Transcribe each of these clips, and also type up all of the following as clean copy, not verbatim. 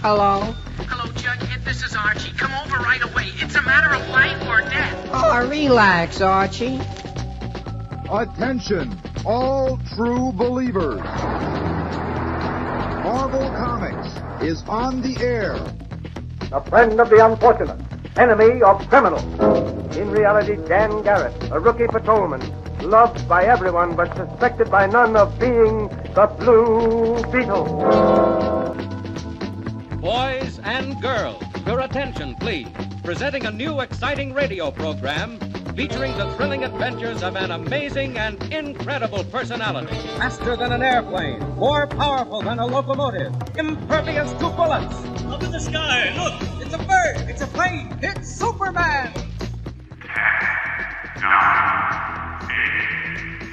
Hello? Hello, Jughead. This is Archie. Come over right away. It's a matter of life or death. Oh, relax, Archie. Attention, all true believers. Marvel Comics is on the air. A friend of the unfortunate, enemy of criminals. In reality, Dan Garrett, a rookie patrolman, loved by everyone but suspected by none of being the Blue Beetle. Boys and girls, your attention, please. Presenting a new exciting radio program featuring the thrilling adventures of an amazing and incredible personality. Faster than an airplane, more powerful than a locomotive, impervious to bullets. Up in the sky, look! It's a bird, it's a plane, it's Superman! 10, 9, 8,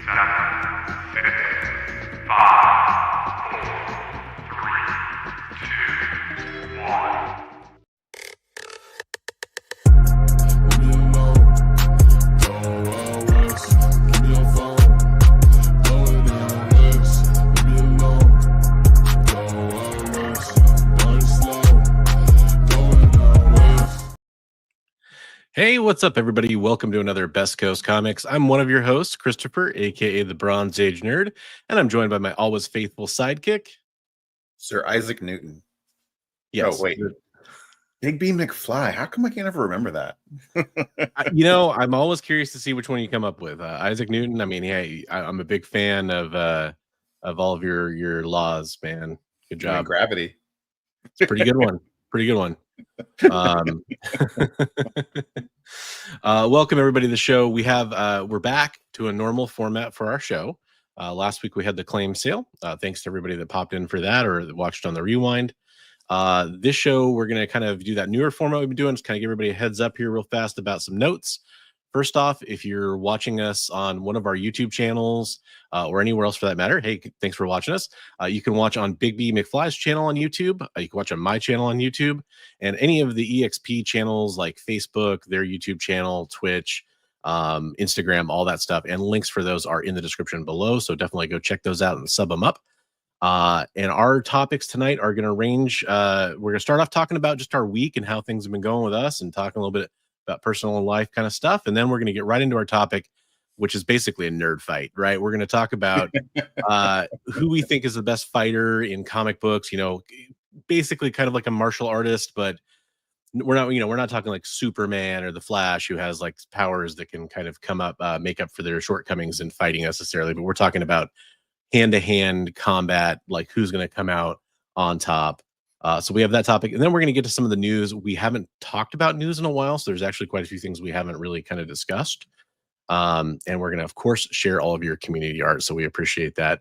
7, 6, 5, 4, 3, 2, 1. Hey, what's up, everybody? Welcome to another Best Coast Comics. I'm one of your hosts, Christopher, aka the Bronze Age Nerd, and I'm joined by my always faithful sidekick, Sir Isaac Newton. Yes. Oh, wait. Big B McFly. How come I can't ever remember that? I'm always curious to see which one you come up with. Isaac Newton. I mean, hey, I'm a big fan of all of your laws, man. Good job. Gravity. It's a pretty good one. Pretty good one. Welcome everybody to the show. We're back to a normal format for our show. Last week we had the claim sale. Thanks to everybody that popped in for that or that watched on the rewind. This show we're going to kind of do that newer format we've been doing. Just kind of give everybody a heads up here real fast about some notes. First off, if you're watching us on one of our YouTube channels or anywhere else for that matter, hey, thanks for watching us. You can watch on Big B McFly's channel on YouTube. You can watch on my channel on YouTube, and any of the EXP channels like Facebook, their YouTube channel, Twitch, Instagram, all that stuff. And links for those are in the description below. So definitely go check those out and sub them up. And our topics tonight are going to range. We're going to start off talking about just our week and how things have been going with us and talking a little bit about personal and life kind of stuff. And then we're going to get right into our topic, which is basically a nerd fight, right? We're going to talk about who we think is the best fighter in comic books, basically kind of like a martial artist, but we're not talking like Superman or the Flash, who has like powers that can kind of come up, make up for their shortcomings in fighting necessarily. But we're talking about hand-to-hand combat, like who's going to come out on top. So we have that topic, and then we're going to get to some of the news. We haven't talked about news in a while, so there's actually quite a few things we haven't really kind of discussed. And we're going to, of course, share all of your community art, so we appreciate that.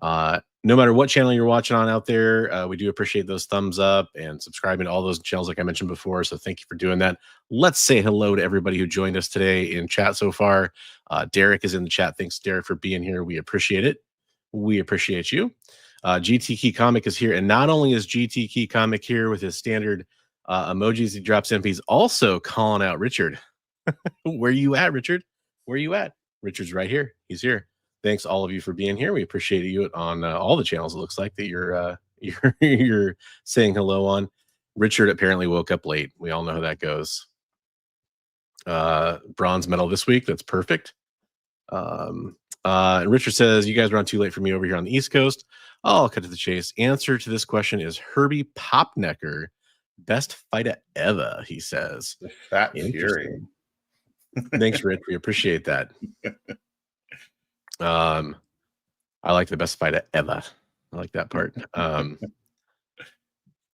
No matter what channel you're watching on out there, we do appreciate those thumbs up and subscribing to all those channels like I mentioned before, so thank you for doing that. Let's say hello to everybody who joined us today in chat so far. Derek is in the chat. Thanks, Derek, for being here. We appreciate it. We appreciate you. GT Key Comic is here, and not only is GT Key Comic here with his standard emojis he drops in, he's also calling out Richard. Where you at, Richard? Where you at? Richard's right here. He's here. Thanks all of you for being here. We appreciate you on all the channels. It looks like that you're saying hello on. Richard apparently woke up late. We all know how that goes. Bronze medal this week. That's perfect. And Richard says, you guys are on too late for me over here on the East Coast. I'll cut to the chase. Answer to this question is Herbie Popnecker, best fighter ever, he says. The Fat Fury. Thanks, Rich. We appreciate that. I like the best fighter ever. I like that part.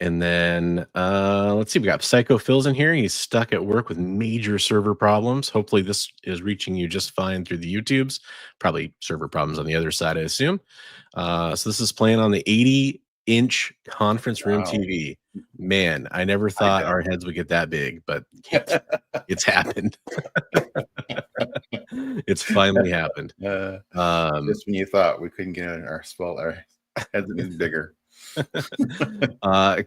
And then let's see, we got Psycho Phil's in here. He's stuck at work with major server problems. Hopefully this is reaching you just fine through the YouTubes. Probably server problems on the other side, I assume. So this is playing on the 80-inch conference room TV. Man, I never thought our heads would get that big, but it's happened. It's finally happened. Just when you thought we couldn't get in our heads is bigger.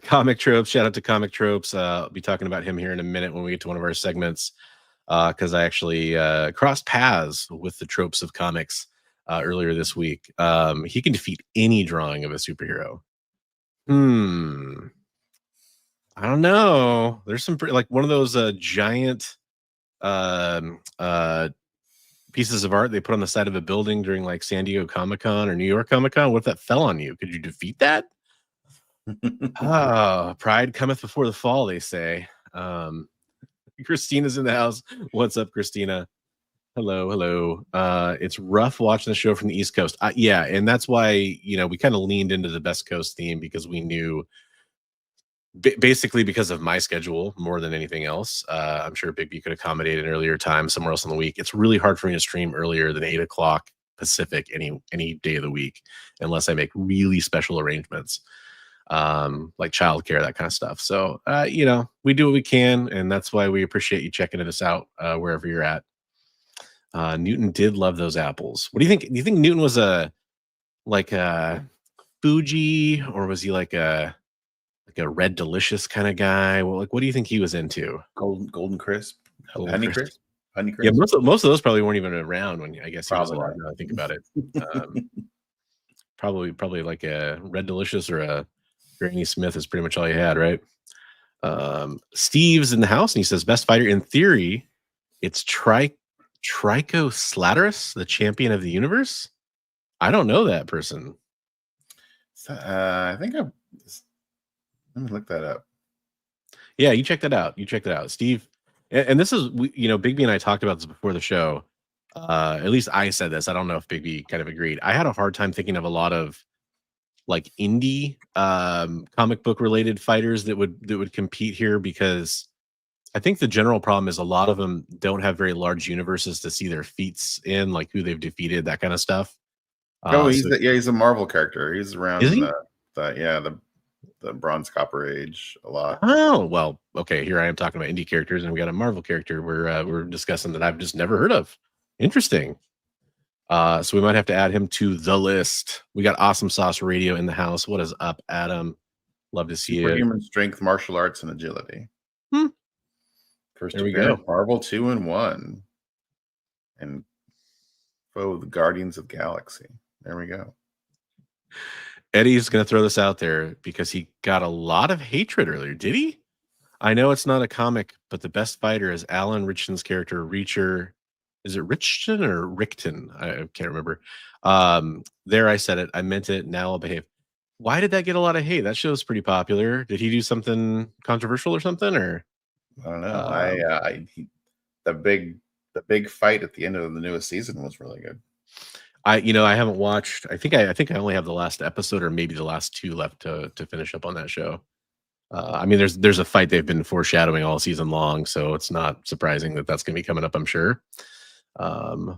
Comic Tropes, shout out to Comic Tropes. I'll be talking about him here in a minute when we get to one of our segments, because I actually crossed paths with the Tropes of Comics earlier this week. He can defeat any drawing of a superhero. I don't know. There's some like one of those giant um uh pieces of art they put on the side of a building during like San Diego Comic-Con or New York Comic-Con. What if that fell on you? Could you defeat that? Pride cometh before the fall, they say. Christina's in the house. What's up, Christina? Hello, hello. It's rough watching the show from the East Coast. Yeah, and that's why, we kind of leaned into the Best Coast theme because we knew basically because of my schedule more than anything else. I'm sure Big B could accommodate an earlier time somewhere else in the week. It's really hard for me to stream earlier than 8 o'clock Pacific any day of the week unless I make really special arrangements, like childcare, that kind of stuff. So we do what we can, and that's why we appreciate you checking us out wherever you're at. Newton did love those apples. What do you think? Do you think Newton was a Fuji, or was he like a Red Delicious kind of guy? Well, what do you think he was into? Golden Crisp, Honey Crisp. Yeah, most of those probably weren't even around when I guess he was alive. Now I think about it. Probably like a Red Delicious or a Granny Smith is pretty much all you had, right? Steve's in the house and he says, best fighter in theory, it's Trico Slatterus, the champion of the universe. I don't know that person. I think let me look that up. Yeah, you check that out. Steve. And this is, Big B and I talked about this before the show. At least I said this. I don't know if Big B kind of agreed. I had a hard time thinking of a lot of like indie comic book related fighters that would compete here, because I think the general problem is a lot of them don't have very large universes to see their feats in, like who they've defeated, that kind of stuff. He's a Marvel character. He's around the Bronze Copper Age a lot. Oh, well, okay. Here I am talking about indie characters, and we got a Marvel character we're discussing that I've just never heard of. Interesting. So we might have to add him to the list. We got Awesome Sauce Radio in the house. What is up, Adam? Love to see you. Human strength, martial arts, and agility. First there we go. Marvel 2-in-1. And the Guardians of Galaxy. There we go. Eddie's going to throw this out there because he got a lot of hatred earlier. Did he? I know it's not a comic, but the best fighter is Alan Richton's character, Reacher. Is it Richton or Rickton? I can't remember. There, I said it. I meant it. Now I'll behave. Why did that get a lot of hate? That show's pretty popular. Did he do something controversial or something? Or I don't know. The big fight at the end of the newest season was really good. I haven't watched. I think I only have the last episode or maybe the last two left to finish up on that show. I mean, there's a fight they've been foreshadowing all season long, so it's not surprising that that's going to be coming up, I'm sure. Is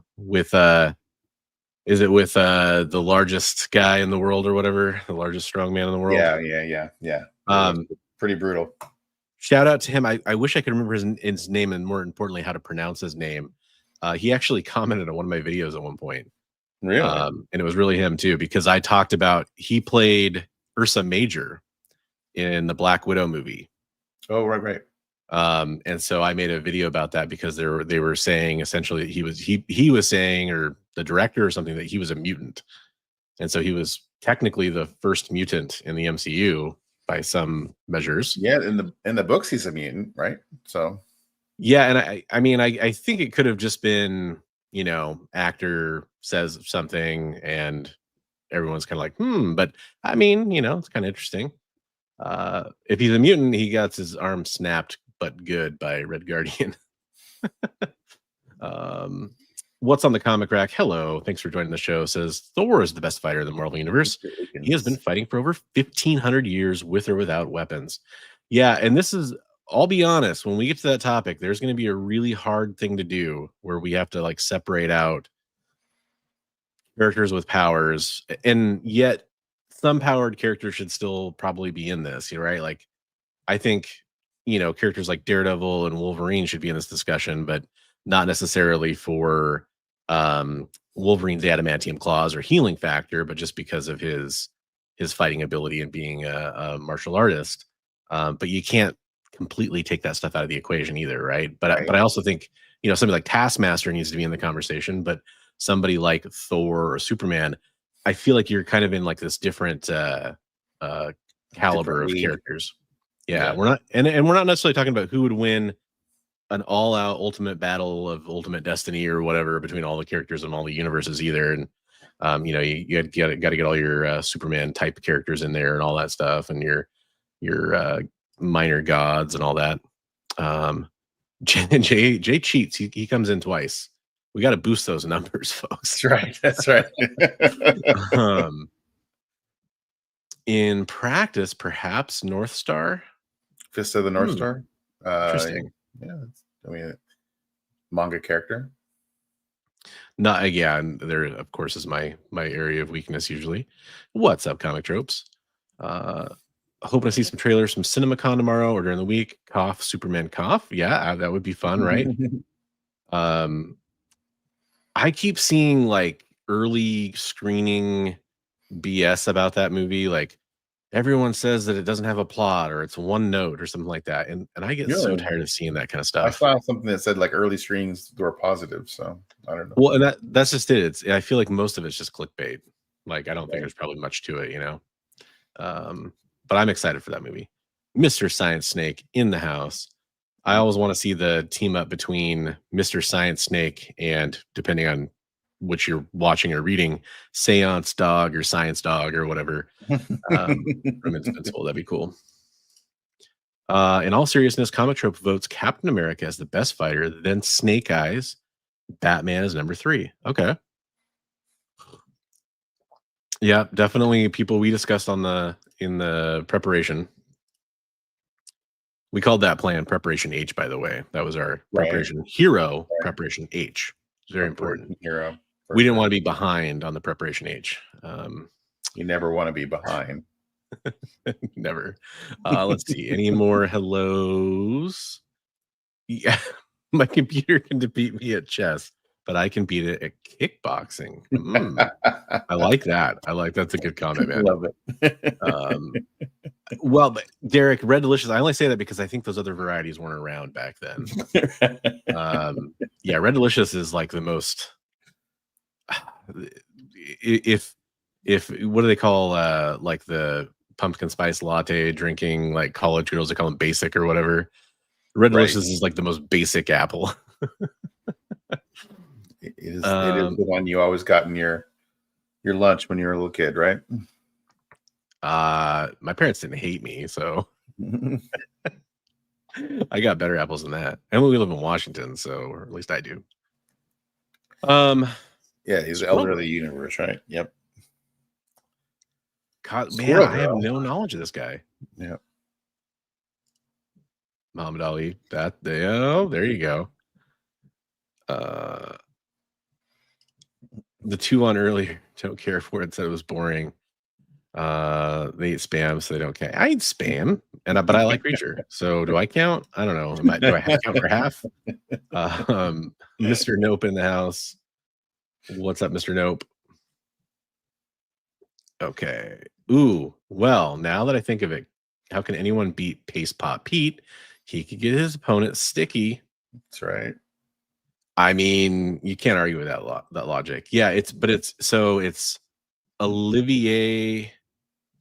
it with the largest guy in the world or whatever, the largest strong man in the world? Yeah. Pretty brutal. Shout out to him. I wish I could remember his name, and more importantly, how to pronounce his name. He actually commented on one of my videos at one point. Really? And it was really him too, because I talked about he played Ursa Major in the Black Widow movie. Oh, right. And so I made a video about that because they were saying essentially he was saying, or the director or something, that he was a mutant, and so he was technically the first mutant in the MCU by some measures. Yeah, in the books he's a mutant, right? So yeah, and I mean I think it could have just been, actor says something and everyone's kind of like, but I mean, it's kind of interesting. If he's a mutant, he got his arm snapped, but good, by Red Guardian. What's on the comic rack? Hello, thanks for joining the show. Says Thor is the best fighter in the Marvel Universe. He has been fighting for over 1,500 years with or without weapons. Yeah, and this is, I'll be honest, when we get to that topic, there's going to be a really hard thing to do where we have to like separate out characters with powers, and yet some powered characters should still probably be in this, right? Like, I think, characters like Daredevil and Wolverine should be in this discussion, but not necessarily for Wolverine's adamantium claws or healing factor, but just because of his fighting ability and being a martial artist. But you can't completely take that stuff out of the equation either, right? But I also think, somebody like Taskmaster needs to be in the conversation, but somebody like Thor or Superman, I feel like you're kind of in like this different caliber of characters. Yeah, Yeah. we're not, and we're not necessarily talking about who would win an all-out ultimate battle of ultimate destiny or whatever between all the characters and all the universes either. And you got to get all your Superman type characters in there and all that stuff, and your minor gods and all that. Jay cheats. He comes in twice. We got to boost those numbers, folks. That's right. That's right. In practice, perhaps North Star. Fist of the North Star. Interesting. Yeah. I mean, manga character. Not again. There, of course, is my area of weakness usually. What's up, comic tropes? Hoping to see some trailers from CinemaCon tomorrow or during the week. Cough, Superman cough. Yeah, that would be fun, right? I keep seeing like early screening BS about that movie. Like everyone says that it doesn't have a plot or it's one note or something like that. And I get so tired of seeing that kind of stuff. I saw something that said like early screenings were positive. So I don't know. Well, and that's just it. I feel like most of it's just clickbait. Like I don't think there's probably much to it, but I'm excited for that movie. Mr. Science Snake in the house. I always want to see the team up between Mr. Science Snake and, depending on which you're watching or reading, Seance Dog or Science Dog or whatever from Invincible. That'd be cool. In all seriousness, Comic Trope votes Captain America as the best fighter, then Snake Eyes, Batman is number 3. Okay. Yeah, definitely people we discussed in the preparation. We called that plan Preparation H, by the way. That was our preparation hero, Preparation H. Very important. Hero. We didn't want to be behind on the Preparation H. You never want to be behind. Never. Let's see. Any more hellos? Yeah. My computer can defeat me at chess, but I can beat it at kickboxing. I like that. That's a good comment, man. Love it. Well, but Derek, Red Delicious, I only say that because I think those other varieties weren't around back then. Yeah, Red Delicious is like the most, if what do they call like the pumpkin spice latte drinking, like college girls, they call them basic or whatever. Red Delicious is like the most basic apple. It is the one you always got in your lunch when you were a little kid, right? My parents didn't hate me, so I got better apples than that. And we live in Washington, so, or at least I do. Yeah, he's the elder of the universe, right? Yep. God, man, I have no knowledge of this guy. Yep. Muhammad Ali. There you go. The 2 on earlier don't care for it. Said it was boring. They eat spam, so they don't care. I eat spam, but I like Reacher. So do I count? I don't know. Do I have to count for half? Mr. Nope in the house. What's up, Mr. Nope? Okay. Ooh. Well, now that I think of it, how can anyone beat Paste Pot Pete? He could get his opponent sticky. That's right. I mean, you can't argue with that logic. Yeah, it's Olivier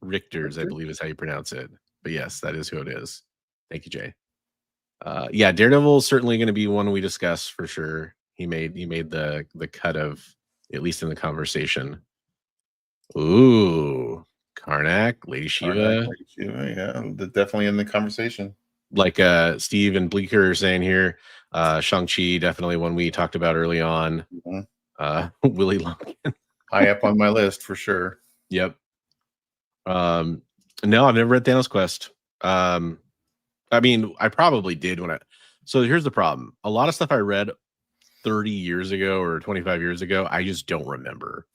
Richters, I believe is how you pronounce it. But yes, that is who it is. Thank you, Jay. Yeah, Daredevil is certainly going to be one we discuss for sure. He made the cut of, at least in the conversation. Ooh, Karnak, Lady Shiva. Yeah, definitely in the conversation. Like Steve and Bleeker are saying here, Shang-Chi, definitely one we talked about early on. Willie Lumpkin. High up on my list for sure. Yep. No, I've never read Thanos Quest. I mean, I probably did so here's the problem. A lot of stuff I read 30 years ago or 25 years ago, I just don't remember.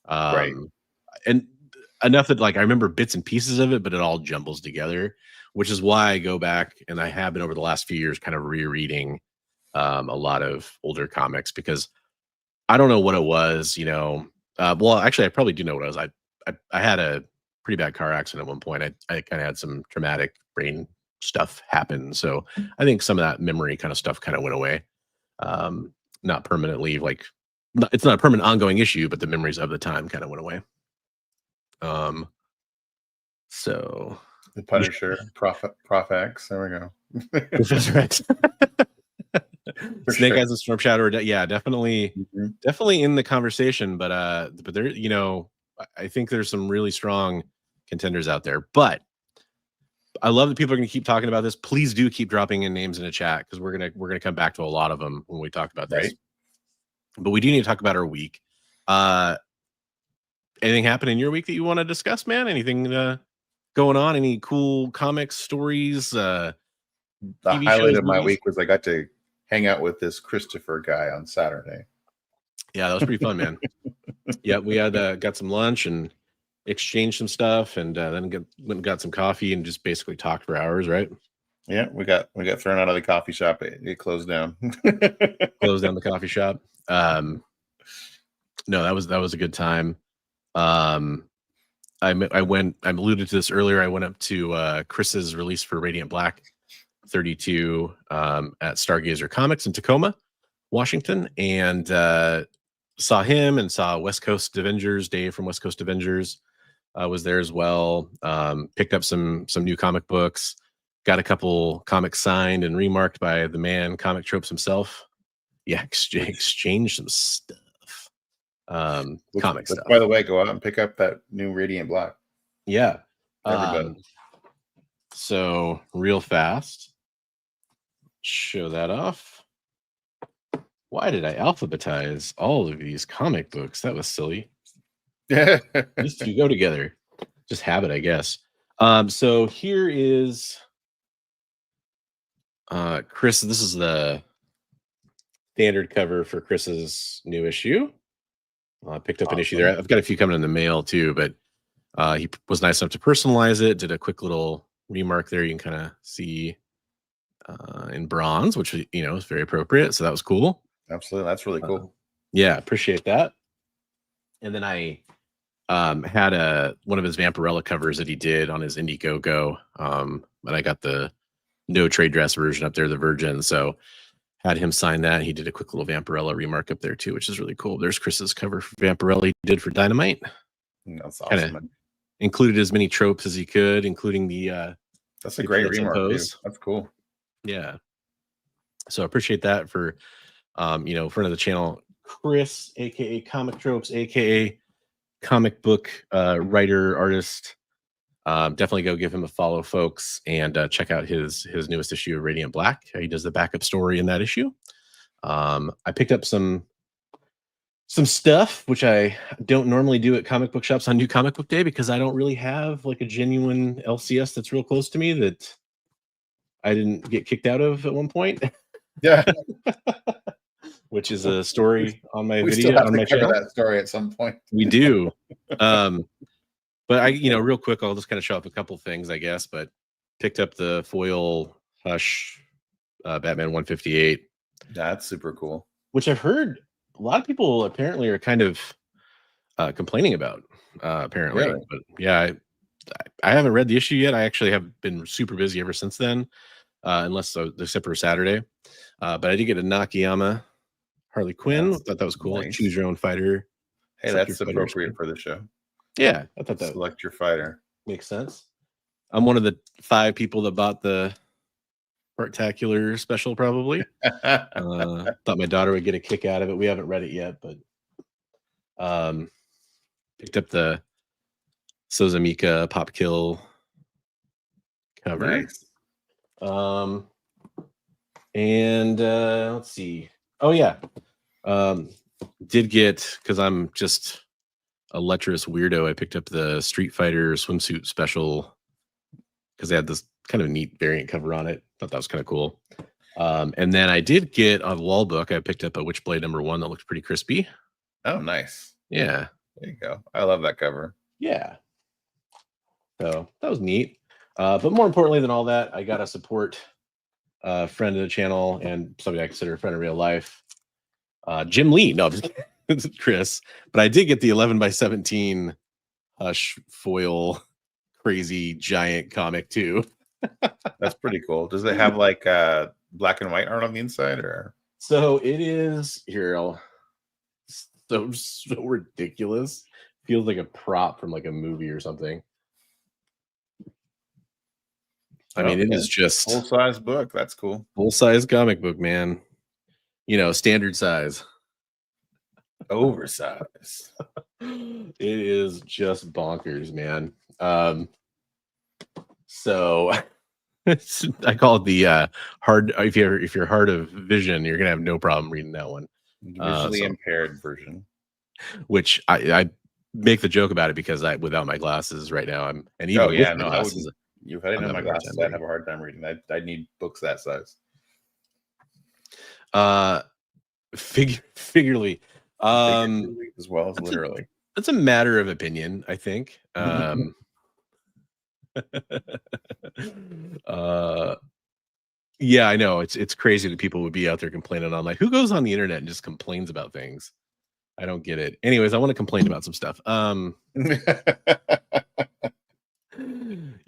Right. And enough that like I remember bits and pieces of it, but it all jumbles together, which is why I go back, and I have been over the last few years kind of rereading a lot of older comics, because I don't know what it was, well, actually I probably do know what it was. I had a pretty bad car accident at one point. I kind of had some traumatic brain stuff happen. So I think some of that memory kind of stuff kind of went away. Not permanently, it's not a permanent ongoing issue, but the memories of the time kind of went away. So The Punisher, Prof X. There we go. Professor X. For Snake sure. Eyes and Storm Shadow. Yeah, definitely in the conversation. But there, I think there's some really strong contenders out there. But I love that people are going to keep talking about this. Please do keep dropping in names in the chat because we're gonna come back to a lot of them when we talk about this. Right. But we do need to talk about our week. Anything happen in your week that you want to discuss, man? Anything going on? Any cool comics, stories? The TV highlight shows, of my movies? week was I got to hang out with this Christopher guy on Saturday. Yeah, that was pretty fun, man. Yeah, we had got some lunch and exchanged some stuff, and then went and got some coffee and just basically talked for hours, right? Yeah, we got thrown out of the coffee shop. It closed down. Closed down the coffee shop. No, that was a good time. I alluded to this earlier. I went up to Chris's release for Radiant Black 32 at Stargazer Comics in Tacoma, Washington, and saw him and saw West Coast Avengers. Dave from West Coast Avengers was there as well. Picked up some new comic books. Got a couple comics signed and remarked by the man Comic Tropes himself. Yeah, exchange some stuff. Comic stuff. By the way, go out and pick up that new Radiant Black. Yeah. Everybody. So real fast. Show that off. Why did I alphabetize all of these comic books? That was silly. Yeah. These two go together. Just habit, I guess. So here is Chris. This is the standard cover for Chris's new issue. I picked up an issue there. I've got a few coming in the mail too, but he was nice enough to personalize it. Did a quick little remark there. You can kind of see in bronze, which is very appropriate. So that was cool. Absolutely, that's really cool. Yeah, appreciate that. And then I had one of his Vampirella covers that he did on his Indiegogo, and I got the no trade dress version up there, the Virgin. So had him sign that. He did a quick little Vampirella remark up there too, which is really cool. There's Chris's cover for Vampirella he did for Dynamite. That's awesome. Kinda included as many tropes as he could, including the that's a great remark. That's cool. Yeah. So I appreciate that for friend of the channel, Chris, aka Comic Tropes, aka comic book writer, artist. Definitely go give him a follow, folks, and check out his newest issue of Radiant Black. He does the backup story in that issue. I picked up some stuff which I don't normally do at comic book shops on New Comic Book Day because I don't really have like a genuine LCS that's real close to me that I didn't get kicked out of at one point. Yeah. Which is a story on my we video still have on to my cover channel. that story at some point. We do. But I, real quick, I'll just kind of show up a couple things, I guess. But picked up the foil Hush Batman 158. That's super cool. Which I've heard a lot of people apparently are kind of complaining about. Apparently, Really? But yeah, I haven't read the issue yet. I actually have been super busy ever since then, except for Saturday. But I did get a Nakayama Harley Quinn. Thought that was cool. Nice. Choose your own fighter. Hey, Select that's your fighter appropriate screen. for the show. Yeah, I thought that Select your fighter. makes sense. I'm one of the 5 people that bought the Partacular special, probably. Thought my daughter would get a kick out of it. We haven't read it yet, but picked up the Sozamika Pop Kill cover. Nice. And let's see. Oh yeah. Did get, because I'm just a lecherous weirdo, I picked up the Street Fighter swimsuit special because they had this kind of neat variant cover on it. Thought that was kind of cool. And then I did get a wall book. I picked up a Witchblade #1 that looked pretty crispy. Oh, nice. Yeah. There you go. I love that cover. Yeah. So that was neat. But more importantly than all that, I got to support a friend of the channel and somebody I consider a friend in real life. Jim Lee. No, it's Chris. But I did get the 11x17 Hush foil crazy giant comic too. That's pretty cool. Does it have like black and white art on the inside, or? So it is here. So ridiculous. Feels like a prop from like a movie or something. I mean, it Okay. is just Full size book. That's cool. full size comic book, man. You know, standard size. Oversized. It is just bonkers, man. So I call it the hard. If you're hard of vision, you're gonna have no problem reading that one. Visually impaired version. Which I make the joke about it because without my glasses right now, and even with my glasses, If I didn't have my glasses, I'd have a hard time reading. I'd need books that size. Figuratively, as well as literally. It's a matter of opinion, I think. Yeah, I know it's crazy that people would be out there complaining on, like, who goes on the internet and just complains about things. I don't get it. Anyways, I want to complain about some stuff.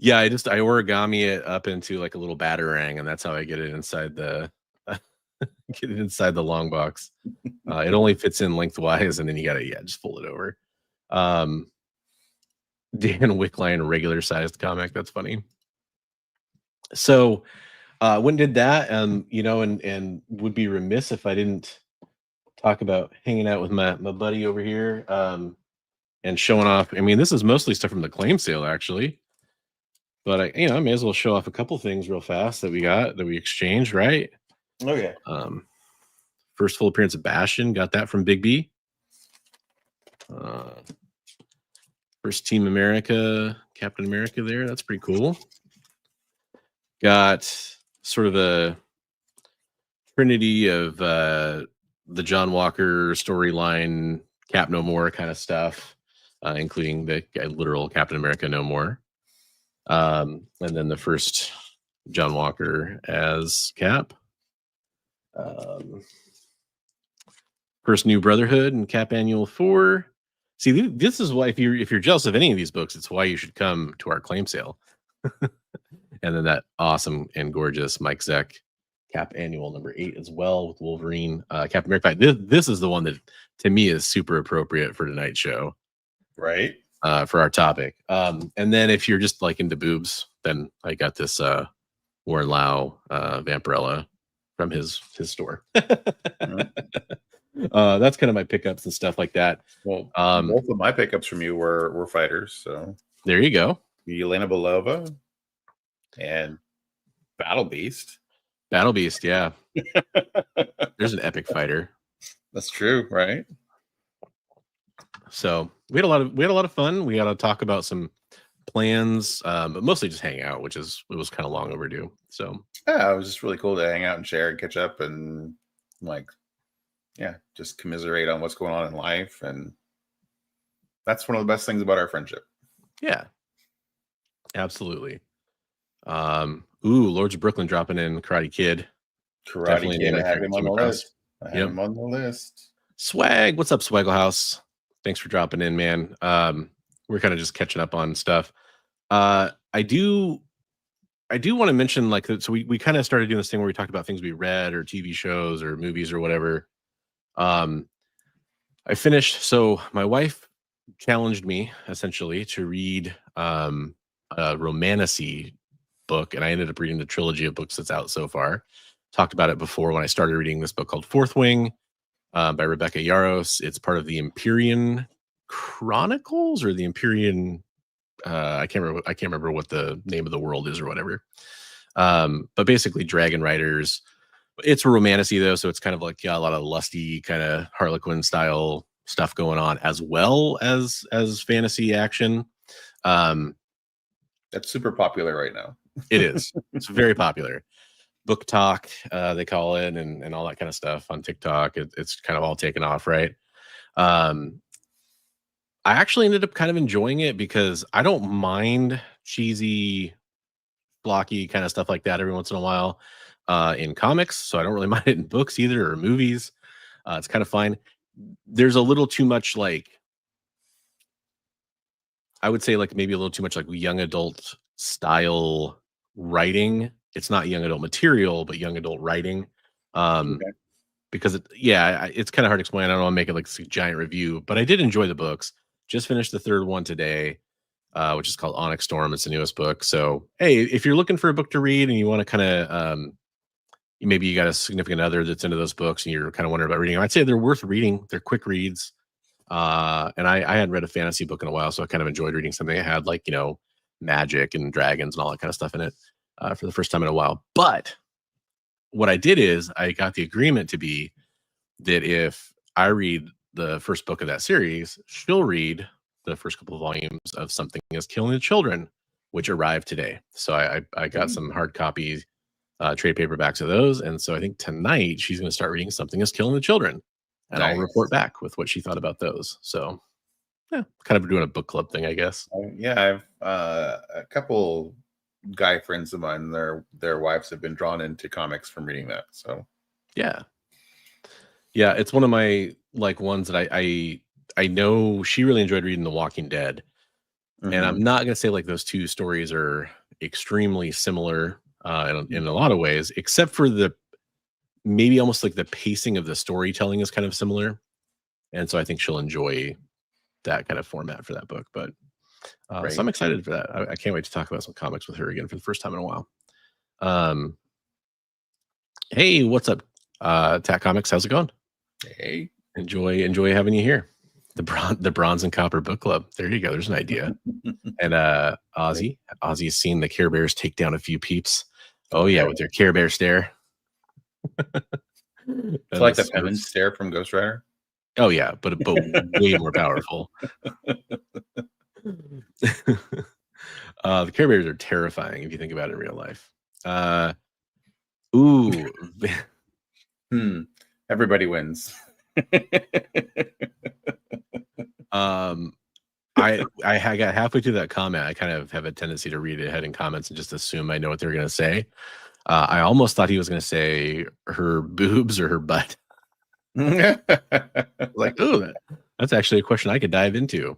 Yeah, I origami it up into like a little batarang, and that's how I get it inside the long box. It only fits in lengthwise, and then you gotta just fold it over. Dan Wickline, regular sized comic. That's funny. So when did that? You know, and would be remiss if I didn't talk about hanging out with my buddy over here and showing off. I mean, this is mostly stuff from the claim sale, actually. But I may as well show off a couple things real fast that we exchanged, right? Oh yeah. First full appearance of Bastion, got that from Big B. First Team America, Captain America there. That's pretty cool. Got sort of a trinity of the John Walker storyline, Cap No More kind of stuff, including the literal Captain America No More. And then the first John Walker as Cap. First New Brotherhood and Cap Annual 4. See, this is why if you're jealous of any of these books, it's why you should come to our claim sale. And then that awesome and gorgeous Mike Zeck Cap Annual number 8 as well with Wolverine, Captain America. This is the one that to me is super appropriate for tonight's show, right? For our topic. And then if you're just like into boobs, then I got this Warren Lau Vampirella from his store. That's kind of my pickups and stuff like that. Well, both of my pickups from you were fighters, so there you go. Yelena Belova and Battle Beast. Battle Beast, yeah. There's an epic fighter. That's true, right? So we had a lot of fun. We got to talk about some plans, but mostly just hang out, it was kind of long overdue. So yeah, it was just really cool to hang out and share and catch up and just commiserate on what's going on in life. And that's one of the best things about our friendship. Yeah, absolutely. Lords of Brooklyn dropping in Karate Kid. Karate Kid, I have him on the list. I have him on the list. Swag, what's up, Swaggle House? Thanks for dropping in, man. We're kind of just catching up on stuff. I do want to mention, so we kind of started doing this thing where we talked about things we read or TV shows or movies or whatever. I finished. So my wife challenged me essentially to read a romantasy book, and I ended up reading the trilogy of books that's out so far. Talked about it before when I started reading this book called Fourth Wing by Rebecca Yarros. It's part of the Empyrean Chronicles or the Empyrean. I can't remember what the name of the world is or whatever. But basically, dragon riders. It's a romantasy though, so it's kind of like a lot of lusty kind of Harlequin style stuff going on, as well as fantasy action. That's super popular right now. It is. It's very popular. Book talk, they call it, and all that kind of stuff on TikTok. It's kind of all taken off, right? I actually ended up kind of enjoying it because I don't mind cheesy, blocky kind of stuff like that every once in a while in comics. So I don't really mind it in books either or movies. It's kind of fine. There's a little too much, I would say maybe a little too much young adult style writing. It's not young adult material, but young adult writing. Because it's kind of hard to explain. I don't want to make it a giant review, but I did enjoy the books. Just finished the third one today. which is called Onyx Storm. It's the newest book. So, hey, if you're looking for a book to read and you want to kind of, maybe you got a significant other that's into those books and you're kind of wondering about reading them, I'd say they're worth reading. They're quick reads. And I hadn't read a fantasy book in a while, so I kind of enjoyed reading something that had like, magic and dragons and all that kind of stuff in it for the first time in a while. But what I did is I got the agreement to be that if I read the first book of that series, she'll read the first couple of volumes of Something is Killing the Children, which arrived today. So I got some hard copy trade paperbacks of those. And so I think tonight she's going to start reading Something is Killing the Children. And I'll report back with what she thought about those. So yeah, kind of doing a book club thing, I guess. Yeah, I've a couple guy friends of mine, their wives have been drawn into comics from reading that. So yeah, it's one of my like ones that I know she really enjoyed reading The Walking Dead, and I'm not gonna say like those two stories are extremely similar in a lot of ways, except for the maybe almost like the pacing of the storytelling is kind of similar, and so I think she'll enjoy that kind of format for that book. But so I'm excited for that. I can't wait to talk about some comics with her again for the first time in a while. Hey, what's up, Tat Comics? How's it going? Hey, enjoy having you here. The Bronze and Copper Book Club. There you go. There's an idea. And Ozzy's seen the Care Bears take down a few peeps. Oh yeah, with their Care Bear stare. It's like the penguin stare from Ghost Rider. Oh yeah, but way more powerful. The Care Bears are terrifying if you think about it in real life. Everybody wins. I got halfway through that comment. I kind of have a tendency to read ahead in comments and just assume I know what they're going to say. I almost thought he was going to say her boobs or her butt. Like, oh, that's actually a question I could dive into.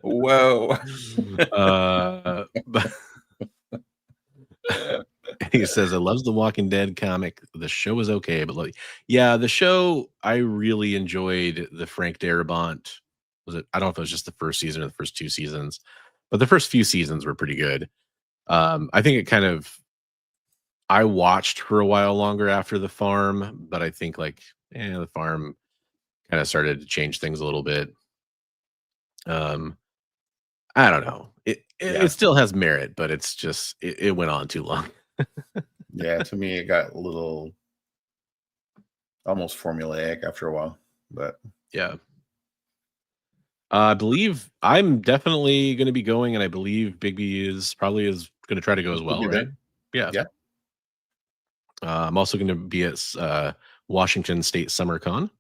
Whoa. He says, I love the Walking Dead comic. The show is okay, but like, yeah, the show, I really enjoyed the Frank Darabont. I don't know if it was just the first season or the first two seasons, but the first few seasons were pretty good. I think it kind of, I watched for a while longer after The Farm, but I think like, The Farm kind of started to change things a little bit. I don't know. It still has merit, but it's just, it went on too long. Yeah, to me, it got a little almost formulaic after a while, but yeah. I believe I'm definitely going to be going, and I believe Bigby is going to try to go as well, right? Yeah. I'm also going to be at Washington State Summer Con.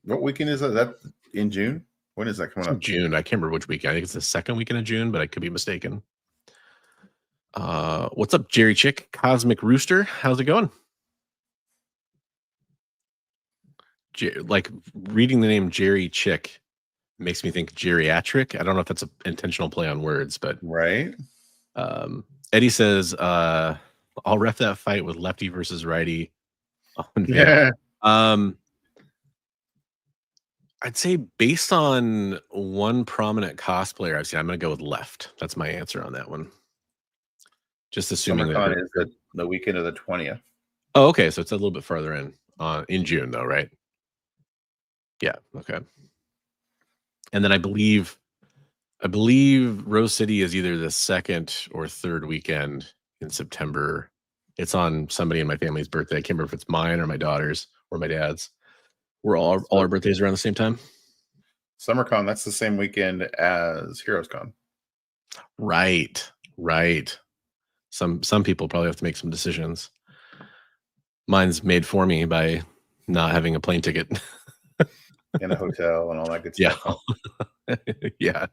What weekend is that? That in June? When is that coming up? June. I can't remember which weekend. I think it's the second weekend of June, but I could be mistaken. What's up, Jerry Chick? Cosmic Rooster. How's it going? Like reading the name Jerry Chick makes me think geriatric. I don't know if that's an intentional play on words, but right. Eddie says, I'll ref that fight with lefty versus righty. Yeah. I'd say based on one prominent cosplayer I've seen, I'm going to go with left. That's my answer on that one. Just assuming that is the weekend of the 20th. Oh, okay. So it's a little bit farther in June, though, right? Yeah. Okay. And then I believe Rose City is either the second or third weekend in September. It's on somebody in my family's birthday. I can't remember if it's mine or my daughter's or my dad's. We're all our birthdays around the same time. SummerCon, that's the same weekend as HeroesCon. Right. Some people probably have to make some decisions. Mine's made for me by not having a plane ticket. In a hotel and all that good stuff. Yeah.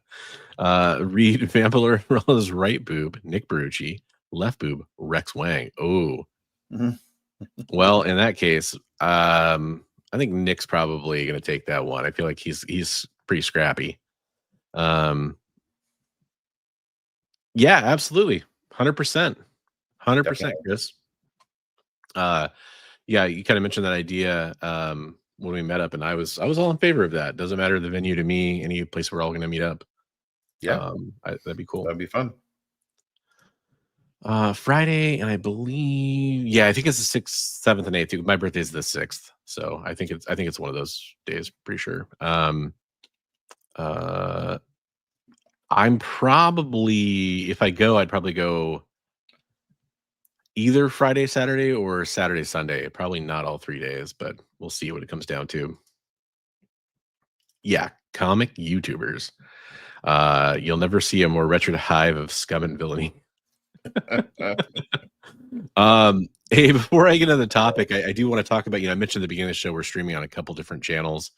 Read Vampirola's right boob, Nick Barucci, left boob, Rex Wang. Oh. Well, in that case, I think Nick's probably going to take that one. I feel like he's pretty scrappy. Yeah, absolutely. 100%. 100%, Chris. Yeah, you kind of mentioned that idea. when we met up, and I was all in favor of that. Doesn't matter the venue to me. Any place we're all going to meet up. Yeah, That'd be cool. that'd be fun. Friday, and I believe, yeah, I think it's the 6th, 7th, and 8th. My birthday is the 6th, so I think it's one of those days. Pretty sure. I'm probably, if I go, I'd probably go either Friday, Saturday, or Saturday, Sunday. Probably not all 3 days, but we'll see what it comes down to. Yeah, comic YouTubers. You'll never see a more wretched hive of scum and villainy. Hey, before I get into the topic, I do want to talk about, I mentioned at the beginning of the show, we're streaming on a couple different channels.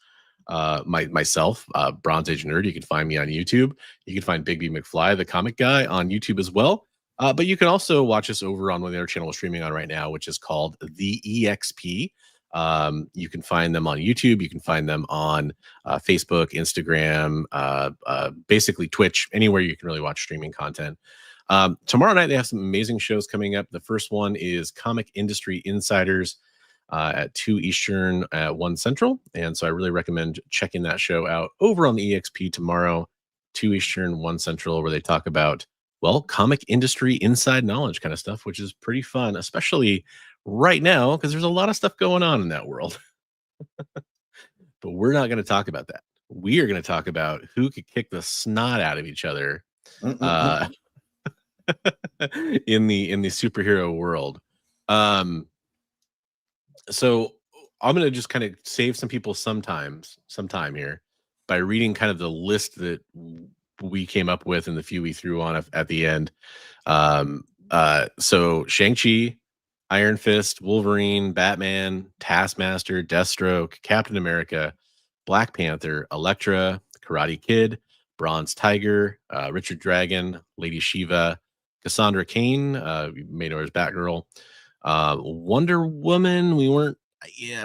Myself, Bronze Age Nerd, you can find me on YouTube. You can find Big B McFly, the comic guy, on YouTube as well. But you can also watch us over on one of the other channel we're streaming on right now, which is called The EXP. You can find them on YouTube. You can find them on Facebook, Instagram, basically Twitch, anywhere you can really watch streaming content. Tomorrow night, they have some amazing shows coming up. The first one is Comic Industry Insiders at 2 Eastern, 1 Central. And so I really recommend checking that show out over on the EXP tomorrow, 2 Eastern, 1 Central, where they talk about, well, comic industry inside knowledge kind of stuff, which is pretty fun, especially right now, because there's a lot of stuff going on in that world. But we're not going to talk about that. We are going to talk about who could kick the snot out of each other in the superhero world. So I'm going to just kind of save some people some time here by reading kind of the list that we came up with and the few we threw on at the end. So Shang-Chi, Iron Fist, Wolverine, Batman, Taskmaster, Deathstroke, Captain America, Black Panther, Elektra, Karate Kid, Bronze Tiger, Richard Dragon, Lady Shiva, Cassandra Cain, you may know her as Batgirl, Wonder Woman. We weren't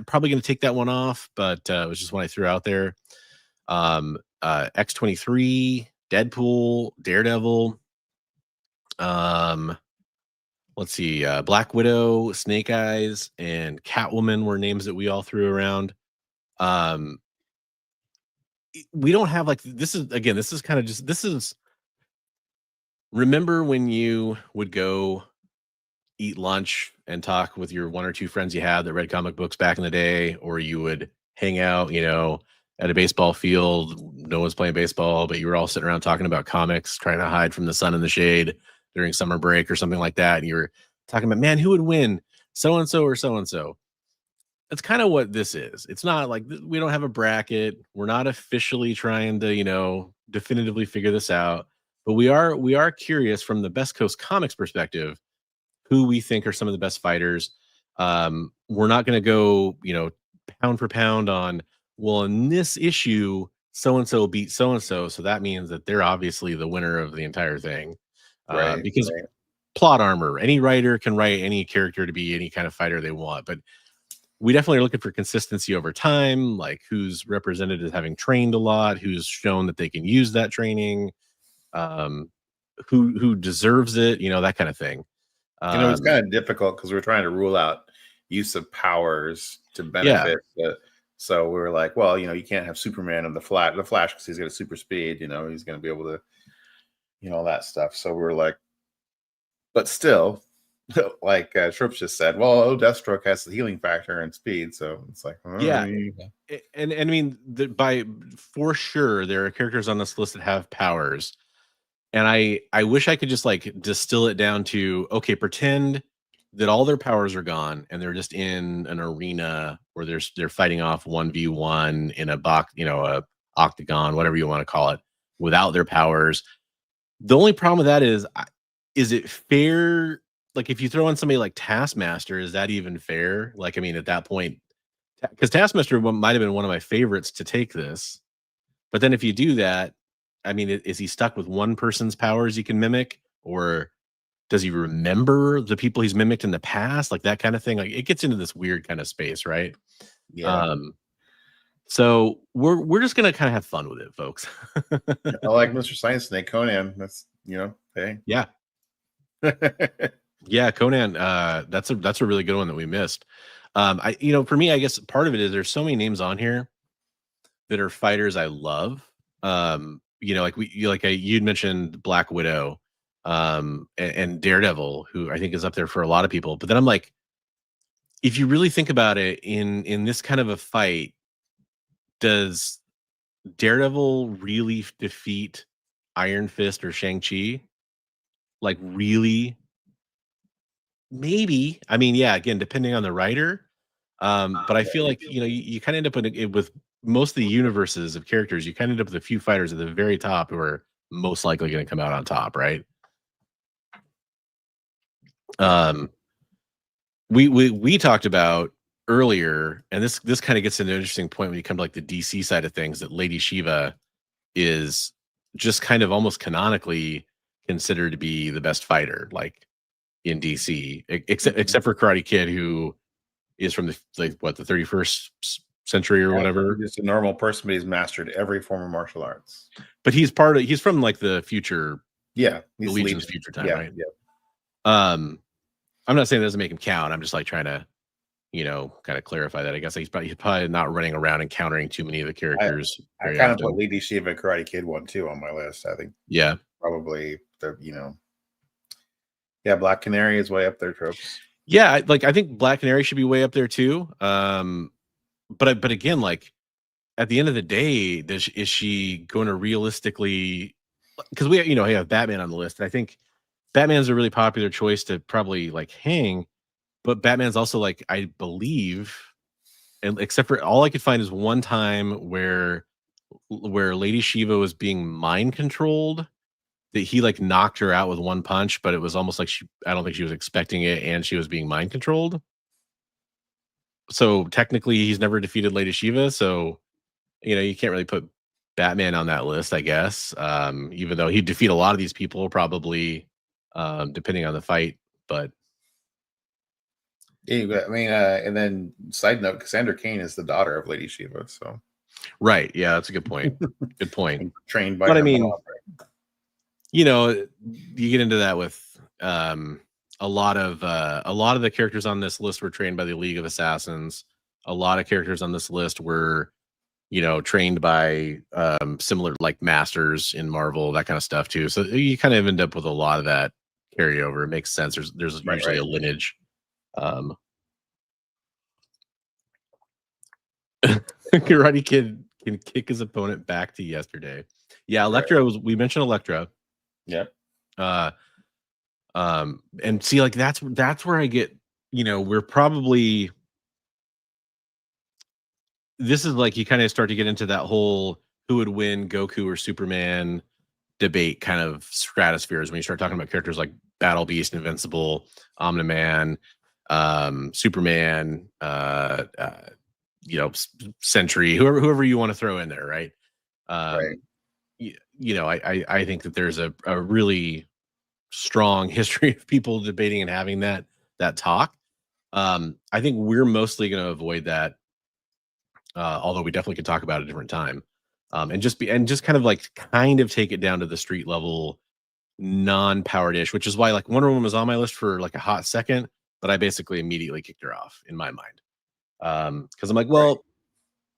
probably going to take that one off, but it was just one I threw out there. X-23, Deadpool, Daredevil, let's see, Black Widow, Snake Eyes, and Catwoman were names that we all threw around. We don't have this is kind of just, remember when you would go eat lunch and talk with your 1 or 2 friends you had that read comic books back in the day, or you would hang out, at a baseball field, no one's playing baseball, but you were all sitting around talking about comics, trying to hide from the sun and the shade during summer break or something like that. And you were talking about, man, who would win, so-and-so or so-and-so. That's kind of what this is. It's not like we don't have a bracket. We're not officially trying to, definitively figure this out, but we are curious from the Best Coast Comics perspective, who we think are some of the best fighters. We're not going to go, pound for pound on, well, in this issue, so-and-so beat so-and-so. So that means that they're obviously the winner of the entire thing. Because plot armor, any writer can write any character to be any kind of fighter they want. But we definitely are looking for consistency over time, like who's represented as having trained a lot, who's shown that they can use that training, who deserves it, that kind of thing. It's kind of difficult because we're trying to rule out use of powers to benefit. So we were like, well, you can't have Superman and the Flash because he's got a super speed. He's going to be able to, all that stuff. So we're like, but still, like Shrips just said, well, Deathstroke has the healing factor and speed. So it's like, And I mean, for sure, there are characters on this list that have powers. And I wish I could just distill it down to, okay, pretend that all their powers are gone and they're just in an arena where they're fighting off 1v1 in a box, a octagon, whatever you want to call it, without their powers. The only problem with that is it fair? Like if you throw in somebody like Taskmaster, is that even fair? At that point, because Taskmaster might have been one of my favorites to take this, but then if you do that, is he stuck with one person's powers he can mimic, or does he remember the people he's mimicked in the past? Like that kind of thing. Like it gets into this weird kind of space, right? Yeah. So we're just gonna kind of have fun with it, folks. I like Mr. Science Snake, Conan. That's hey. Yeah. Yeah, Conan. That's a really good one that we missed. For me, I guess part of it is there's so many names on here that are fighters I love. You'd mentioned Black Widow, and Daredevil, who I think is up there for a lot of people. But then I'm like, if you really think about it, in this kind of a fight, does Daredevil really defeat Iron Fist or Shang-Chi? Like, really? Maybe. I mean, yeah, again, depending on the writer. But I feel like, you kind of end up with most of the universes of characters, you kind of end up with a few fighters at the very top who are most likely going to come out on top, right? We talked about earlier, and this kind of gets into an interesting point when you come to like the DC side of things, that Lady Shiva is just kind of almost canonically considered to be the best fighter, like in DC, except for Karate Kid, who is from the 31st century or whatever. Just a normal person, but he's mastered every form of martial arts. But he's from like the future, the Legion's future time, right? Yeah. I'm not saying that doesn't make him count. I'm just like trying to, kind of clarify that. I guess he's probably not running around encountering too many of the characters. I kind of put Lady Shiva, Karate Kid 1 too on my list. I think. Yeah. Probably Black Canary is way up there, tropes. Yeah, I think Black Canary should be way up there too. But again, like at the end of the day, is she going to realistically? Because we have Batman on the list, and I think Batman's a really popular choice to probably like hang. But Batman's also like, I believe, and except for all I could find is one time where Lady Shiva was being mind controlled, that he like knocked her out with one punch, but it was almost like I don't think she was expecting it, and she was being mind controlled. So technically he's never defeated Lady Shiva. So, you can't really put Batman on that list, I guess. Even though he'd defeat a lot of these people probably, depending on the fight, but. Yeah, I mean, and then side note, Cassandra Cain is the daughter of Lady Shiva. So. Right. Yeah. That's a good point. Good point. Trained by. But I mean, you get into that with a lot of the characters on this list were trained by the League of Assassins. A lot of characters on this list were, trained by similar like masters in Marvel, that kind of stuff too. So you kind of end up with a lot of that carryover. It makes sense. There's usually a lineage. Karate Kid can kick his opponent back to yesterday. Yeah, Elektra we mentioned Elektra. Yep. And see, like that's where I get, we're probably, this is like you kind of start to get into that whole who would win, Goku or Superman debate kind of stratospheres when you start talking about characters like Battle Beast, Invincible, Omni-Man, Superman, Sentry, whoever you want to throw in there, right? I think that there's a really strong history of people debating and having that talk. I think we're mostly going to avoid that, although we definitely could talk about it a different time, and just kind of take it down to the street level, non-powered ish, which is why like Wonder Woman was on my list for like a hot second, but I basically immediately kicked her off in my mind, because I'm like, well,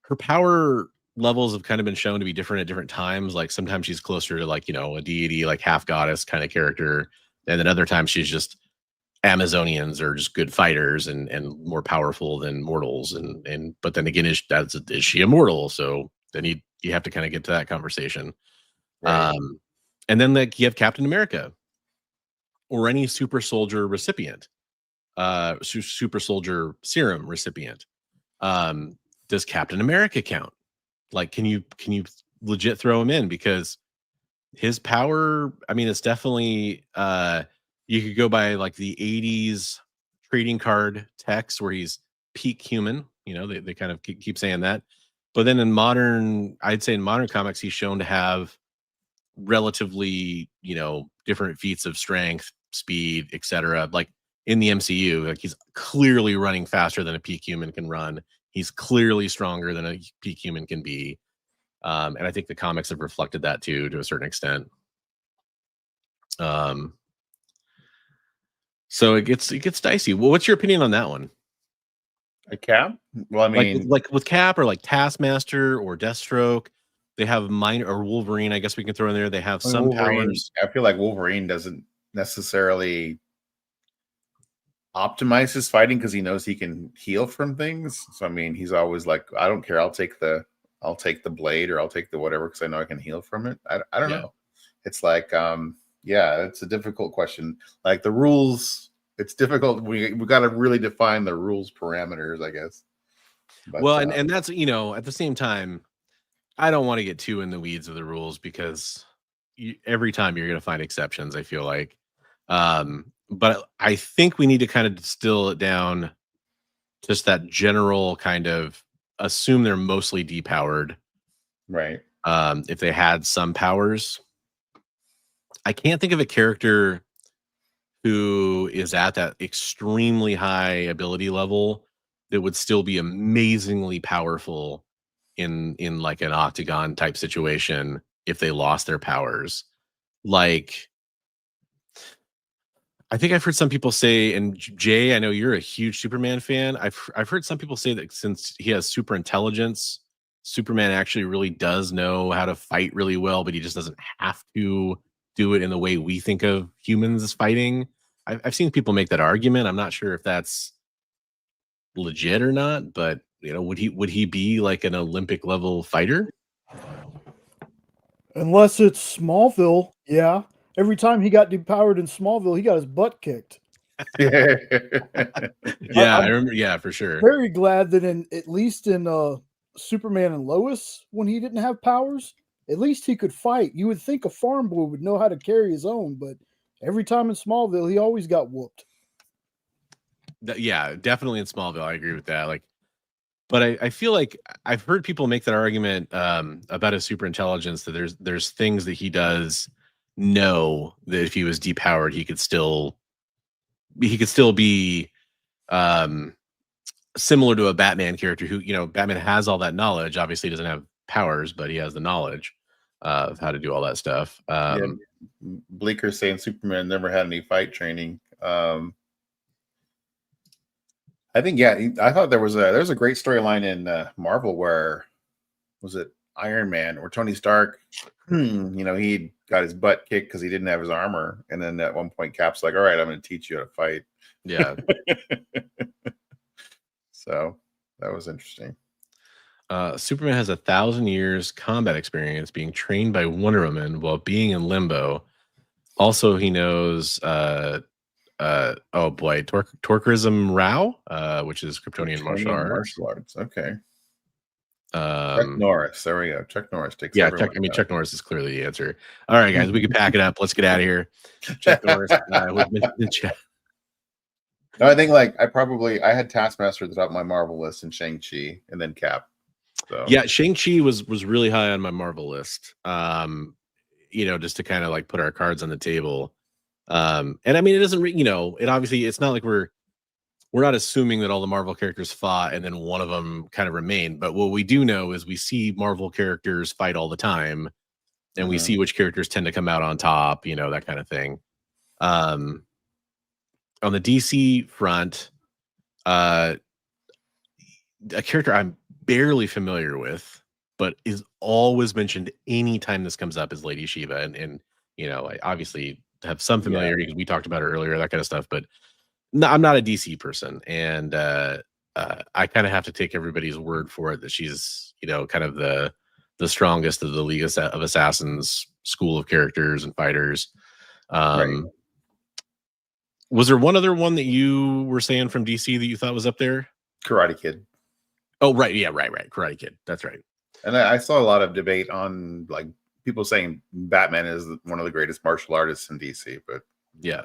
her power levels have kind of been shown to be different at different times. Like sometimes she's closer to like, a deity, like half goddess kind of character. And then other times she's just Amazonians or just good fighters and more powerful than mortals. But then again, is she immortal? So then you have to kind of get to that conversation. Right. And then like you have Captain America or any super soldier recipient, super soldier serum recipient. Does Captain America count? Like, can you legit throw him in? Because his power, I mean, it's definitely, you could go by like the 80s trading card text where he's peak human, they kind of keep saying that. But then I'd say in modern comics, he's shown to have relatively, different feats of strength, speed, etc. Like in the MCU, like he's clearly running faster than a peak human can run. He's clearly stronger than a peak human can be. And I think the comics have reflected that too, to a certain extent. So it gets dicey. Well, what's your opinion on that one? A Cap? Well, I mean, like with Cap or like Taskmaster or Deathstroke, they have minor, or Wolverine. I guess we can throw in there. They have some Wolverine. powers. I feel like Wolverine doesn't necessarily optimize his fighting because he knows he can heal from things. So I mean, he's always like, I don't care. I'll take the blade, or I'll take the whatever because I know I can heal from it. I don't know. It's like, yeah, it's a difficult question. Like the rules, it's difficult. We got to really define the rules parameters, I guess. But, well, and that's, at the same time, I don't want to get too in the weeds of the rules because every time you're going to find exceptions, I feel like. But I think we need to kind of distill it down, just that general kind of assume they're mostly depowered. Right. If they had some powers. I can't think of a character who is at that extremely high ability level that would still be amazingly powerful in like an octagon type situation if they lost their powers. Like, I think I've heard some people say, and Jay, I know you're a huge Superman fan. I've heard some people say that since he has super intelligence, Superman actually really does know how to fight really well, but he just doesn't have to do it in the way we think of humans as fighting. I've seen people make that argument. I'm not sure if that's legit or not, but would he be like an Olympic level fighter? Unless it's Smallville, yeah. Every time he got depowered in Smallville, he got his butt kicked. Yeah, I remember. Yeah, for sure. Very glad that at least in Superman and Lois, when he didn't have powers, at least he could fight. You would think a farm boy would know how to carry his own, but every time in Smallville, he always got whooped. Yeah, definitely in Smallville. I agree with that. Like, but I feel like I've heard people make that argument about his super intelligence, that there's things that he does know that if he was depowered, he could still be similar to a Batman character who, Batman has all that knowledge. Obviously, he doesn't have powers, but he has the knowledge of how to do all that stuff. Bleeker saying Superman never had any fight training. I think, I thought there was a great storyline in Marvel where, was it Iron Man, where Tony Stark, he got his butt kicked because he didn't have his armor, and then at one point Cap's like, all right, I'm going to teach you how to fight. Yeah. So that was interesting. Superman has 1,000 years combat experience being trained by Wonder Woman while being in limbo. Also, he knows Torquism Rao, which is Kryptonian martial arts. Okay. Chuck Norris. There we go. Chuck Norris takes. Yeah, Chuck Norris is clearly the answer. All right, guys, we can pack it up. Let's get out of here. Chuck Norris. No, I think I had Taskmaster at the top of my Marvel list, and Shang-Chi, and then Cap. So. Yeah, Shang-Chi was really high on my Marvel list. Just to kind of like put our cards on the table. And I mean, it doesn't, it obviously, it's not like we're not assuming that all the Marvel characters fought and then one of them kind of remained. But what we do know is we see Marvel characters fight all the time, and we see which characters tend to come out on top, that kind of thing. On the DC front, a character I'm barely familiar with, but is always mentioned anytime this comes up, is Lady Shiva. And I obviously have some familiarity because we talked about her earlier, that kind of stuff, but no, I'm not a DC person. And I kind of have to take everybody's word for it that she's, kind of the strongest of the League of Assassins school of characters and fighters. Right. Was there one other one that you were saying from DC that you thought was up there? Karate Kid. Oh, right. Yeah, right. Karate Kid. That's right. And I saw a lot of debate on people saying Batman is one of the greatest martial artists in DC, but yeah.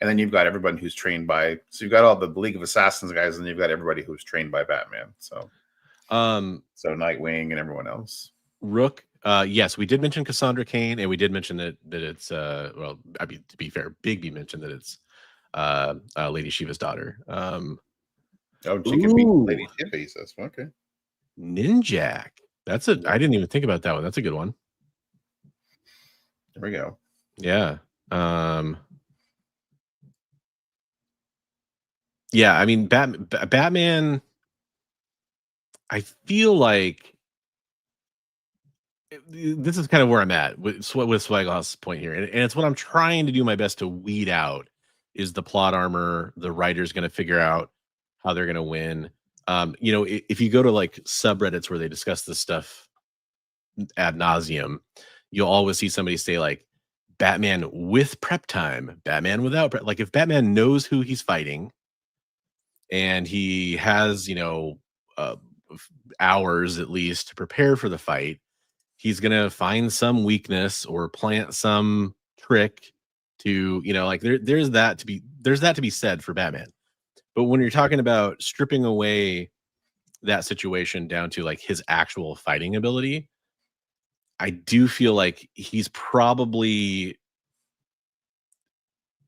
And then you've got everybody who's trained by, so you've got all the League of Assassins guys, and you've got everybody who's trained by Batman. So, so Nightwing and everyone else. Rook. Yes, we did mention Cassandra Cain, and we did mention that it's to be fair, Bigby mentioned that it's Lady Shiva's daughter. She could be Lady Shiva, he says. Okay. Ninjak. I didn't even think about that one. That's a good one. There we go. Yeah. Yeah, I mean, Batman. I feel like this is kind of where I'm at with Swagglehouse's point here, and it's what I'm trying to do my best to weed out is the plot armor. The writer's going to figure out how they're going to win. If you go to like subreddits where they discuss this stuff ad nauseum, you'll always see somebody say like Batman with prep time, Batman without prep. Like if Batman knows who he's fighting and he has, hours at least to prepare for the fight, he's gonna find some weakness or plant some trick to, there's that to be said for Batman. But when you're talking about stripping away that situation down to like his actual fighting ability, I do feel like he's probably,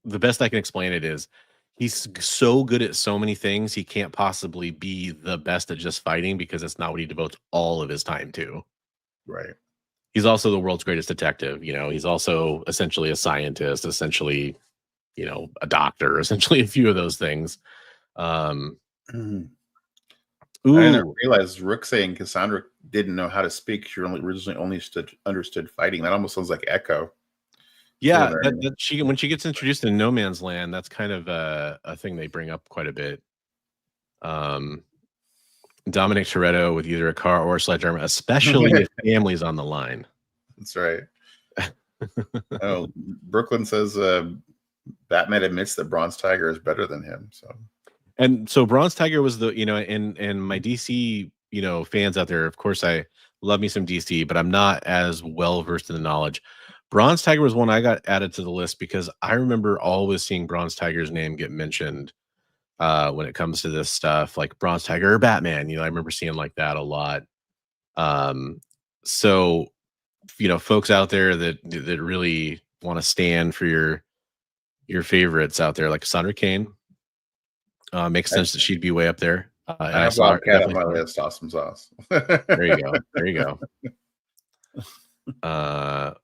the best I can explain it is he's so good at so many things, he can't possibly be the best at just fighting because it's not what he devotes all of his time to. Right. He's also the world's greatest detective. He's also essentially a scientist, essentially, a doctor, essentially a few of those things. I didn't realize Rook saying Cassandra didn't know how to speak. She originally only understood fighting. That almost sounds like Echo. Yeah, when she gets introduced in No Man's Land, that's kind of a thing they bring up quite a bit. Dominic Toretto with either a car or a sledgehammer, especially if family's on the line. That's right. Oh, Brooklyn says Batman admits that Bronze Tiger is better than him. So Bronze Tiger was the, and my DC, fans out there, of course, I love me some DC, but I'm not as well versed in the knowledge. Bronze Tiger was one I got added to the list because I remember always seeing Bronze Tiger's name get mentioned when it comes to this stuff, like Bronze Tiger or Batman. I remember seeing like that a lot. So, folks out there that really want to stand for your favorites out there, like Cassandra Cain, makes sense that she'd be way up there. I have Wildcat on my list. Awesome sauce. There you go. There you go.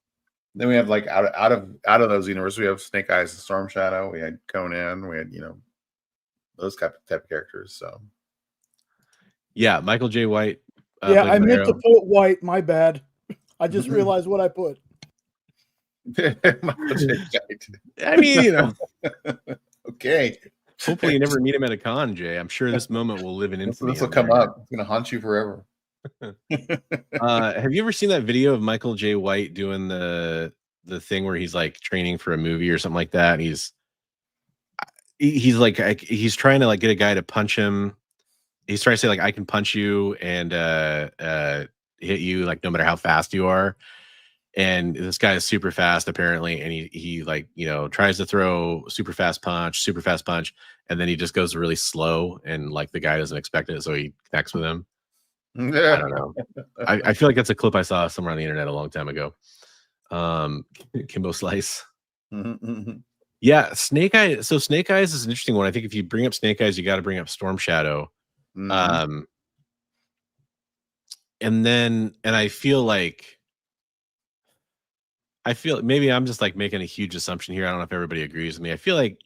Then we have like out of those universes, we have Snake Eyes and Storm Shadow. We had Conan. We had those type of characters. So yeah, Michael J. White. I meant to put White. My bad. I just realized what I put. Michael J. White. I mean, okay. Hopefully, you never meet him at a con, Jay. I'm sure this moment will live in infamy. This will come up. It's gonna haunt you forever. Have you ever seen that video of Michael J. White doing the thing where he's like training for a movie or something like that? And he's trying to like get a guy to punch him. He's trying to say like, I can punch you and hit you like no matter how fast you are. And this guy is super fast apparently, and he like tries to throw super fast punch, and then he just goes really slow, and like the guy doesn't expect it, so he connects with him. I don't know. I feel like that's a clip I saw somewhere on the internet a long time ago. Kimbo Slice. Yeah, Snake Eyes. So Snake Eyes is an interesting one. I think if you bring up Snake Eyes, you got to bring up Storm Shadow. And I feel maybe I'm just like making a huge assumption here. I don't know if everybody agrees with me. I feel like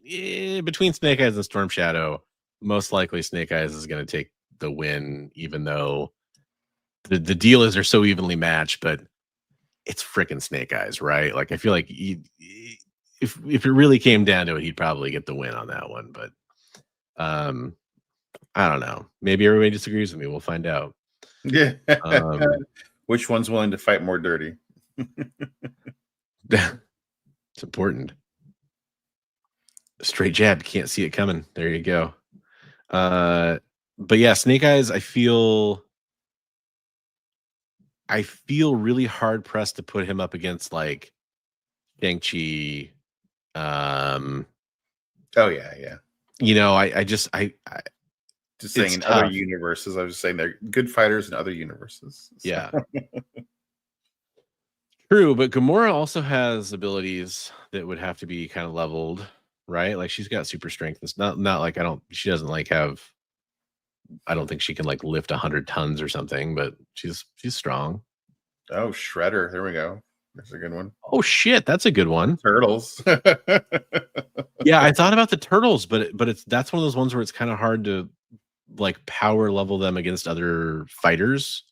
between Snake Eyes and Storm Shadow, most likely Snake Eyes is going to take the win, even though the deal is they're so evenly matched, but it's freaking Snake Eyes, right? Like I feel like if it really came down to it, he'd probably get the win on that one. But I don't know. Maybe everybody disagrees with me. We'll find out. Yeah. Which one's willing to fight more dirty? It's important. Straight jab, can't see it coming. There you go. But yeah, Snake Eyes, I feel really hard pressed to put him up against like Shang-Chi. Oh yeah. I just saying in other universes. I was just saying they're good fighters in other universes. So. Yeah. True, but Gamora also has abilities that would have to be kind of leveled, right? Like she's got super strength. It's not like she doesn't like have, I don't think she can like lift 100 tons or something, but she's strong. Oh, Shredder. There we go. That's a good one. Oh shit, that's a good one. Turtles. Yeah, I thought about the turtles, but that's one of those ones where it's kind of hard to like power level them against other fighters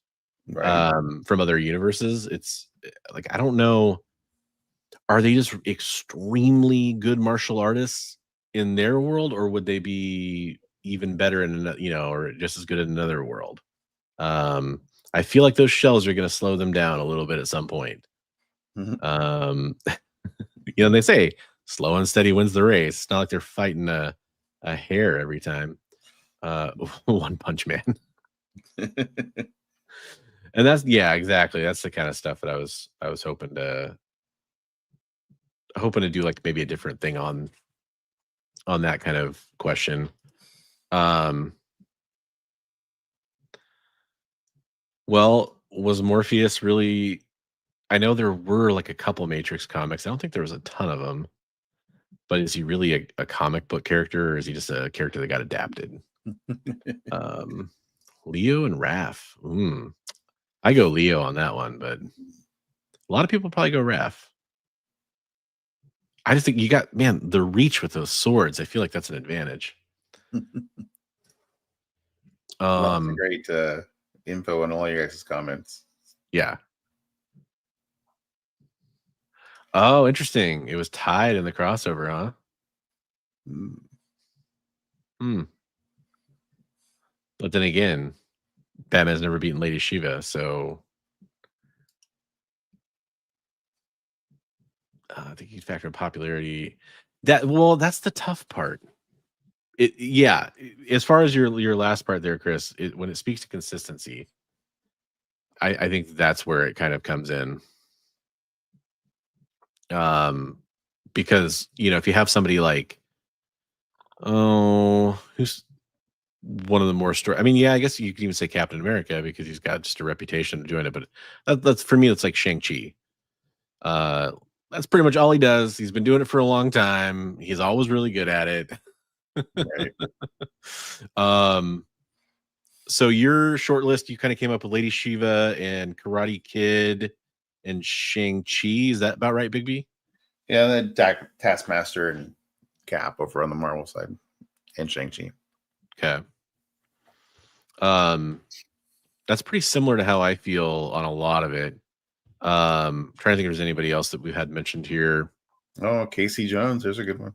Right. from other universes. It's like I don't know. Are they just extremely good martial artists in their world, or would they be even better in or just as good in another world? I feel like those shells are going to slow them down a little bit at some point. Mhm. They say slow and steady wins the race. It's not like they're fighting a hare every time. One Punch Man. And that's exactly. That's the kind of stuff that I was hoping to do, like maybe a different thing on that kind of question. Well, was Morpheus really? I know there were like a couple Matrix comics. I don't think there was a ton of them. But is he really a comic book character, or is he just a character that got adapted? Leo and Raph. I go Leo on that one, but a lot of people probably go Raph. I just think you got the reach with those swords. I feel like that's an advantage. Lots of great info on all your guys' comments. Yeah. Oh, interesting. It was tied in the crossover, huh? But then again, Batman's never beaten Lady Shiva, so I think you'd factor in popularity. That's the tough part. As far as your last part there, Chris, when it speaks to consistency, I think that's where it kind of comes in. Because if you have somebody like, who's one of the more story. I mean, I guess you could even say Captain America because he's got just a reputation of doing it. But that's for me, it's like Shang-Chi. That's pretty much all he does. He's been doing it for a long time. He's always really good at it. Right. So your short list, you kind of came up with Lady Shiva and Karate Kid and Shang-Chi. Is that about right, Big B? Yeah, then Taskmaster and Cap over on the Marvel side, and Shang-Chi. Okay. That's pretty similar to how I feel on a lot of it. Trying to think if there's anybody else that we had mentioned here. Oh, Casey Jones, there's a good one.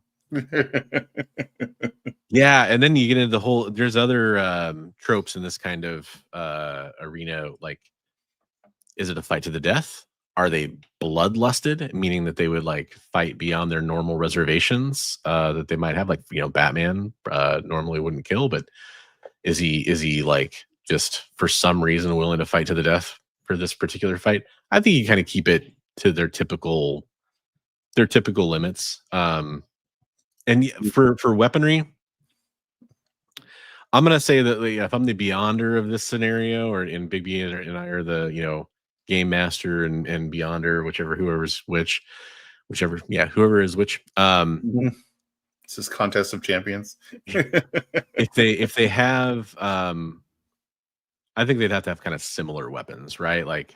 Yeah, and then you get into the whole. There's other tropes in this kind of arena. Like, is it a fight to the death? Are they bloodlusted, meaning that they would like fight beyond their normal reservations that they might have? Like, Batman normally wouldn't kill, but is he like just for some reason willing to fight to the death for this particular fight? I think you kind of keep it to their typical limits. And for weaponry, I'm gonna say that if I'm the Beyonder of this scenario, or in Big B and I are the Game Master and Beyonder, whoever is which. This is Contest of Champions. if they have, I think they'd have to have kind of similar weapons, right? Like,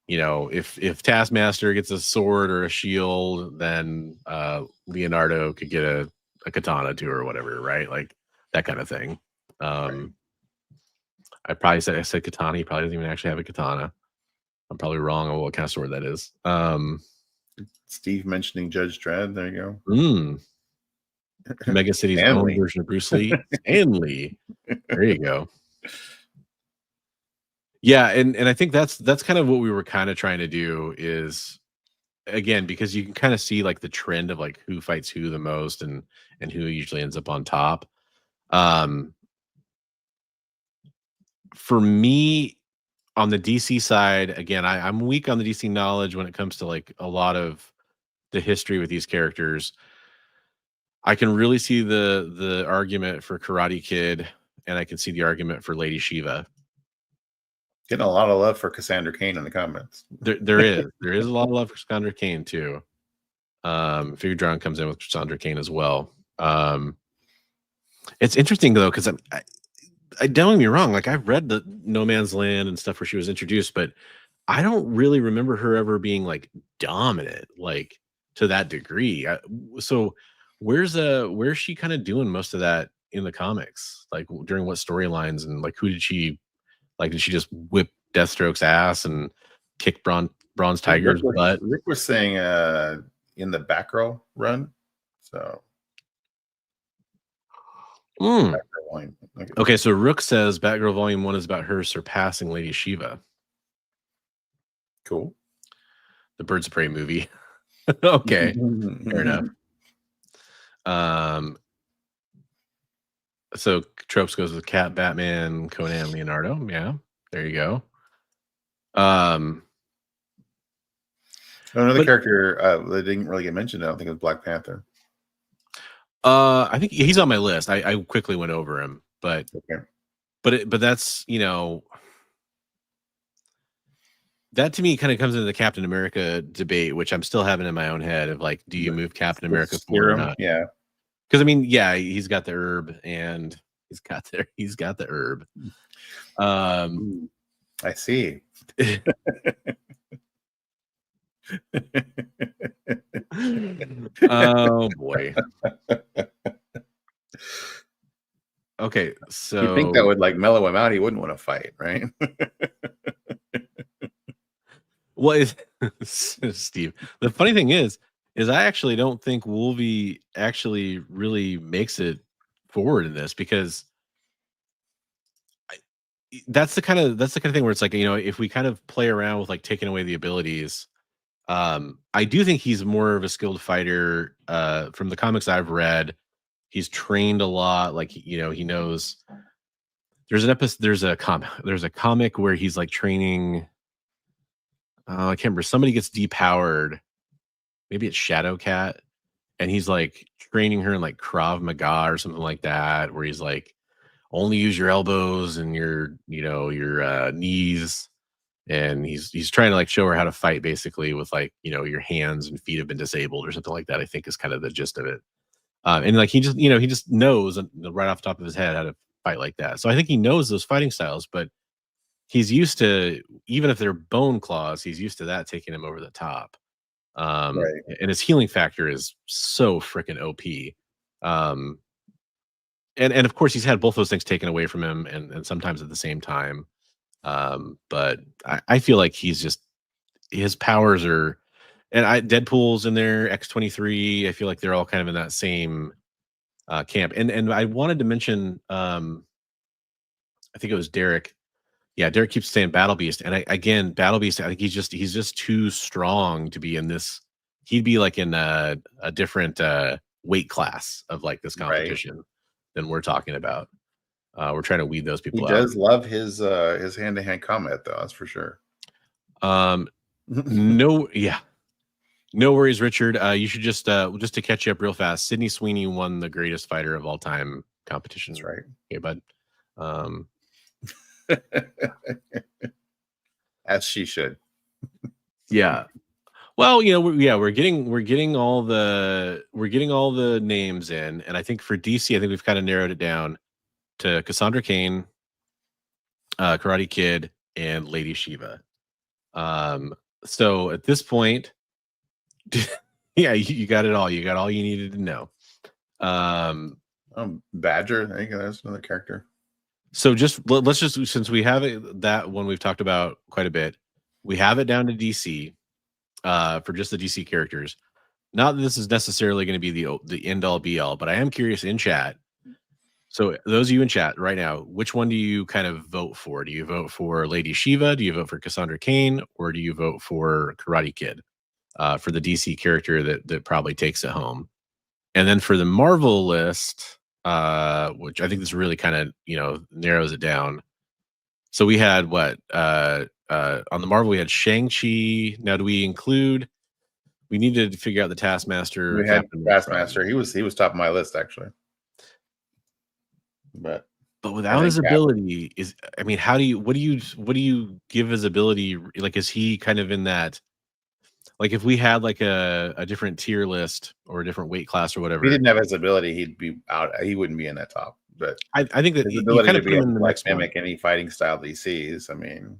if Taskmaster gets a sword or a shield, then Leonardo could get a katana too, or whatever, right? Like that kind of thing. Right. I said katana. He probably doesn't even actually have a katana. I'm probably wrong on what kind of sword that is. Steve mentioning Judge Dredd. There you go. Mega City's own version of Bruce Lee. Stanley. There you go. Yeah, and I think that's kind of what we were kind of trying to do is, again, because you can kind of see like the trend of like who fights who the most and who usually ends up on top. For me, on the DC side, again, I'm weak on the DC knowledge when it comes to like a lot of the history with these characters. I can really see the argument for Karate Kid, and I can see the argument for Lady Shiva. Getting a lot of love for Cassandra Cain in the comments. There is a lot of love for Cassandra Cain too. Figure Drawn comes in with Cassandra Cain as well. It's interesting though, because I don't get me wrong, like I've read the No Man's Land and stuff where she was introduced, but I don't really remember her ever being like dominant, like to that degree. So where's she kind of doing most of that in the comics? Like during what storylines, and like who did she like? Did she just whip Deathstroke's ass and kick Bronze Tiger's butt? Rick was saying in the Batgirl run. So okay, so Rook says Batgirl Volume 1 is about her surpassing Lady Shiva. Cool. The Birds of Prey movie. Okay, fair enough. So Tropes goes with Cat, Batman, Conan, Leonardo. Yeah, there you go. Another character that didn't really get mentioned, I don't think, was Black Panther. I think he's on my list. I quickly went over him, but but that's, you know, that to me kind of comes into the Captain America debate, which I'm still having in my own head of like, do you move Captain America forward or not? Yeah, because I mean, yeah, he's got the herb and he's got the herb. I see. Oh boy. Okay, so you think that would like mellow him out? He wouldn't want to fight, right? What is Steve? The funny thing is I actually don't think Wolvie actually really makes it forward in this, because that's the kind of thing where it's like, you know, if we kind of play around with like taking away the abilities, I do think he's more of a skilled fighter. From the comics I've read, he's trained a lot. Like, you know, he knows. There's an episode. There's a comic where he's like training. I can't remember. Somebody gets depowered. Maybe it's Shadowcat, and he's like training her in like Krav Maga or something like that, where he's like, only use your elbows and your knees, and he's trying to like show her how to fight, basically, with like, you know, your hands and feet have been disabled or something like that, I think is kind of the gist of it. And like he just knows right off the top of his head how to fight like that. So I think he knows those fighting styles, but he's used to, even if they're bone claws, he's used to that taking him over the top. And his healing factor is so freaking OP. And of course he's had both those things taken away from him, and sometimes at the same time. But I feel like his powers are, and Deadpool's in there, X-23. I feel like they're all kind of in that same camp. And I wanted to mention, I think it was Derek. Yeah, Derek keeps saying Battle Beast, and again, Battle Beast, I think he's just too strong to be in this. He'd be like in a different weight class of like this competition than we're talking about. We're trying to weed those people out. He does love his hand-to-hand combat, though. That's for sure. No worries, Richard. You should just to catch you up real fast. Sydney Sweeney won the greatest fighter of all time competition. That's right. Okay, bud. As she should. Yeah. Well, you know, we're getting all the names in, and I think for DC, I think we've kind of narrowed it down to Cassandra Cain, Karate Kid, and Lady Shiva. So at this point, yeah, you got it all. You got all you needed to know. Badger, I think that's another character. So let's just, since we have it, that one we've talked about quite a bit, we have it down to DC for just the DC characters. Not that this is necessarily going to be the end all be all, but I am curious in chat. So those of you in chat right now, which one do you kind of vote for? Do you vote for Lady Shiva? Do you vote for Cassandra Cain? Or do you vote for Karate Kid for the DC character that probably takes it home? And then for the Marvel list, which I think this really kind of, you know, narrows it down. So we had what on the Marvel, we had Shang-Chi. Now, do we include? We needed to figure out the Taskmaster. We had Taskmaster. He was top of my list, actually. But without his ability, what do you give his ability? Like, is he kind of in that? Like, if we had like a different tier list or a different weight class or whatever, if he didn't have his ability, he'd be out. He wouldn't be in that top. But I think that his ability kind to of be able to like mimic any fighting style that he sees. I mean,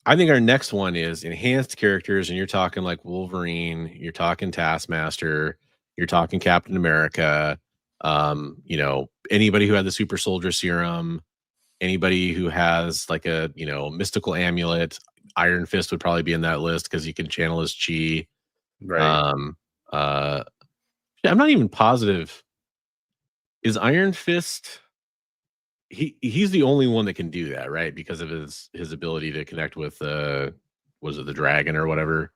I think our next one is enhanced characters, and you're talking like Wolverine, you're talking Taskmaster, you're talking Captain America, you know, anybody who had the super soldier serum, anybody who has like a, you know, mystical amulet. Iron Fist would probably be in that list because he can channel his chi. Right. I'm not even positive. Is Iron Fist? He's the only one that can do that, right? Because of his ability to connect with was it the dragon or whatever?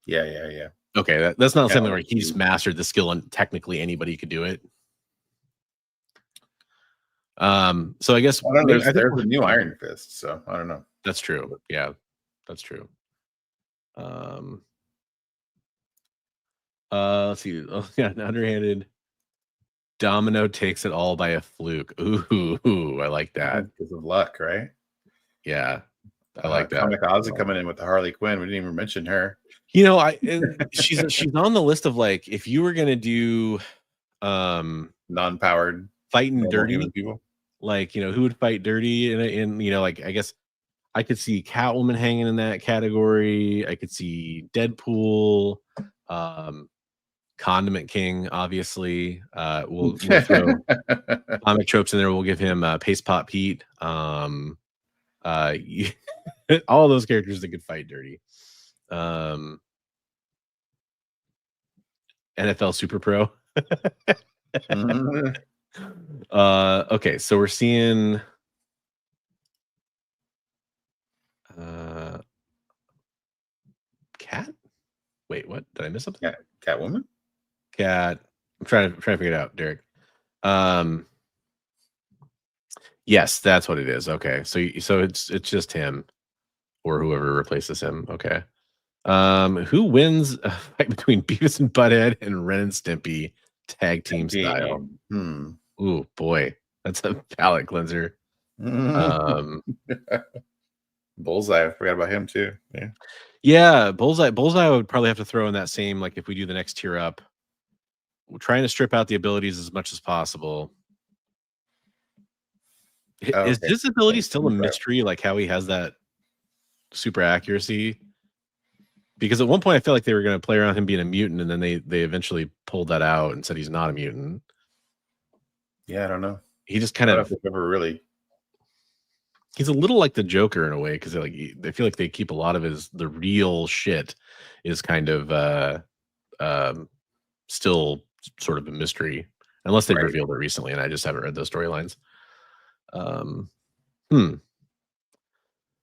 Yeah. Okay, that's not something where he's mastered the skill and technically anybody could do it. So I guess there's a new Iron Fist, so I don't know. That's true. Yeah, that's true. Let's see. Oh, yeah, an underhanded Domino takes it all by a fluke. Ooh, I like that. Because of luck, right? Yeah, I like that. Comic Ozzy coming in with the Harley Quinn. We didn't even mention her. You know, she's on the list of like, if you were gonna do non-powered fighting dirty people, like, you know, who would fight dirty in you know, like, I guess I could see Catwoman hanging in that category. I could see Deadpool, Condiment King, obviously. We'll throw comic tropes in there. We'll give him Paste Pot Pete. All those characters that could fight dirty. NFL Super Pro. Okay, so we're seeing Cat. Wait, what? Did I miss something? Yeah, Catwoman. Cat. I'm trying to figure it out, Derek. Yes, that's what it is. Okay, so it's just him or whoever replaces him. Okay. Who wins a fight between Beavis and Butthead and Ren and Stimpy tag team style? Ooh, boy, that's a palate cleanser. Bullseye, I forgot about him too. Yeah, Bullseye would probably have to throw in that same, like, if we do the next tier up, we're trying to strip out the abilities as much as possible. Is his ability still a mystery, like how he has that super accuracy? Because at one point I feel like they were going to play around him being a mutant, and then they eventually pulled that out and said he's not a mutant. Yeah, I don't know. He just kind of never really. He's a little like the Joker in a way, because like they feel like they keep a lot of the real shit is kind of still sort of a mystery, unless they've revealed it recently, and I just haven't read those storylines.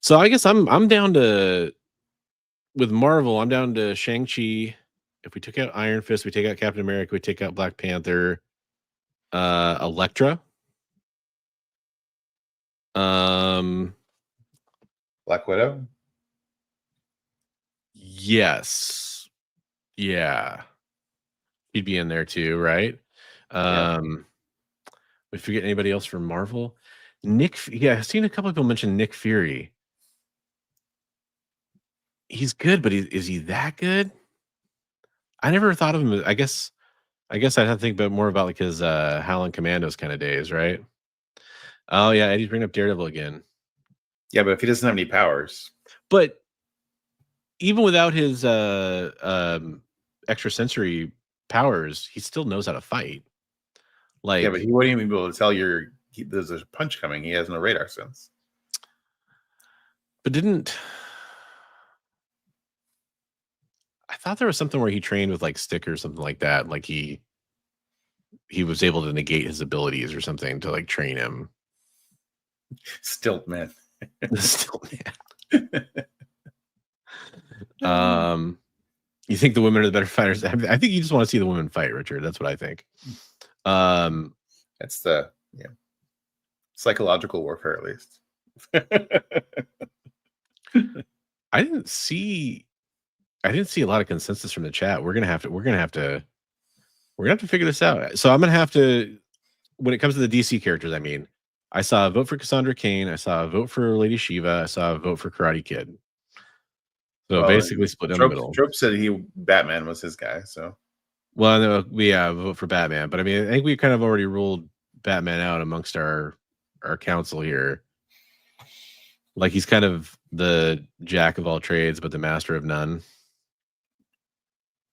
So I guess I'm down to, with Marvel, I'm down to Shang-Chi. If we took out Iron Fist, we take out Captain America, we take out Black Panther, Elektra, Black Widow. Yes. Yeah. He'd be in there too, right? We forget anybody else from Marvel. I've seen a couple of people mention Nick Fury. He's good, but is he that good? I never thought of him. I guess I'd have to think more about like his Howling Commandos kind of days, right? Oh yeah, Eddie's bringing up Daredevil again. Yeah, but if he doesn't have any powers. But even without his extrasensory powers, he still knows how to fight. Like, yeah, but he wouldn't even be able to tell there's a punch coming. He has no radar sense. But I thought there was something where he trained with like stick or something like that. Like he was able to negate his abilities or something to like train him. Stilt man. Stilt man. You think the women are the better fighters? I think you just want to see the women fight, Richard. That's what I think. That's the psychological warfare, at least. I didn't see a lot of consensus from the chat. We're gonna have to figure this out. So I'm gonna have to, when it comes to the DC characters, I mean, I saw a vote for Cassandra Cain, I saw a vote for Lady Shiva, I saw a vote for Karate Kid. So basically split in the middle. Trope said Batman was his guy. So, well, no, vote for Batman, but I mean, I think we kind of already ruled Batman out amongst our council here. Like he's kind of the jack of all trades, but the master of none.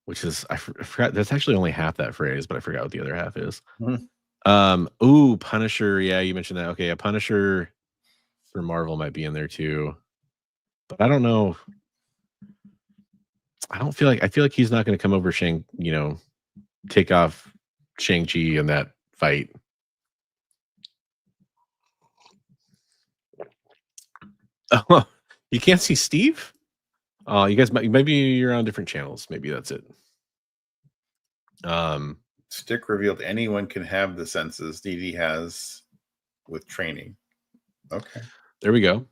Which is I forgot. That's actually only half that phrase, but I forgot what the other half is. Ooh, Punisher. Yeah, you mentioned that. Okay, a Punisher for Marvel might be in there too, but I don't know. I feel like he's not going to come over take off Shang-Chi in that fight. Oh, you can't see Steve? Oh, you guys maybe you're on different channels. Maybe that's it. Stick revealed anyone can have the senses DD has with training. Okay. There we go.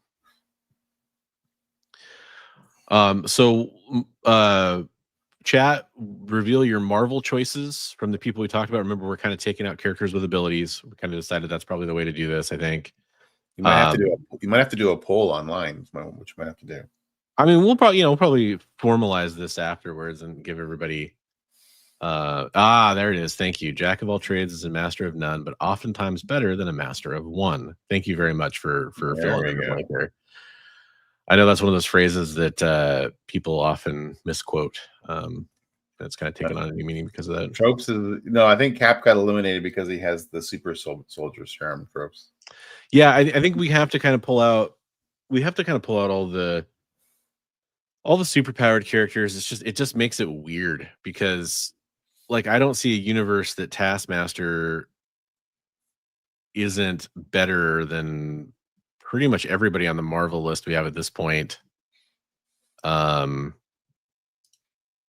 Chat, reveal your Marvel choices from the people we talked about. Remember, we're kind of taking out characters with abilities. We kind of decided that's probably the way to do this, I think. You might have to do a poll online, which you might have to do. I mean, we'll probably formalize this afterwards and give everybody there it is. Thank you. Jack of all trades is a master of none, but oftentimes better than a master of one. Thank you very much for filling in the blank there. I know that's one of those phrases that people often misquote. That's kind of taken on a new meaning because of that. Tropes I think Cap got eliminated because he has the super soldier serum tropes. Yeah, I think we have to kind of pull out. We have to kind of pull out all the superpowered characters. It just makes it weird because, like, I don't see a universe that Taskmaster isn't better than pretty much everybody on the Marvel list we have at this point.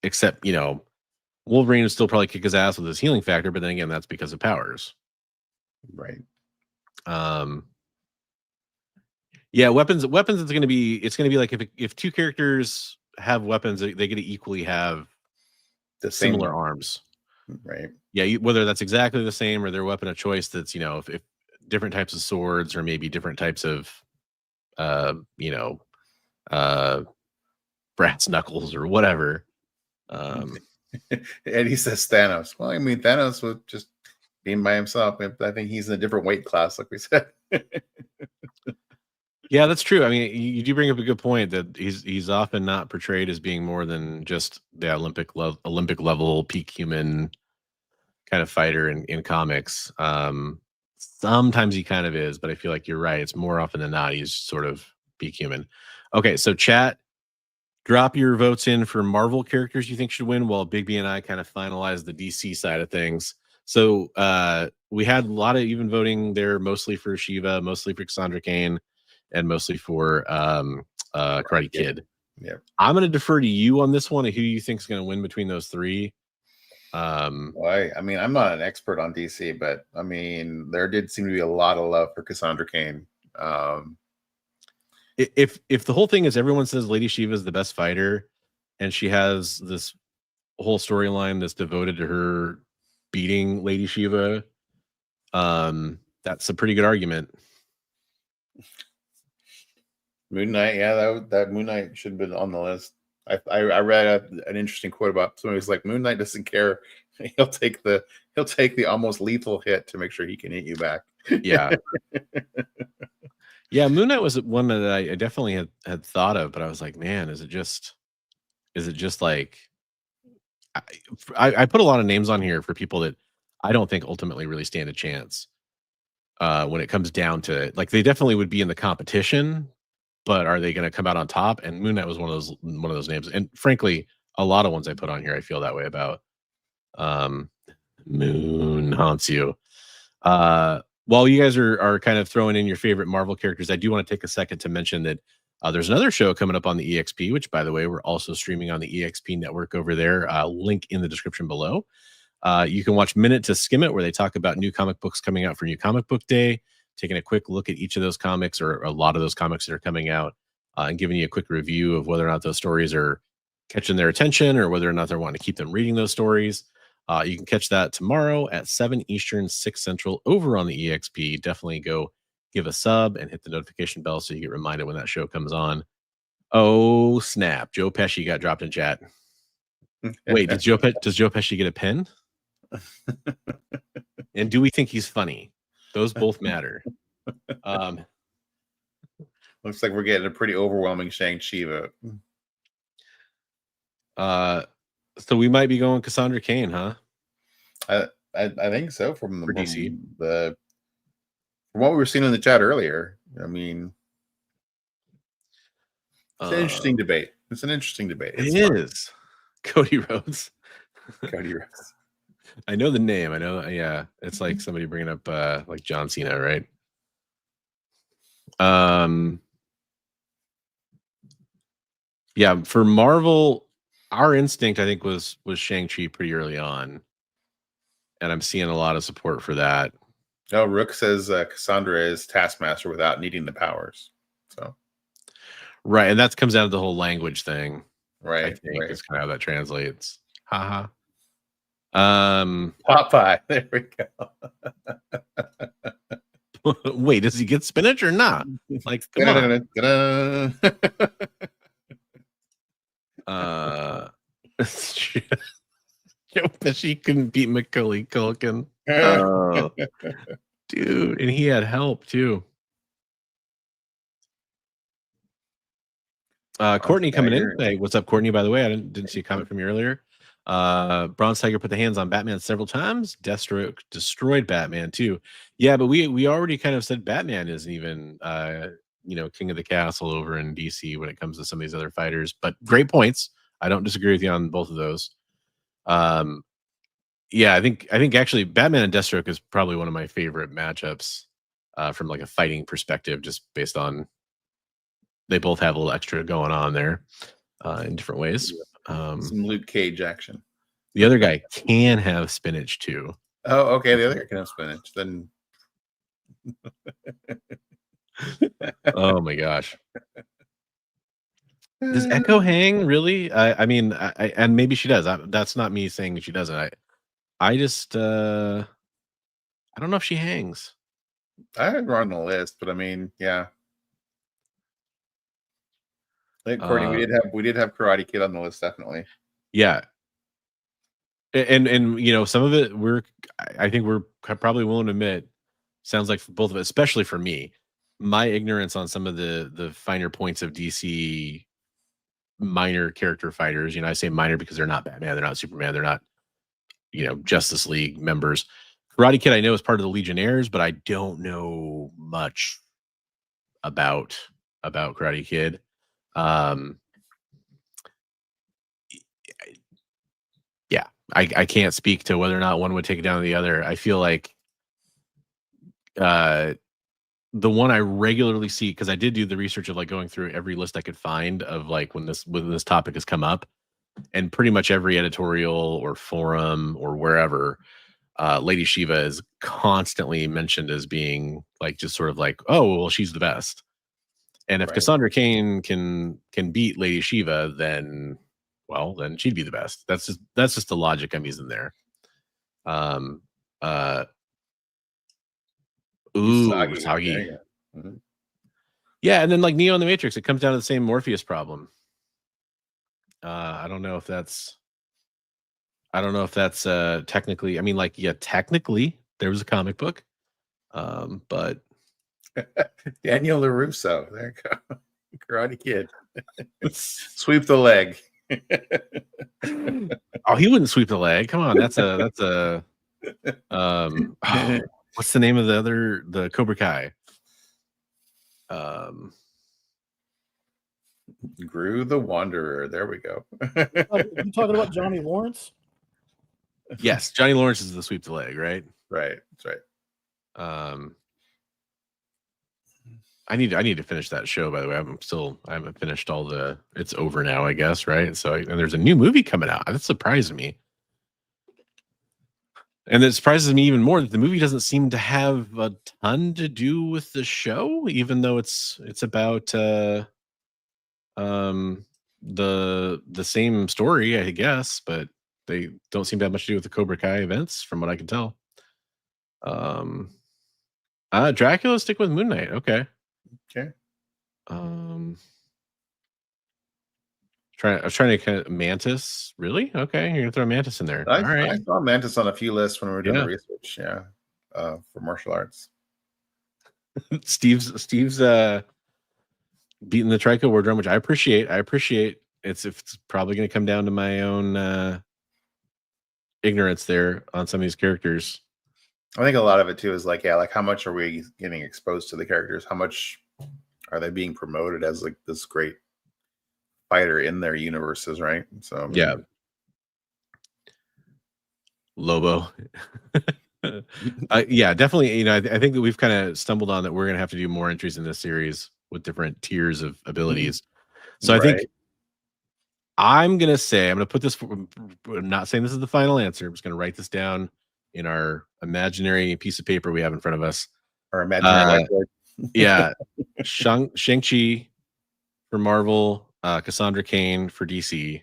Except, Wolverine would still probably kick his ass with his healing factor, but then again, that's because of powers. Right. Yeah, weapons it's going to be like if two characters have weapons, they get to equally have the similar arms. Right. Yeah, whether that's exactly the same or their weapon of choice that's, if different types of swords or maybe different types of brass knuckles or whatever. And he says Thanos. Well, I mean, Thanos would just be by himself. I think he's in a different weight class, like we said. Yeah, that's true. I mean, you do bring up a good point that he's often not portrayed as being more than just the Olympic level peak human kind of fighter in comics. Sometimes he kind of is, but I feel like you're right. It's more often than not he's sort of peak human. Okay, so chat, drop your votes in for Marvel characters you think should win while Big B and I kind of finalize the DC side of things. So we had a lot of even voting there, mostly for Shiva, mostly for Cassandra Cain, and mostly for Karate Kid. Yeah, I'm going to defer to you on this one. Who you think is going to win between those three? I mean, I'm not an expert on DC, but I mean, there did seem to be a lot of love for Cassandra Cain. If the whole thing is everyone says Lady Shiva is the best fighter, and she has this whole storyline that's devoted to her beating Lady Shiva, that's a pretty good argument. Moon Knight, yeah, that Moon Knight should have been on the list. I read an interesting quote about somebody who's like, Moon Knight doesn't care. He'll take the almost lethal hit to make sure he can hit you back. Yeah. Yeah, Moon Knight was one that I definitely had thought of, but I was like, man, is it just like I put a lot of names on here for people that I don't think ultimately really stand a chance when it comes down to it. Like, they definitely would be in the competition, but are they going to come out on top? And Moon Knight was one of those names. And frankly, a lot of ones I put on here, I feel that way about. Moon haunts you. While you guys are kind of throwing in your favorite Marvel characters, I do want to take a second to mention that there's another show coming up on the EXP, which, by the way, we're also streaming on the EXP network over there. Link in the description below. You can watch Minute to Skim It, where they talk about new comic books coming out for New Comic Book Day, taking a quick look at each of those comics or a lot of those comics that are coming out, and giving you a quick review of whether or not those stories are catching their attention or whether or not they're wanting to keep them reading those stories. You can catch that tomorrow at 7 Eastern, 6 Central over on the EXP. Definitely go give a sub and hit the notification bell so you get reminded when that show comes on. Oh, snap. Joe Pesci got dropped in chat. Wait, does Joe Pesci get a pen? And do we think he's funny? Those both matter. Well, Looks like we're getting a pretty overwhelming Shang-Chi vote. So we might be going Cassandra Cain, huh? I think so from For DC. From what we were seeing in the chat earlier. I mean, it's an interesting debate. It's an interesting debate. It is. Cody Rhodes. Cody Rhodes. I know the name. I know. Yeah, it's like somebody bringing up like John Cena, right? Yeah, for Marvel, our instinct I think was Shang-Chi pretty early on, and I'm seeing a lot of support for that. Oh, Rook says Cassandra is Taskmaster without needing the powers. So, right, and that comes down to the whole language thing. Right, I think right. is kind of how that translates. Haha. Popeye. There we go. Wait, does he get spinach or not? Like, come on. Joe Pesci couldn't beat Macaulay Culkin. Oh, dude, and he had help too. Courtney coming in. Hey, what's up, Courtney? By the way, I didn't see a comment from you earlier. Bronze Tiger put the hands on Batman several times. Deathstroke destroyed Batman too. Yeah, but we already kind of said Batman isn't even king of the castle over in DC when it comes to some of these other fighters. But great points. I don't disagree with you on both of those. Yeah, I think actually Batman and Deathstroke is probably one of my favorite matchups from like a fighting perspective, just based on they both have a little extra going on there in different ways. Some Luke Cage action. The other guy can have spinach too. Oh, okay. The other guy can have spinach. Then. Oh my gosh. Does Echo hang really? I mean, and maybe she does. That's not me saying she doesn't. I just I don't know if she hangs. I had her on the list, but I mean, yeah. I think Courtney, we did have Karate Kid on the list, definitely. Yeah, and some of it I think we're probably willing to admit sounds like for both of us, especially for me, my ignorance on some of the finer points of DC minor character fighters. I say minor because they're not Batman, they're not Superman, they're not Justice League members. Karate Kid I know is part of the Legionnaires, but I don't know much about Karate Kid. Yeah, I can't speak to whether or not one would take it down to the other. I feel like the one I regularly see, because I did do the research of like going through every list I could find of like when this topic has come up, and pretty much every editorial or forum or wherever, Lady Shiva is constantly mentioned as being like just sort of like, oh well, she's the best. And if Cassandra Cain can beat Lady Shiva, then she'd be the best. That's just the logic I'm using there. Usagi. Mm-hmm. Yeah, and then like Neo in the Matrix, it comes down to the same Morpheus problem. I don't know if that's technically. I mean, like, yeah, technically there was a comic book, but Daniel LaRusso. There you go. Karate Kid. Sweep the leg. Oh, he wouldn't sweep the leg. Come on, that's a what's the name of the Cobra Kai? Gru the Wanderer. There we go. You talking about Johnny Lawrence? Yes, Johnny Lawrence is the sweep the leg, right? Right. That's right. I need to finish that show, by the way. I haven't finished all it's over now, I guess, right? So and there's a new movie coming out. That surprised me. And it surprises me even more that the movie doesn't seem to have a ton to do with the show, even though it's about the same story, I guess, but they don't seem to have much to do with the Cobra Kai events, from what I can tell. Dracula, stick with Moon Knight. Okay. I was trying to kind of Mantis. Really? Okay, you're gonna throw Mantis in there. All right. I saw Mantis on a few lists when we were doing the research. Yeah, for martial arts. Steve's beating the Trico War Drum, which I appreciate. It's probably going to come down to my own ignorance there on some of these characters. I think a lot of it too is like, yeah, like how much are we getting exposed to the characters? How much are they being promoted as like this great fighter in their universes, right? So yeah. Lobo. Yeah, definitely. You know, I think that we've kind of stumbled on that we're going to have to do more entries in this series with different tiers of abilities. So I think I'm going to say, I'm going to put this, I'm not saying this is the final answer. I'm just going to write this down in our imaginary piece of paper we have in front of us. Our imaginary whiteboard. Yeah. Shang-Chi for Marvel, Cassandra Cain for DC.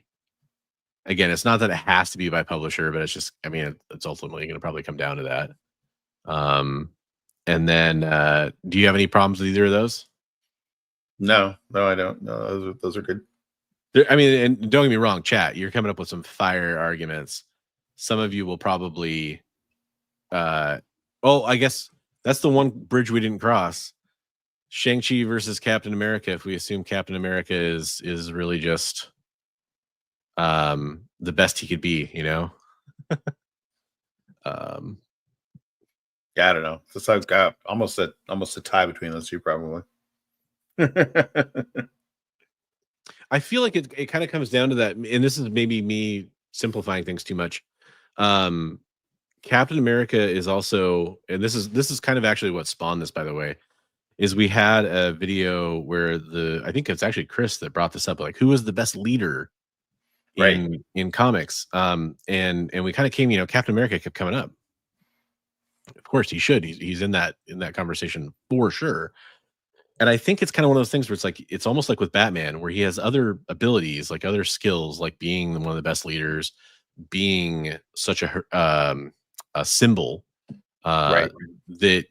Again, it's not that it has to be by publisher, but it's just, I mean, it's ultimately going to probably come down to that. And then, do you have any problems with either of those? No, I don't. No, those are good. I mean, and don't get me wrong, chat, you're coming up with some fire arguments. Some of you will probably, I guess that's the one bridge we didn't cross. Shang-Chi versus Captain America. If we assume Captain America is really just the best he could be, you know. Yeah, I don't know. So I've got almost a tie between those two, probably. I feel like it kind of comes down to that, and this is maybe me simplifying things too much. Captain America is also, and this is kind of actually what spawned this, by the way, is we had a video where I think it's actually Chris that brought this up, like who is the best leader in comics. And we kind of came, you know, Captain America kept coming up. Of course he should. He's in that conversation for sure. And I think it's kind of one of those things where it's like, it's almost like with Batman, where he has other abilities, like other skills, like being one of the best leaders, being such a symbol that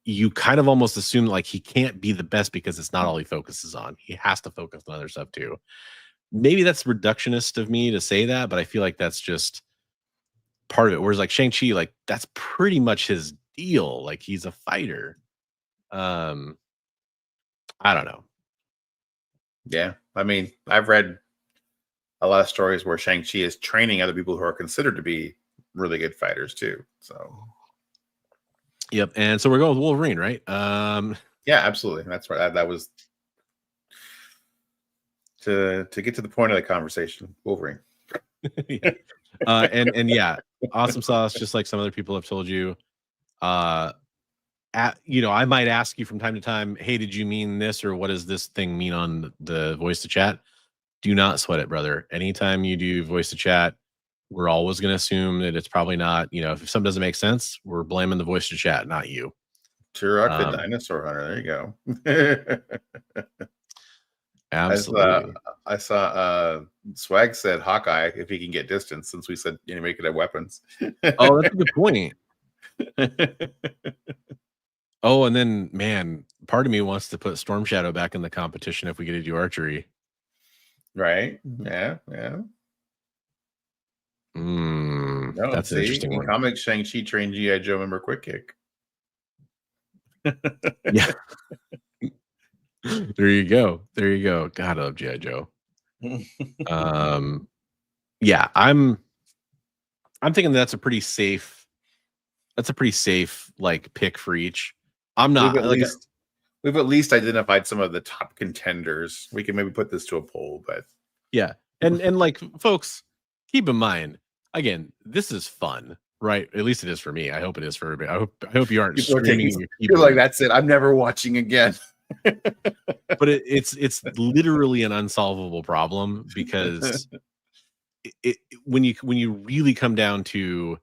you kind of almost assume like he can't be the best because it's not all he focuses on. He has to focus on other stuff too. Maybe that's reductionist of me to say that, but I feel like that's just part of it. Whereas like Shang-Chi, like that's pretty much his deal. Like he's a fighter. I don't know. Yeah. I mean, I've read a lot of stories where Shang-Chi is training other people who are considered to be really good fighters too. So yep. And so we're going with Wolverine, right? Yeah, absolutely. That's right. That was to get to the point of the conversation. Wolverine. Yeah. And yeah, awesome sauce, just like some other people have told you. You know, I might ask you from time to time, hey, did you mean this, or what does this thing mean on the voice to chat? Do not sweat it, brother. Anytime you do voice to chat, we're always going to assume that it's probably not, you know, if something doesn't make sense, we're blaming the voice to chat, not you. Turlock the dinosaur hunter. There you go. Absolutely. I saw Swag said Hawkeye if he can get distance, since we said, you know, we could have weapons. Oh, that's a good point. Oh, and then, man, part of me wants to put Storm Shadow back in the competition if we get to do archery. Right? Yeah. No, that's an interesting in one. Comics, Shang-Chi trained G.I. Joe member Quick Kick. Yeah. There you go. God, I love G.I. Joe. Yeah, I'm thinking that's a pretty safe like pick for each. I'm not we've at least identified some of the top contenders. We can maybe put this to a poll, but yeah. And like, folks, keep in mind, again, this is fun, right? At least it is for me. I hope it is for everybody. I hope you aren't screaming. You're like, that's it. I'm never watching again. But it's literally an unsolvable problem, because when you really come down to,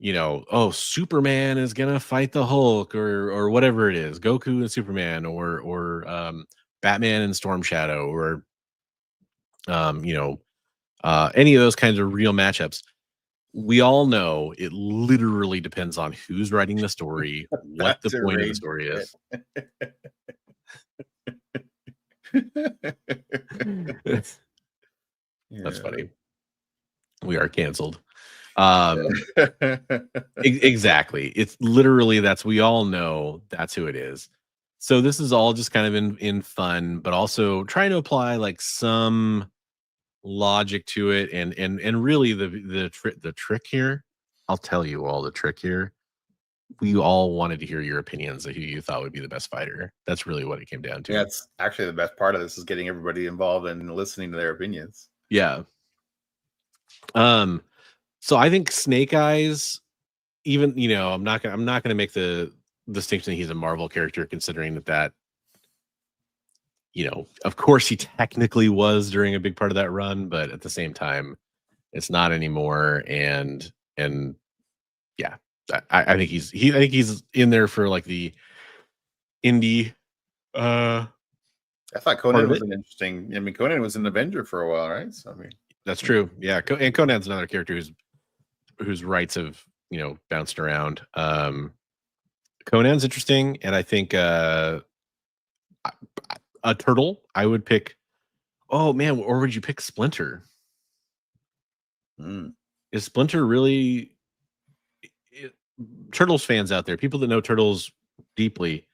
you know, oh, Superman is gonna fight the Hulk, or whatever it is, Goku and Superman, or Batman and Storm Shadow, or you know, any of those kinds of real matchups. We all know it literally depends on who's writing the story, what the point of the story is. That's funny. We are canceled. Exactly. It's literally, we all know that's who it is. So this is all just kind of in fun, but also trying to apply like some logic to it, and really the trick here. I'll tell you all the trick here. We all wanted to hear your opinions of who you thought would be the best fighter. That's really what it came down to. Yeah, it's actually the best part of this is getting everybody involved and listening to their opinions. Yeah. So I think Snake Eyes, even I'm not gonna make the distinction that he's a Marvel character, considering that of course he technically was during a big part of that run, but at the same time, it's not anymore. And yeah, I think he's in there for like the indie. I thought Conan was an interesting. I mean, Conan was an Avenger for a while, right? So I mean, that's true. Yeah, and Conan's another character whose rights have bounced around. Conan's interesting, and I think a turtle. I would pick. Oh man, or would you pick Splinter? Is Splinter really? Turtles fans out there, people that know Turtles deeply.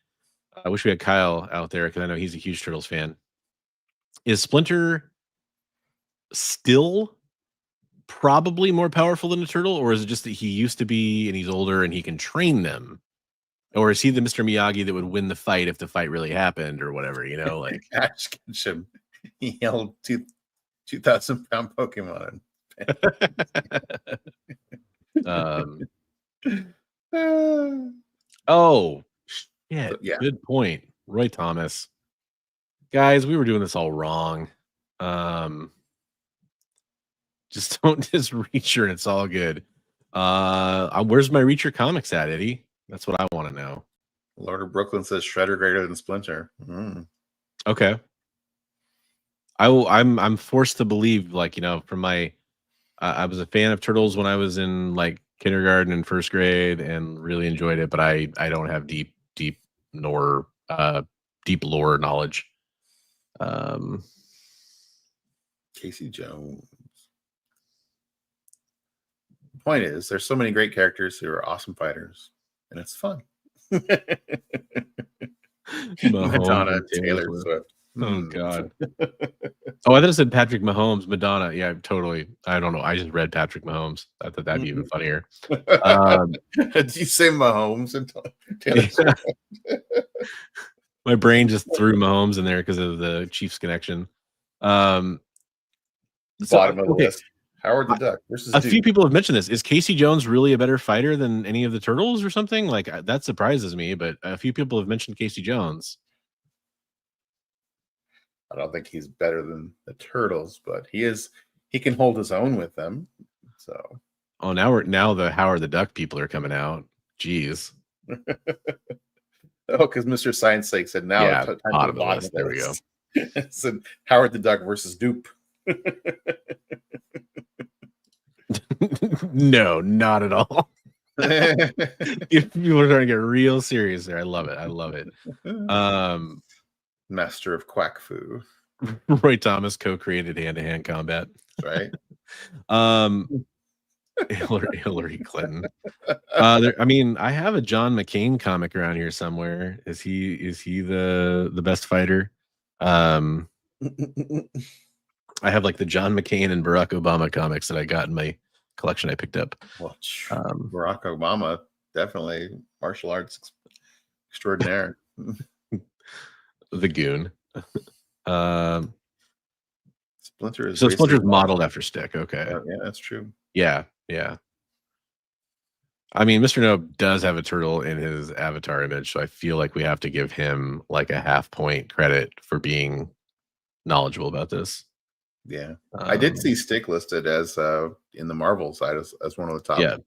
I wish we had Kyle out there because I know he's a huge Turtles fan. Is Splinter still probably more powerful than a turtle, or is it just that he used to be and he's older and he can train them? Or is he the Mr. Miyagi that would win the fight if the fight really happened or whatever, like Ash Ketchum, he held 2,000-pound Pokemon. Oh shit, yeah, good point. Roy Thomas. Guys, we were doing this all wrong. Just don't just reacher and it's all good. Where's my Reacher Comics at, Eddie? That's what I want to know. Lord of Brooklyn says Shredder greater than Splinter. Okay. I'm forced to believe, from my I was a fan of Turtles when I was in like kindergarten and first grade and really enjoyed it, but I don't have deep lore knowledge. Casey Jones. The point is, there's so many great characters who are awesome fighters, and it's fun. Madonna, Taylor Swift. Oh God. Oh, I thought it said Patrick Mahomes, Madonna. Yeah, totally. I don't know. I just read Patrick Mahomes. I thought that'd be even funnier. Did you say Mahomes and Taylor Swift? My brain just threw Mahomes in there because of the Chiefs connection. Bottom of the list. Howard the Duck versus a few people have mentioned this. Is Casey Jones really a better fighter than any of the Turtles or something? Like that surprises me, but a few people have mentioned Casey Jones. I don't think he's better than the Turtles, but he can hold his own with them. So now the Howard the Duck people are coming out. Jeez. Because Mr. Science Sake said now bottom of the list. There we go. Said Howard the Duck versus Dupe. No, not at all. If people are trying to get real serious there, I love it. Master of Quack Fu. Roy Thomas co-created hand-to-hand combat. Right. Hillary Clinton. I have a John McCain comic around here somewhere. Is he the best fighter? I have like the John McCain and Barack Obama comics that I got in my collection I picked up. Well, Barack Obama, definitely martial arts extraordinaire. The goon. Splinter is Splinter's modeled after Stick. Okay. Yeah, that's true. Yeah. I mean, Mr. No does have a turtle in his avatar image, so I feel like we have to give him like a half-point credit for being knowledgeable about this. Yeah, I did see Stick listed as in the Marvel side as one of the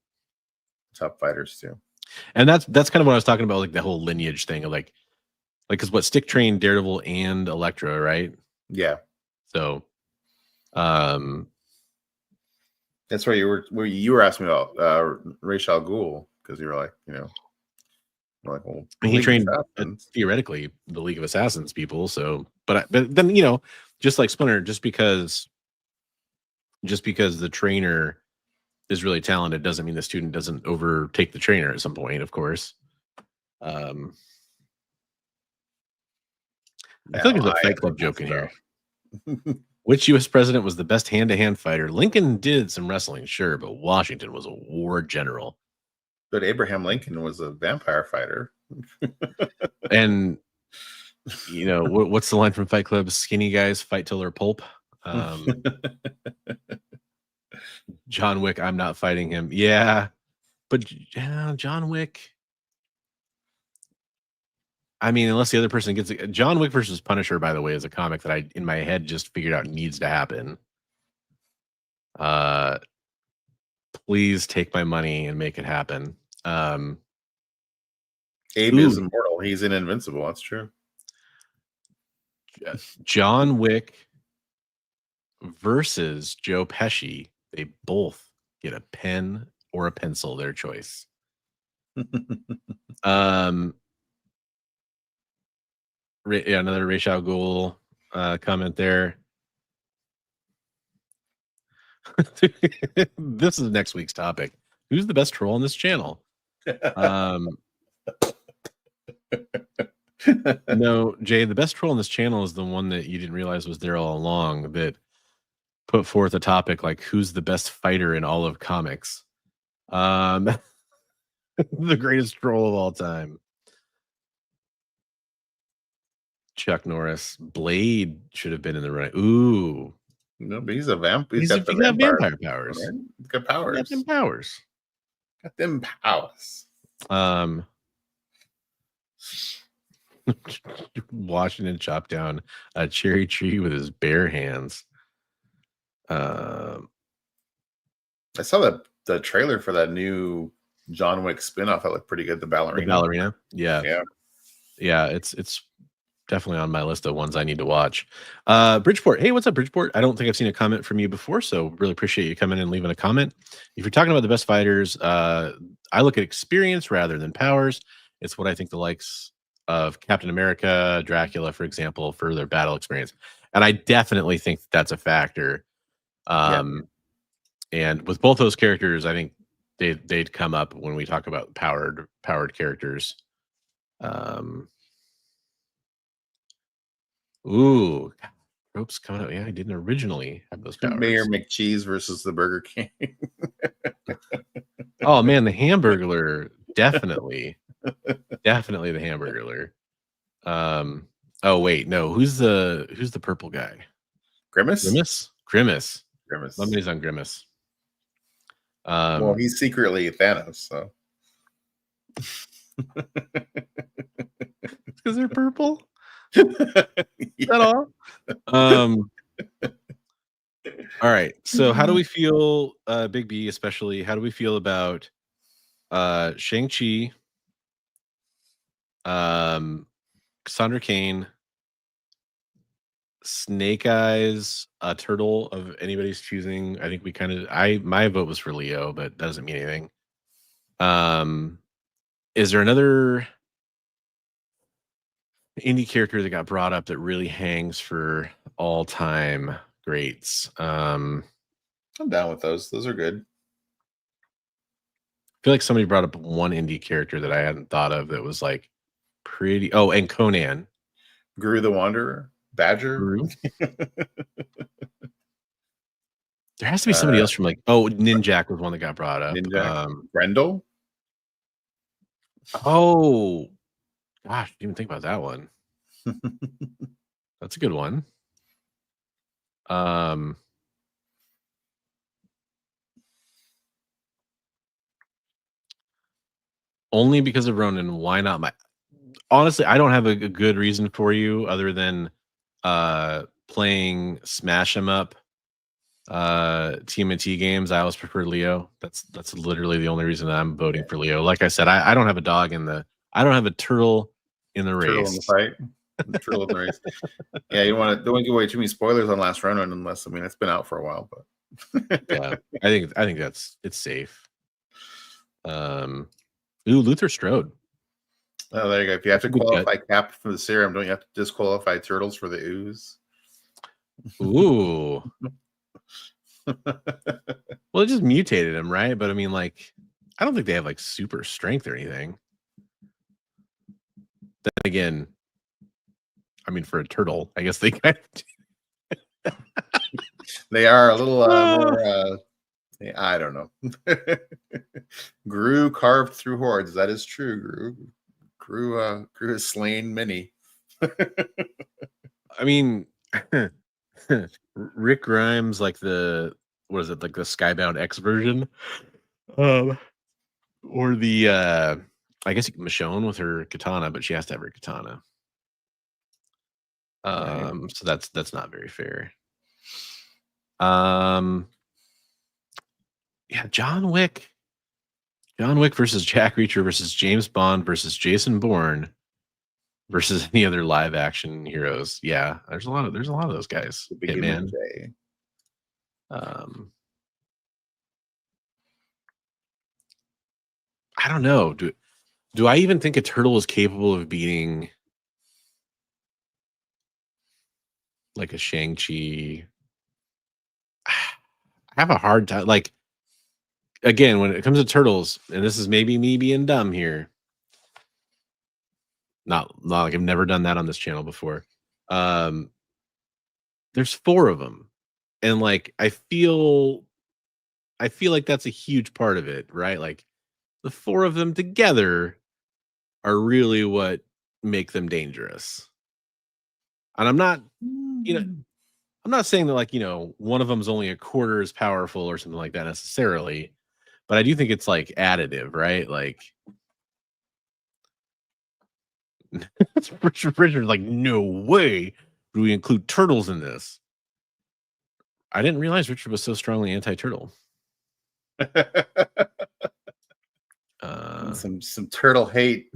top fighters too. And that's kind of what I was talking about, like the whole lineage thing of like because what Stick trained Daredevil and Elektra, right? Yeah. So, that's where you were asking about Ra's al Ghul because you were like, well, he trained theoretically the League of Assassins people. So, but then just like Splinter, just because the trainer is really talented doesn't mean the student doesn't overtake the trainer at some point, of course. I feel like Now there's a I Fight am Club the joke in here. master. Which U.S. president was the best hand-to-hand fighter? Lincoln did some wrestling, sure, but Washington was a war general. But Abraham Lincoln was a vampire fighter. And you know what's the line from Fight Club? Skinny guys fight till they're pulp. John Wick, I'm not fighting him. Yeah, but John Wick. I mean, unless the other person gets it. John Wick versus Punisher, by the way, is a comic that I, in my head, just figured out needs to happen. Please take my money and make it happen. Abe is immortal. He's invincible. That's true. John Wick versus Joe Pesci. They both get a pen or a pencil, their choice. Another Rachel Gould comment there. This is next week's topic. Who's the best troll on this channel? No, Jay, the best troll on this channel is the one that you didn't realize was there all along, that put forth a topic like who's the best fighter in all of comics. The greatest troll of all time. Chuck Norris. Blade should have been in the running. Ooh. No, but he's a vamp. He's got vampire powers. Right? He's got powers. Got them powers. Got them powers. Washington chopped down a cherry tree with his bare hands. I saw the trailer for that new John Wick spinoff that looked pretty good. The ballerina. Yeah. It's definitely on my list of ones I need to watch. Bridgeport. Hey, what's up, Bridgeport? I don't think I've seen a comment from you before, so really appreciate you coming in and leaving a comment. If you're talking about the best fighters, I look at experience rather than powers. It's what I think the likes of Captain America, Dracula, for example, for their battle experience. And I definitely think that's a factor. And with both those characters, I think they'd come up when we talk about powered characters. Ooh, Rope's coming out. Yeah, I didn't originally have those powers. Mayor McCheese versus the Burger King. Oh man, the Hamburglar, definitely the Hamburglar. Oh wait, no, who's the purple guy? Grimace. Somebody's on Grimace. Well, he's secretly Thanos, so it's because they're purple. Is that all? All right. So how do we feel, Big B especially, how do we feel about Shang-Chi, Cassandra Cain, Snake Eyes, a turtle of anybody's choosing? I think my vote was for Leo, but that doesn't mean anything. Is there another indie character that got brought up that really hangs for all-time greats? I'm down with those. Those are good. I feel like somebody brought up one indie character that I hadn't thought of that was like pretty. Oh, and Conan. Guru the Wanderer. Badger. Guru? There has to be somebody else from like, Ninjak was one that got brought up. Grendel. Oh, gosh, didn't even think about that one. That's a good one. Only because of Ronan. Why not? Honestly, I don't have a good reason for you other than playing Smash 'em Up TMNT games. I always prefer Leo. That's literally the only reason I'm voting for Leo. Like I said, I don't have a dog in the. I don't have a turtle in the race. Turtle in the fight. Turtle in the race. Yeah, you don't want to give away too many spoilers on Last Ronin, unless it's been out for a while. But yeah, I think it's safe. Luther Strode. Oh, there you go. If you have to qualify Cap for the serum, don't you have to disqualify turtles for the ooze? Ooh. Well, it just mutated him, right? But I mean, like, I don't think they have like super strength or anything. Then again, I mean, for a turtle, I guess they kind of They are a little more. I don't know. Gru carved through hordes. That is true. Gru has slain many. I mean, Rick Grimes, like the what is it, like the Skybound X version, or the I guess Michonne with her katana, but she has to have her katana. So that's not very fair. Yeah, John Wick versus Jack Reacher versus James Bond versus Jason Bourne versus any other live action heroes. Yeah, there's a lot of those guys. Hitman. I don't know. Do I even think a turtle is capable of beating like a Shang-Chi? I have a hard time. Like, again, when it comes to turtles, and this is maybe me being dumb here. Not like I've never done that on this channel before. There's 4 of them, and like I feel like that's a huge part of it, right? Like the 4 of them together are really what make them dangerous. And I'm not, I'm not saying that, like, one of them is only a quarter as powerful or something like that necessarily, but I do think it's like additive, right? Like, Richard's like, no way do we include turtles in this. I didn't realize Richard was so strongly anti-turtle. Some turtle hate.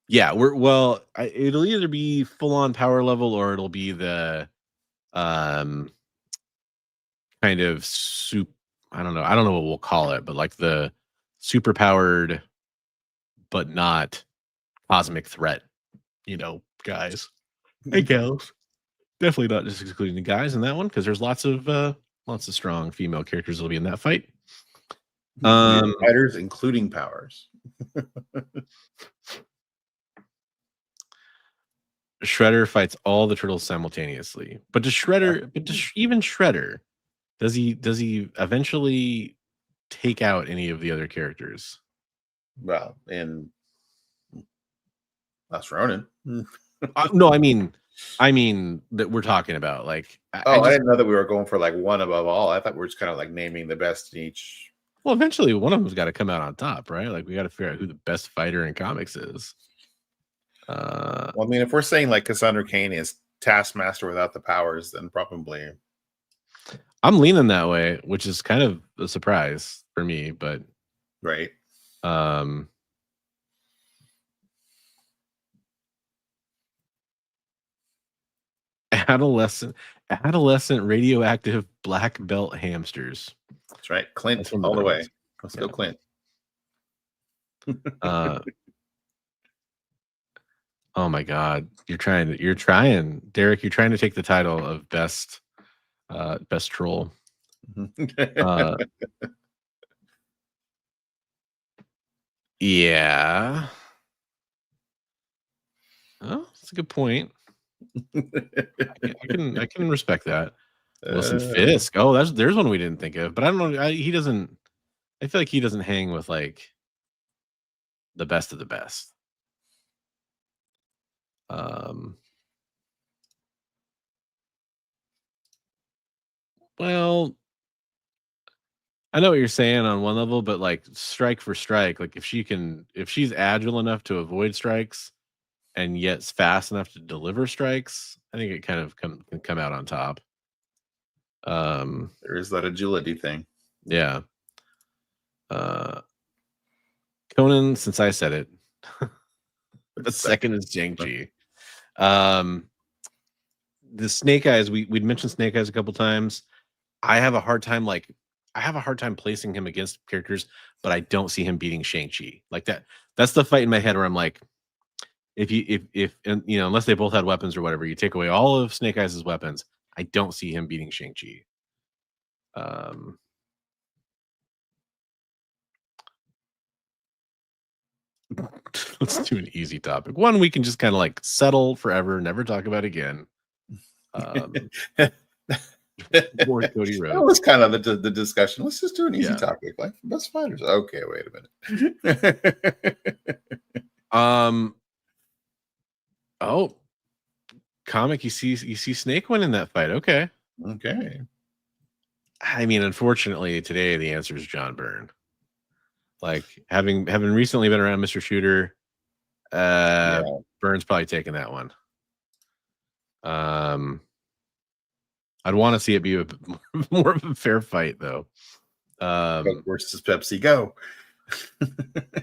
Yeah, it'll either be full on power level or it'll be the kind of I don't know what we'll call it, but like the super powered but not cosmic threat, guys. Hey, gals. Definitely not just excluding the guys in that one, because there's lots of strong female characters that'll be in that fight. Fighters, including powers. Shredder fights all the turtles simultaneously. But even Shredder, does he eventually take out any of the other characters? Well, in Last Ronin. No, I mean that we're talking about. Like, I didn't know that we were going for like one above all. I thought we were just kind of like naming the best in each. Well, eventually one of them's got to come out on top, right? Like, we got to figure out who the best fighter in comics is. Well, I mean, if we're saying like Cassandra Cain is Taskmaster without the powers, then probably I'm leaning that way, which is kind of a surprise for me, but right. Adolescent radioactive black belt hamsters. That's right. Clint all the way. Let's go, Clint. Oh my God. You're trying, Derek, you're trying to take the title of best troll. Yeah. Oh, that's a good point. I can respect that. Wilson Fisk. Oh, there's one we didn't think of, but I don't know. He doesn't. I feel like he doesn't hang with like the best of the best. Well, I know what you're saying on one level, but like strike for strike, like if she's agile enough to avoid strikes and yet fast enough to deliver strikes, I think it kind of can come out on top. There is that agility thing. Yeah. Conan, since I said it, the second is Shang-Chi. The Snake Eyes, we'd mentioned Snake Eyes a couple times. I have a hard time placing him against characters, but I don't see him beating Shang-Chi. Like that's the fight in my head where I'm like, if unless they both had weapons or whatever, you take away all of Snake Eyes' weapons, I don't see him beating Shang-Chi. Let's do an easy topic. One we can just kind of like settle forever, never talk about again. Cody That Rhodes. was kind of the discussion. Let's just do an easy Yeah. topic, like best fighters. Okay, wait a minute. Oh, comic. You see Snake win in that fight. Okay. Okay. I mean, unfortunately, today the answer is John Byrne. Like having recently been around Mr. Shooter, Byrne's probably taking that one. I'd want to see it be more of a fair fight, though. Coke versus Pepsi, go.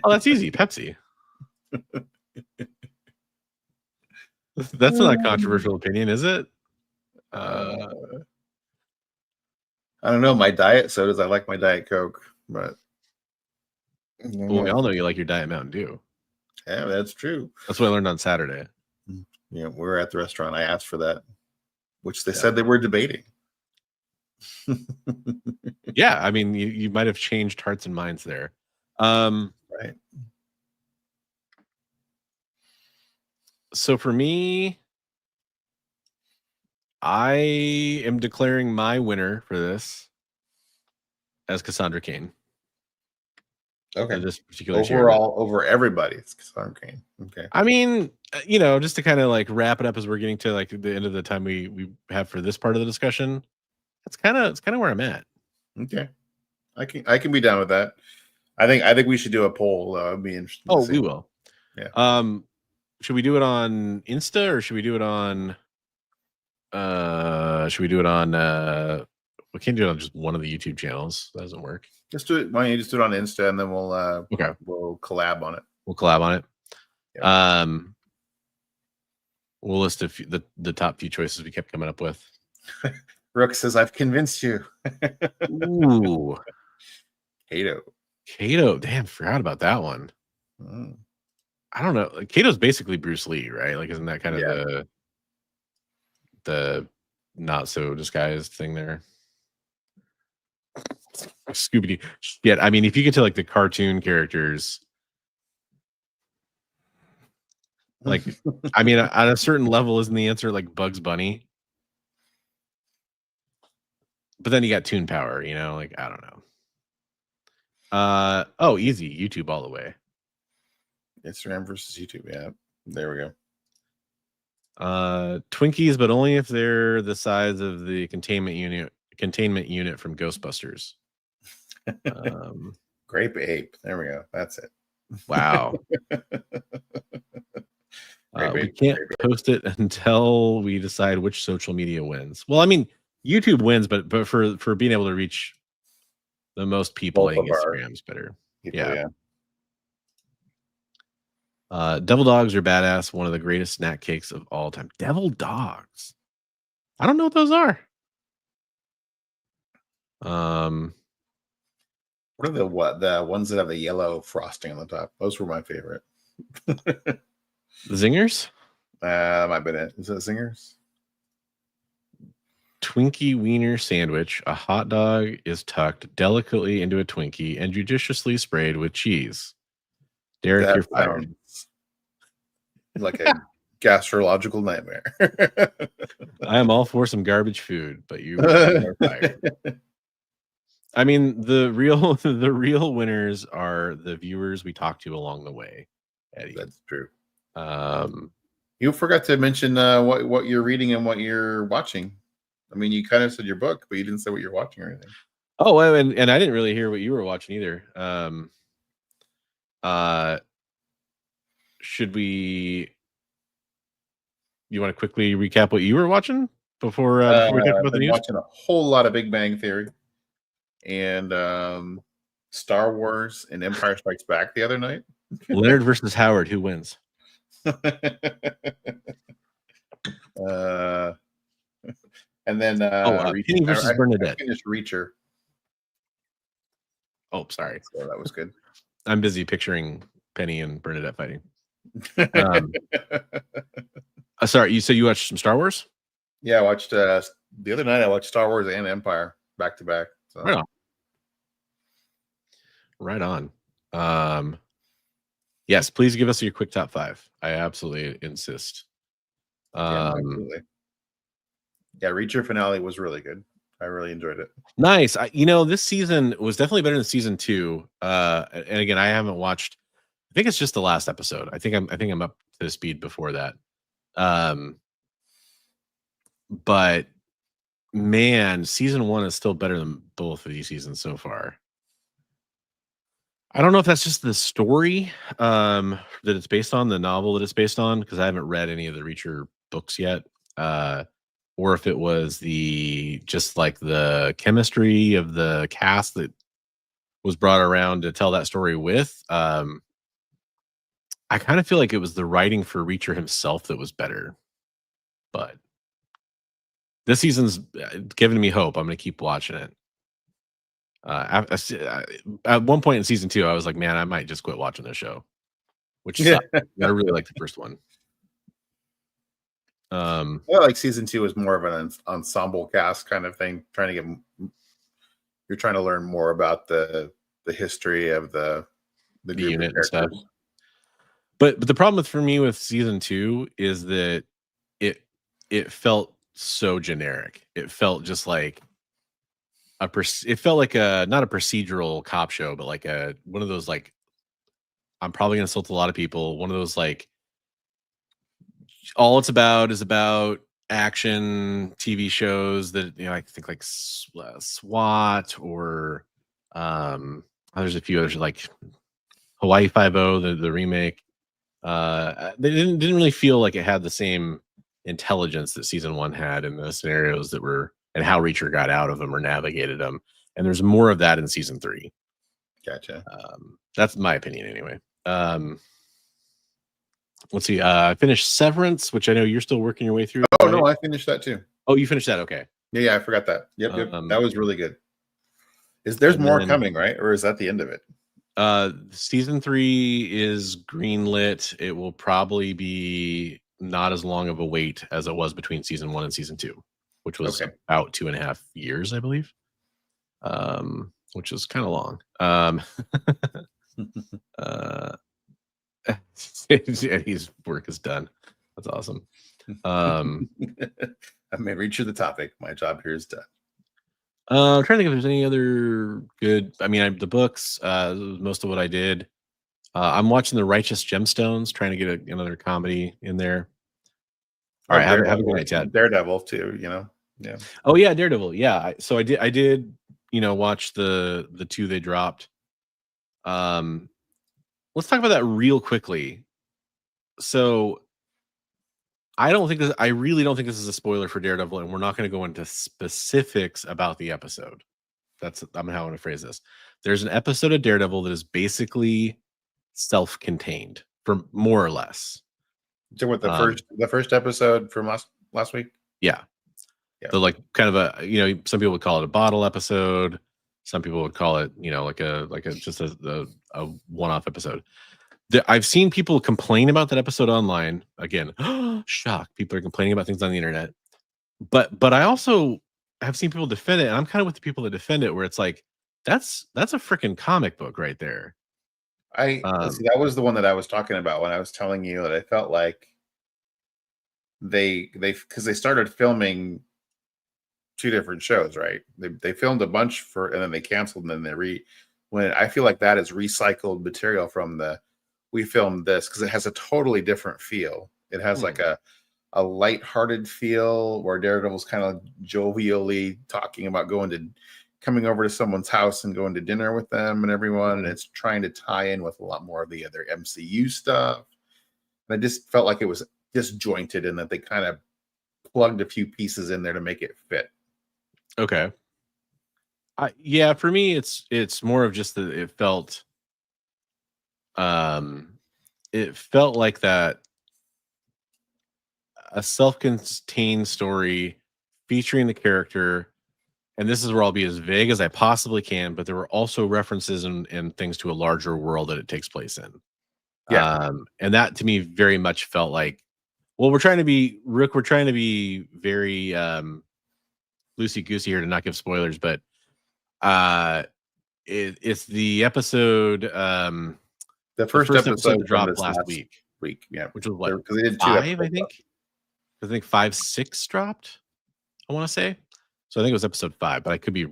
Oh, that's easy. Pepsi. That's not a controversial opinion, is it? I don't know. My diet sodas, I like my Diet Coke, but well, we all know you like your Diet Mountain Dew. Yeah, that's true. That's what I learned on Saturday. Yeah, we were at the restaurant. I asked for that, which they said they were debating. Yeah, I mean, you might have changed hearts and minds there. Right. So for me, I am declaring my winner for this as Cassandra Cain. Okay. This particular overall over everybody, it's Cassandra Cain. Okay. I mean, just to kind of like wrap it up as we're getting to like the end of the time we have for this part of the discussion. It's kind of where I'm at. Okay. I can be down with that. I think we should do a poll. It'd be interesting. Oh, we will. Yeah. Should we do it on Insta or should we do it on we can't do it on just one of the YouTube channels. That doesn't work. Just do it. Why don't you just do it on Insta and then we'll collab on it. We'll collab on it. Yeah. We'll list the top few choices we kept coming up with. Rook says, "I've convinced you." Ooh. Kato. Damn, of about that one. I don't know. Kato's basically Bruce Lee, right? Like, isn't that kind of the not so disguised thing there? Scooby-Doo. Yeah, I mean, if you get to like the cartoon characters, like, I mean, at a certain level, isn't the answer like Bugs Bunny? But then you got Toon Power, like, I don't know. Easy. YouTube all the way. Instagram versus YouTube. Yeah. There we go. Twinkies, but only if they're the size of the containment unit from Ghostbusters. Grape Ape. There we go. That's it. Wow. We can't post it until we decide which social media wins. Well, I mean, YouTube wins, but for being able to reach the most people, I think Instagram's better. Yeah. Devil dogs are badass. One of the greatest snack cakes of all time. Devil dogs. I don't know what those are. What are the ones that have the yellow frosting on the top? Those were my favorite. The Zingers? Might have been it. Is it Zingers? Twinkie wiener sandwich. A hot dog is tucked delicately into a Twinkie and judiciously sprayed with cheese. Derek, you're fired. Like a gastrological nightmare. I am all for some garbage food, but you are fired. I mean, the real winners are the viewers we talk to along the way, Eddie. That's true. You forgot to mention what you're reading and what you're watching. I mean, you kind of said your book, but you didn't say what you're watching or anything. Oh, and I didn't really hear what you were watching either. Should we? You want to quickly recap what you were watching before we talk about the news? Watching a whole lot of Big Bang Theory and Star Wars and Empire Strikes Back the other night. Leonard versus Howard. Who wins? And then Penny versus Bernadette. I finished Reacher. Oh, sorry. So that was good. I'm busy picturing Penny and Bernadette fighting. Sorry, you said you watched some Star Wars? Yeah, I watched the other night. I watched Star Wars and Empire back to back. So. Right on. Yes, please give us your quick top 5. I absolutely insist. Yeah, absolutely. Yeah, Reacher finale was really good. I really enjoyed it. Nice. This season was definitely better than season 2. And again, I haven't watched. I think it's just the last episode. I think I'm up to the speed before that. But man, season 1 is still better than both of these seasons so far. I don't know if that's just the story that it's based on, the novel that it's based on, because I haven't read any of the Reacher books yet. Or if it was just like the chemistry of the cast that was brought around to tell that story with. I kind of feel like it was the writing for Reacher himself that was better. But this season's giving me hope. I'm going to keep watching it. At one point in season 2, I was like, man, I might just quit watching this show, which sucked. I really liked the first one. I like season 2 is more of an ensemble cast kind of thing. You're trying to learn more about the history of the unit and stuff. But the problem for me with season 2 is that it felt so generic. It felt just like it felt like not a procedural cop show, but like one of those, like, I'm probably gonna insult a lot of people. One of those, like, all it's about is about action TV shows that, I think like SWAT or there's a few others like Hawaii Five-0, the remake. They didn't really feel like it had the same intelligence that season 1 had in the scenarios that were, and how Reacher got out of them or navigated them. And there's more of that in season 3. Gotcha. That's my opinion anyway. Let's see. I finished Severance, which I know you're still working your way through. Oh, right? No, I finished that too. Oh, you finished that? Okay. Yeah, I forgot that. Yep. That was really good. There's more coming, right? Or is that the end of it? Season 3 is greenlit. It will probably be not as long of a wait as it was between season 1 and season 2, which was about 2.5 years, I believe. Which is kind of long. His work is done. That's awesome. I may reach the topic. My job here is done. I'm trying to think if there's any other good. I mean, the books. Most of what I did. I'm watching The Righteous Gemstones, trying to get another comedy in there. All right, have a good night, Chad. Daredevil too. Yeah. Oh yeah, Daredevil. Yeah. So I did. Watch the 2 they dropped. Let's talk about that real quickly. So I really don't think this is a spoiler for Daredevil, and we're not going to go into specifics about the episode. That's how I'm going to phrase this. There's an episode of Daredevil that is basically self-contained, for more or less. So what the first episode from last week? Yeah. So like kind of a, some people would call it a bottle episode. Some people would call it, like a just a one-off episode. I've seen people complain about that episode online. Again, shock. People are complaining about things on the internet. But I also have seen people defend it, and I'm kind of with the people that defend it, where it's like, that's a freaking comic book right there. See, that was the one that I was talking about when I was telling you that I felt like because they started filming 2 different shows, right? They filmed a bunch and then they canceled, and then when I feel like that is recycled material from we filmed this, because it has a totally different feel. It has like a lighthearted feel where Daredevil's kind of jovially talking about coming over to someone's house and going to dinner with them and everyone, and it's trying to tie in with a lot more of the other MCU stuff. And I just felt like it was disjointed, and that they kind of plugged a few pieces in there to make it fit. Okay. Yeah, for me, it's more of just that it felt like that a self-contained story featuring the character, and this is where I'll be as vague as I possibly can, but there were also references and things to a larger world that it takes place in. Yeah. And that to me very much felt like, well, we're trying to be very loosey-goosey here to not give spoilers, but it's the episode The first episode dropped this last week, yeah, which was what, because they did 2 5, episodes. I think 5, 6 dropped. I want to say. So I think it was episode 5, but I could be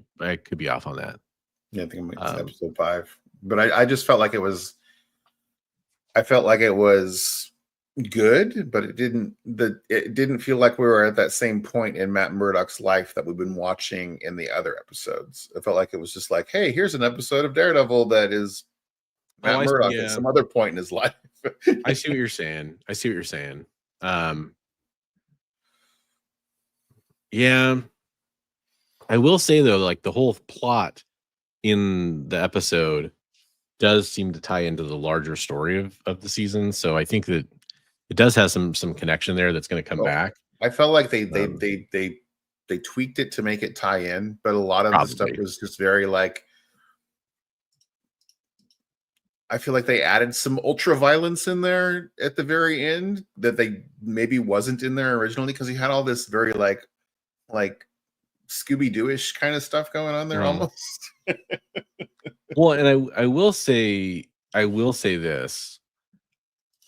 off on that. Yeah, I think it's episode 5. But I just felt like it was. I felt like it was good, but it didn't feel like we were at that same point in Matt Murdock's life that we've been watching in the other episodes. It felt like it was just like, hey, here's an episode of Daredevil that is Matt Murdock at some other point in his life. I see what you're saying. Yeah. I will say though, like the whole plot in the episode does seem to tie into the larger story of the season. So I think that it does have some connection there that's going to come back. I felt like they tweaked it to make it tie in, but a lot of the stuff was just very like. I feel like they added some ultra violence in there at the very end that they maybe wasn't in there originally, because he had all this very like Scooby-Doo-ish kind of stuff going on there almost. Well, and I will say this.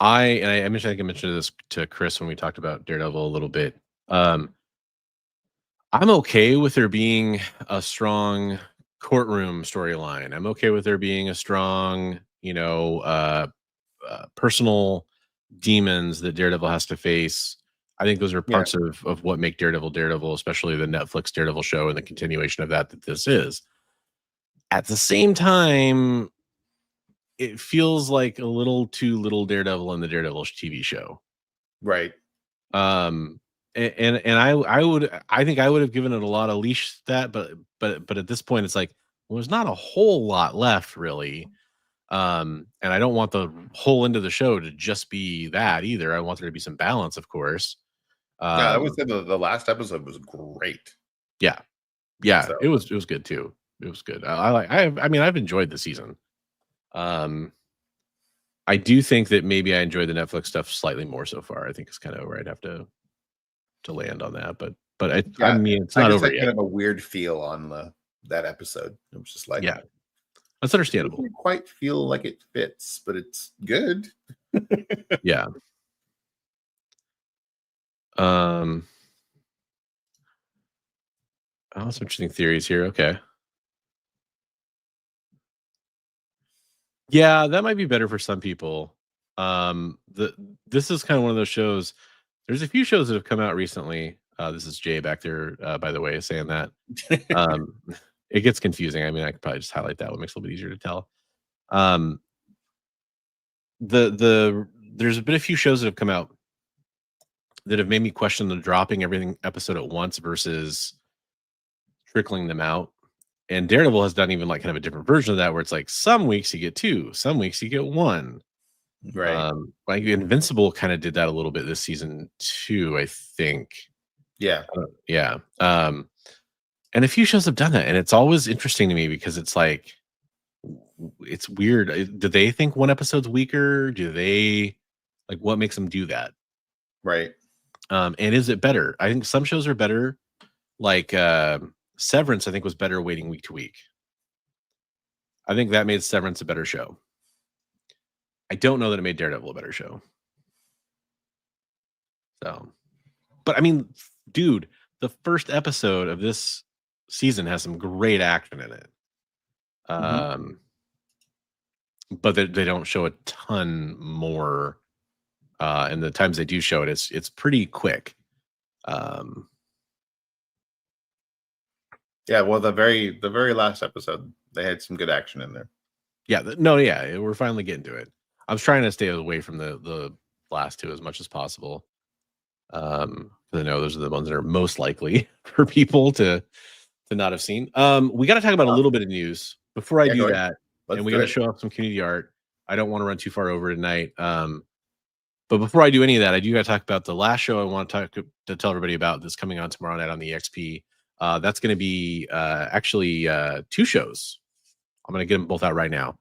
I think I mentioned this to Chris when we talked about Daredevil a little bit. I'm okay with there being a strong courtroom storyline. I'm okay with there being a strong, personal demons that Daredevil has to face. I think those are parts of what make Daredevil, especially the Netflix Daredevil show and the continuation of that this is. At the same time, it feels like a little too little Daredevil in the Daredevil TV show. Right. And I think I would have given it a lot of leash that, but at this point it's like, well, there's not a whole lot left really. And I don't want the whole end of the show to just be that either. I want there to be some balance, of course. I would say the last episode was great. Yeah. So. It was good too. It was good. I've enjoyed the season. I do think that maybe I enjoyed the Netflix stuff slightly more so far. I think it's kind of where I'd have to land on that, but it's not over yet. Kind of a weird feel on that episode. It was just like, yeah, that's understandable. I don't quite feel like it fits, but it's good. Yeah. Oh, some interesting theories here. Okay. Yeah, that might be better for some people. This is kind of one of those shows. There's a few shows that have come out recently. This is Jay back there, by the way, saying that. It gets confusing. I mean, I could probably just highlight that one. Makes it a little bit easier to tell. There's been a few shows that have come out that have made me question the dropping everything episode at once versus trickling them out. And Daredevil has done even like kind of a different version of that, where it's like some weeks you get 2, some weeks you get 1. Right. Like Invincible kind of did that a little bit this season too, I think. Yeah. Yeah. And a few shows have done that, and it's always interesting to me because it's like, it's weird. Do they think one episode's weaker? Do they like what makes them do that? Right. And is it better? I think some shows are better. Like Severance, I think, was better waiting week to week. I think that made Severance a better show. I don't know that it made Daredevil a better show. So, but I mean, dude, the first episode of this season has some great action in it. But they don't show a ton more. And the times they do show it, it's pretty quick. Yeah, well, the very last episode, they had some good action in there. Yeah, we're finally getting to it. I was trying to stay away from the last 2 as much as possible. Because I know those are the ones that are most likely for people to not have seen. We got to talk about a little bit of news before I do that, and we got to show off some community art. I don't want to run too far over tonight. But before I do any of that, I do got to talk about the last show I want to tell everybody about that's coming on tomorrow night on the EXP. That's going to be actually 2 shows. I'm going to get them both out right now.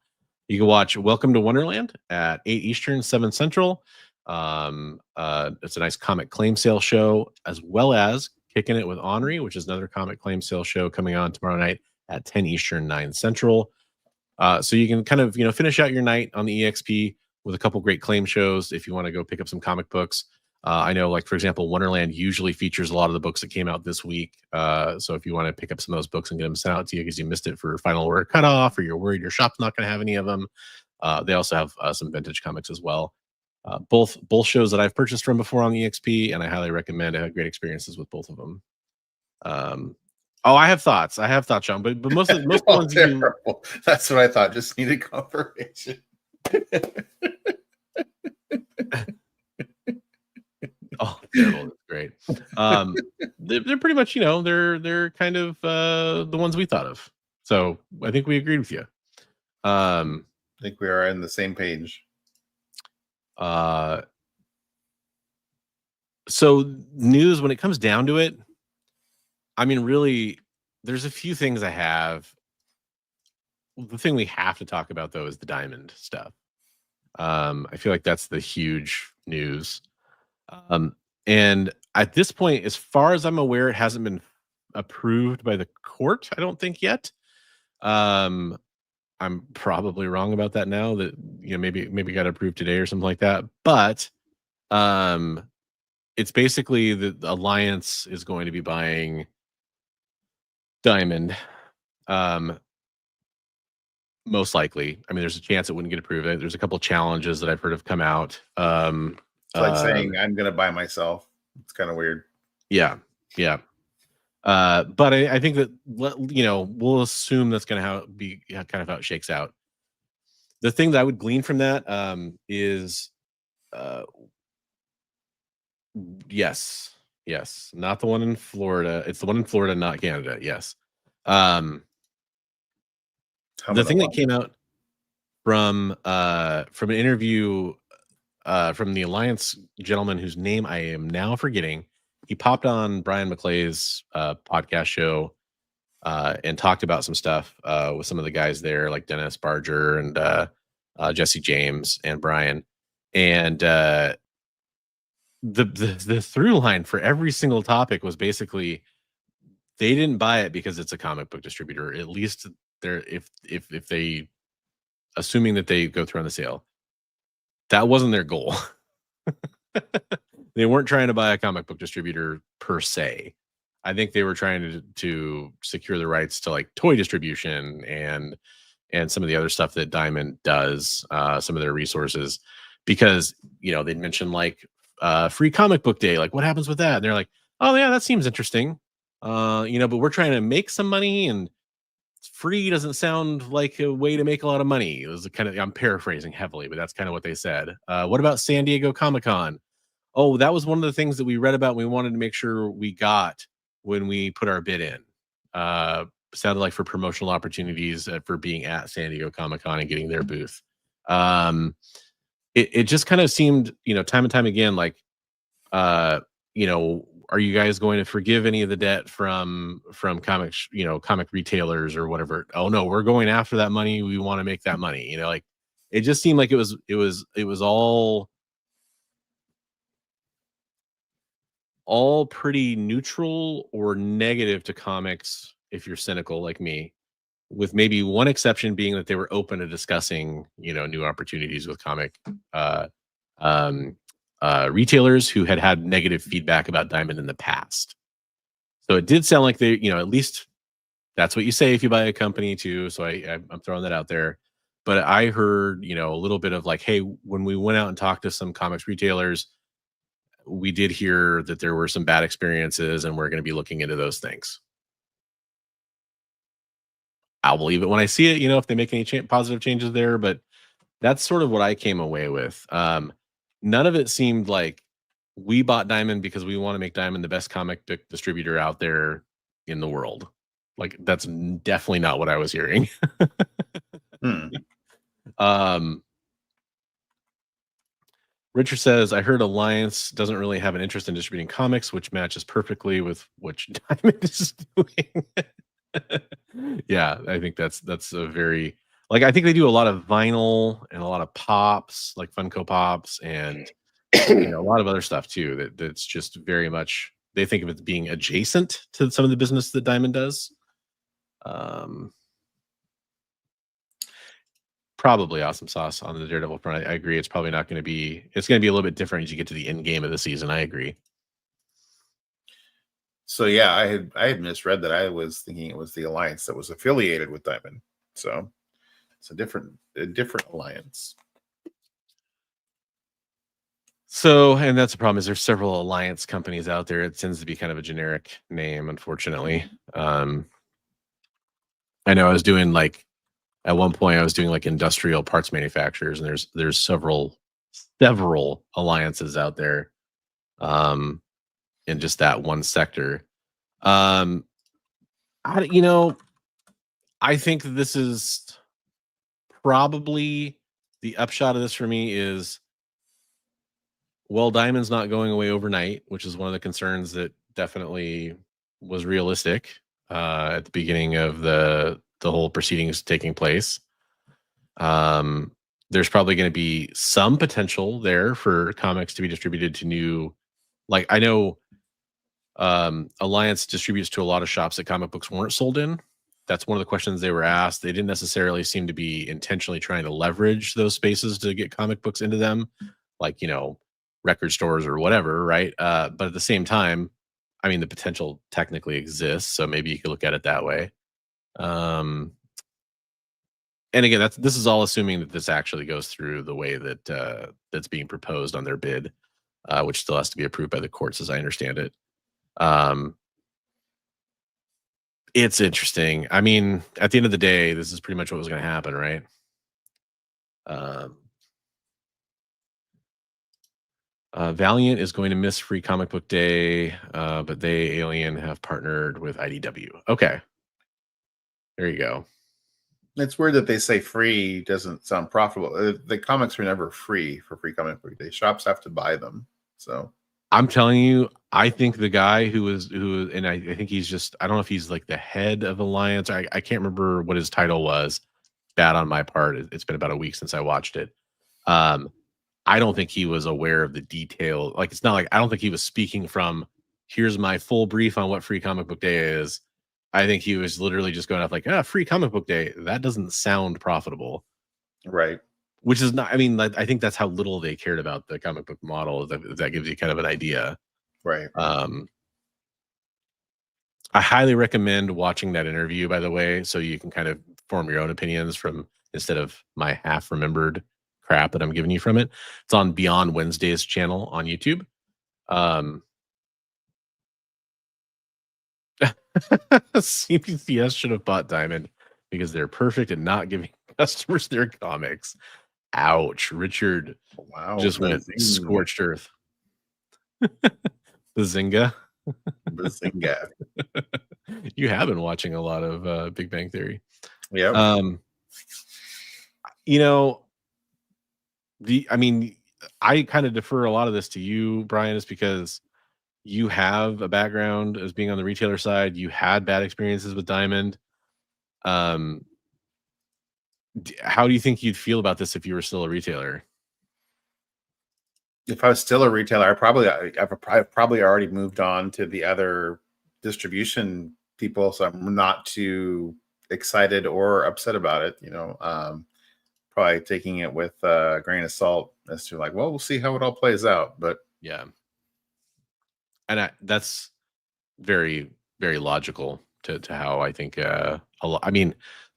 You can watch Welcome to Wonderland at 8 Eastern, 7 Central. It's a nice comic claim sale show, as well as Kicking It with Henri, which is another comic claim sale show coming on tomorrow night at 10 Eastern, 9 Central. So you can kind of finish out your night on the EXP with a couple great claim shows if you want to go pick up some comic books. I know, like, for example, Wonderland usually features a lot of the books that came out this week. So if you want to pick up some of those books and get them sent out to you because you missed it for final order cutoff, or you're worried your shop's not going to have any of them, they also have some vintage comics as well. Both shows that I've purchased from before on the EXP, and I highly recommend. I had great experiences with both of them. I have thoughts, Sean, but most ones terrible. That's what I thought. Just needed confirmation. Oh, terrible. That's great. They're pretty much, they're kind of the ones we thought of. So I think we agreed with you. I think we are on the same page. So news, when it comes down to it, I mean, really, there's a few things I have. The thing we have to talk about, though, is the Diamond stuff. I feel like that's the huge news. And at this point, as far as I'm aware, it hasn't been approved by the court, I don't think yet. I'm probably wrong about that now, that maybe got approved today or something like that. But it's basically the Alliance is going to be buying Diamond. Most likely. I mean, there's a chance it wouldn't get approved. There's a couple challenges that I've heard have come out. It's like saying I'm going to buy myself. It's kind of weird. Yeah. But I think that we'll assume that's going to be kind of how it shakes out. The thing that I would glean from that is, yes, not the one in Florida. It's the one in Florida, not Canada. Yes. The thing that came out from an interview from the Alliance gentleman whose name I am now forgetting. He popped on Brian McClay's podcast show and talked about some stuff with some of the guys there, like Dennis Barger and Jesse James and Brian. And the through line for every single topic was basically they didn't buy it because it's a comic book distributor. At least they're if they, assuming that they go through on the sale, that wasn't their goal. They weren't trying to buy a comic book distributor per se. I think they were trying to secure the rights to like toy distribution and some of the other stuff that Diamond does, some of their resources, because they'd mentioned like free comic book day, like what happens with that? And they're like, oh yeah, that seems interesting. But we're trying to make some money, and free doesn't sound like a way to make a lot of money. It was kind of, I'm paraphrasing heavily, but that's kind of what they said. What about San Diego Comic-Con? Oh, that was one of the things that we read about. And we wanted to make sure we got when we put our bid in. Sounded like for promotional opportunities for being at San Diego Comic-Con and getting their booth. It just kind of seemed, time and time again, like, are you guys going to forgive any of the debt from comics, comic retailers or whatever? Oh no, we're going after that money. We want to make that money. Like it just seemed like it was all pretty neutral or negative to comics if you're cynical like me, with maybe one exception being that they were open to discussing, new opportunities with comic retailers who had negative feedback about Diamond in the past. So it did sound like they, at least that's what you say if you buy a company too. So I'm throwing that out there. But I heard, a little bit of like, hey, when we went out and talked to some comics retailers, we did hear that there were some bad experiences, and we're going to be looking into those things. I'll believe it when I see it, if they make any positive changes there. But that's sort of what I came away with. None of it seemed like we bought Diamond because we want to make Diamond the best comic book distributor out there in the world. Like that's definitely not what I was hearing. Richard says, I heard Alliance doesn't really have an interest in distributing comics, which matches perfectly with what Diamond is doing. Yeah, I think that's a very, like, I think they do a lot of vinyl and a lot of pops, like Funko Pops, and a lot of other stuff too. That's just very much, they think of it being adjacent to some of the business that Diamond does. probably awesome sauce on the Daredevil front. I agree. It's probably not going to be. It's going to be a little bit different as you get to the end game of the season. I agree. So yeah, I had misread that. I was thinking it was the alliance that was affiliated with Diamond. So it's a different alliance. So, and that's the problem is there's several alliance companies out there. It tends to be kind of a generic name, unfortunately. I know I was doing like at one point I was doing like industrial parts manufacturers, and there's several alliances out there in just that one sector. I think this is probably the upshot of this for me is, well, Diamond's not going away overnight, which is one of the concerns that definitely was realistic at the beginning of the whole proceedings taking place. There's probably going to be some potential there for comics to be distributed to new, like I know Alliance distributes to a lot of shops that comic books weren't sold in. That's one of the questions they were asked. They didn't necessarily seem to be intentionally trying to leverage those spaces to get comic books into them, like, record stores or whatever, right? But at the same time, I mean, the potential technically exists, so maybe you could look at it that way. And again, this is all assuming that this actually goes through the way that that's being proposed on their bid, which still has to be approved by the courts, as I understand it. It's interesting. I mean, at the end of the day, this is pretty much what was going to happen, right? Valiant is going to miss Free Comic Book Day, but they, Alien, have partnered with IDW. Okay. There you go. It's weird that they say free doesn't sound profitable. The comics are never free for Free Comic Book Day. Shops have to buy them. So I'm telling you, I think the guy and I think he's just, I don't know if he's like the head of Alliance. I can't remember what his title was. Bad on my part. It's been about a week since I watched it. I don't think he was aware of the detail. Like, it's not like, I don't think he was speaking from, here's my full brief on what Free Comic Book Day is. I think he was literally just going off like, Free Comic Book Day. That doesn't sound profitable. Right. Which is not, I mean, I think that's how little they cared about the comic book model. That gives you kind of an idea. Right. I highly recommend watching that interview, by the way, so you can kind of form your own opinions from, instead of my half remembered crap that I'm giving you from it. It's on Beyond Wednesday's channel on YouTube. CPCS should have bought Diamond because they're perfect at not giving customers their comics. Ouch. Richard just went scorched earth. Bazinga. Bazinga. You have been watching a lot of Big Bang Theory. Yeah. I kind of defer a lot of this to you, Brian, is because you have a background as being on the retailer side. You had bad experiences with Diamond. How do you think you'd feel about this if you were still a retailer? If I was still a retailer, I've probably already moved on to the other distribution people, so I'm not too excited or upset about it. Probably taking it with a grain of salt as to like, well, we'll see how it all plays out. But yeah, and that's very, very logical to how I think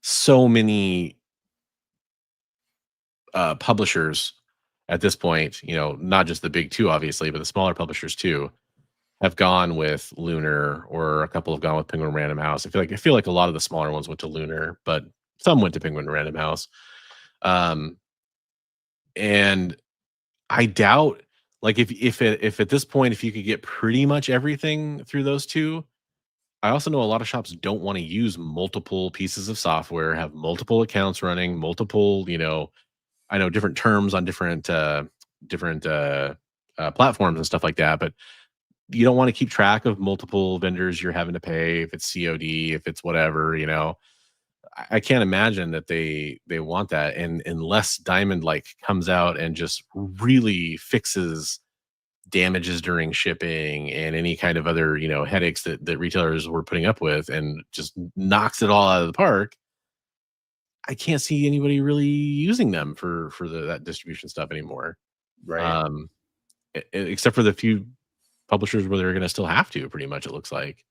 so many publishers at this point, not just the big two, obviously, but the smaller publishers too, have gone with Lunar, or a couple have gone with Penguin Random House. I feel like a lot of the smaller ones went to Lunar, but some went to Penguin Random House. And I doubt, like, if at this point, if you could get pretty much everything through those two, I also know a lot of shops don't want to use multiple pieces of software, have multiple accounts running, multiple, I know different terms on different platforms and stuff like that, but you don't want to keep track of multiple vendors you're having to pay, if it's COD, if it's whatever, I can't imagine that they want that. And unless Diamond comes out and just really fixes damages during shipping and any kind of other, headaches that retailers were putting up with, and just knocks it all out of the park, I can't see anybody really using them for that distribution stuff anymore. Right. Except for the few publishers where they're going to still have to. Pretty much, it looks like.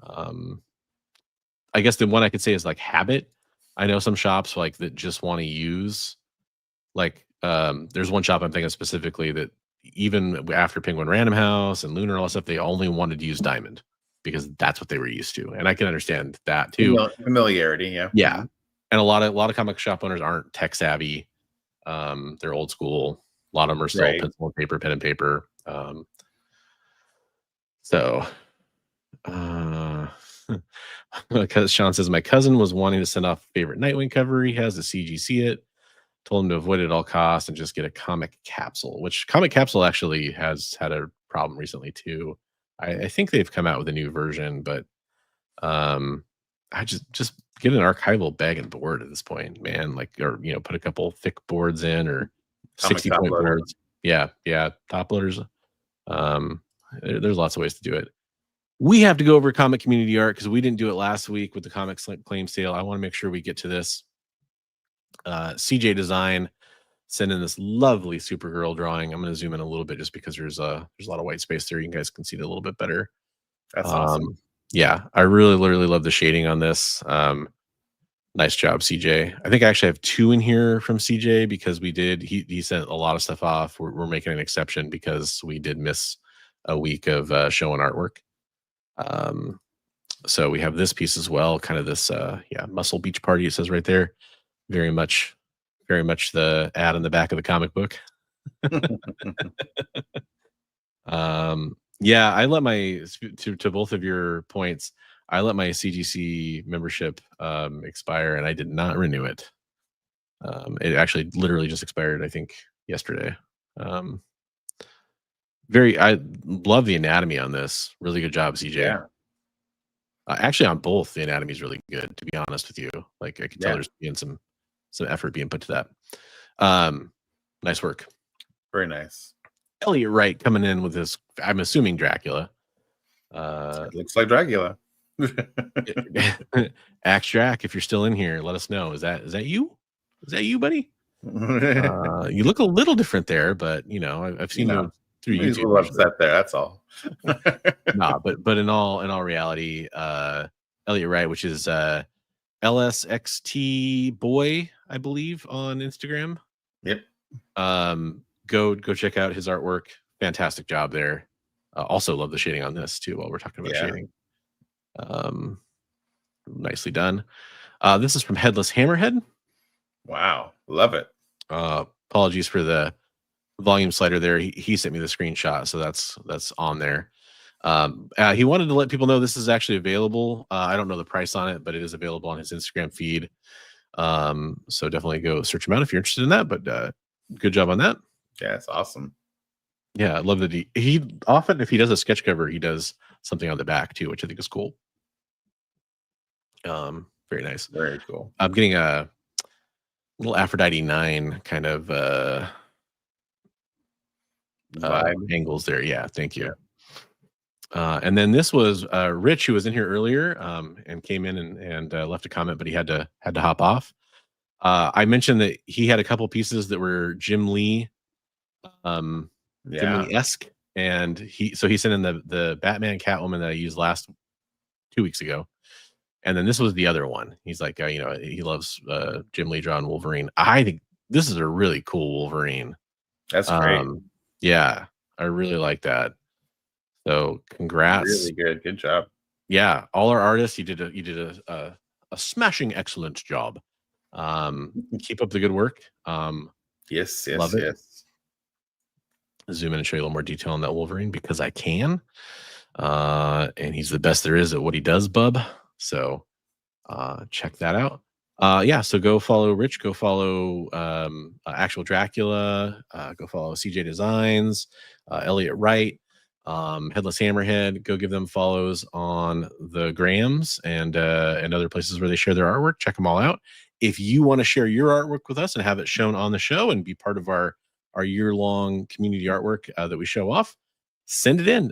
I guess the one I could say is like Habit. I know some shops like that just want to use like there's one shop I'm thinking specifically that even after Penguin Random House and Lunar and all that stuff, they only wanted to use Diamond because that's what they were used to, and I can understand that too. Familiarity, yeah. Yeah, and a lot of comic shop owners aren't tech savvy. They're old school. A lot of them are still pencil and paper, pen and paper. Because Sean says my cousin was wanting to send off favorite Nightwing cover he has to CGC it. Told him to avoid it at all costs and just get a comic capsule, which comic capsule actually has had a problem recently too. I think they've come out with a new version, but I just get an archival bag and board at this point, man. Like, or put a couple thick boards in or 60-point boards. Yeah, top loaders. There's lots of ways to do it. We have to go over comic community art because we didn't do it last week with the comic claim sale. I want to make sure we get to this. CJ Design sent in this lovely Supergirl drawing. I'm going to zoom in a little bit just because there's a lot of white space there. You guys can see it a little bit better. That's awesome. Yeah, I really love the shading on this. Nice job, CJ. I think I actually have 2 in here from CJ because he sent a lot of stuff off. We're making an exception because we did miss a week of showing artwork. So we have this piece as well, kind of this Muscle Beach Party, it says right there. Very much the ad on the back of the comic book. Yeah, I let to both of your points, I let my CGC membership expire and I did not renew it. It actually literally just expired, I think, yesterday. I love the anatomy on this. Really good job, CJ. Yeah. Actually, on both, the anatomy is really good, to be honest with you. Like, I can tell there's being some effort being put to that. Nice work. Very nice. Elliot Wright coming in with this, I'm assuming Dracula. It looks like Dracula. Axe Drac, if you're still in here, let us know. Is that you? Is that you, buddy? You look a little different there, but I've seen you through YouTube. He's a little upset there. That's all. Nah, but in all reality, Elliot Wright, which is LSXT Boy, I believe, on Instagram. Yep. Go check out his artwork. Fantastic job there. Also love the shading on this too. While we're talking about shading, nicely done. This is from Headless Hammerhead. Wow, love it. Apologies for the volume slider there. He sent me the screenshot, so that's on there. He wanted to let people know this is actually available. I don't know the price on it, but it is available on his Instagram feed. So definitely go search him out if you're interested in that. But good job on that. Yeah, it's awesome. Yeah, I love that he often, if he does a sketch cover, he does something on the back too, which I think is cool. Very nice. Very cool. I'm getting a little Aphrodite 9 kind of angles there. Yeah, thank you. And then this was Rich, who was in here earlier and came in and left a comment, but he had to hop off. I mentioned that he had a couple pieces that were Jim Lee Jim Lee-esque, and he sent in the Batman Catwoman that I used 2 weeks ago. And then this was the other one. He's like, he loves Jim Lee drawn Wolverine. I think this is a really cool Wolverine. That's great. Yeah, I really like that. So congrats. Really good. Good job. Yeah, all our artists, you did a smashing excellent job. Keep up the good work. Yes, love it. yes. Zoom in and show you a little more detail on that Wolverine because I can. And he's the best there is at what he does, bub. So check that out. So go follow Rich, go follow Actual Dracula, go follow CJ Designs, Elliot Wright, Headless Hammerhead. Go give them follows on the grams and other places where they share their artwork. Check them all out. If you want to share your artwork with us and have it shown on the show and be part of our year-long community artwork that we show off, send it in.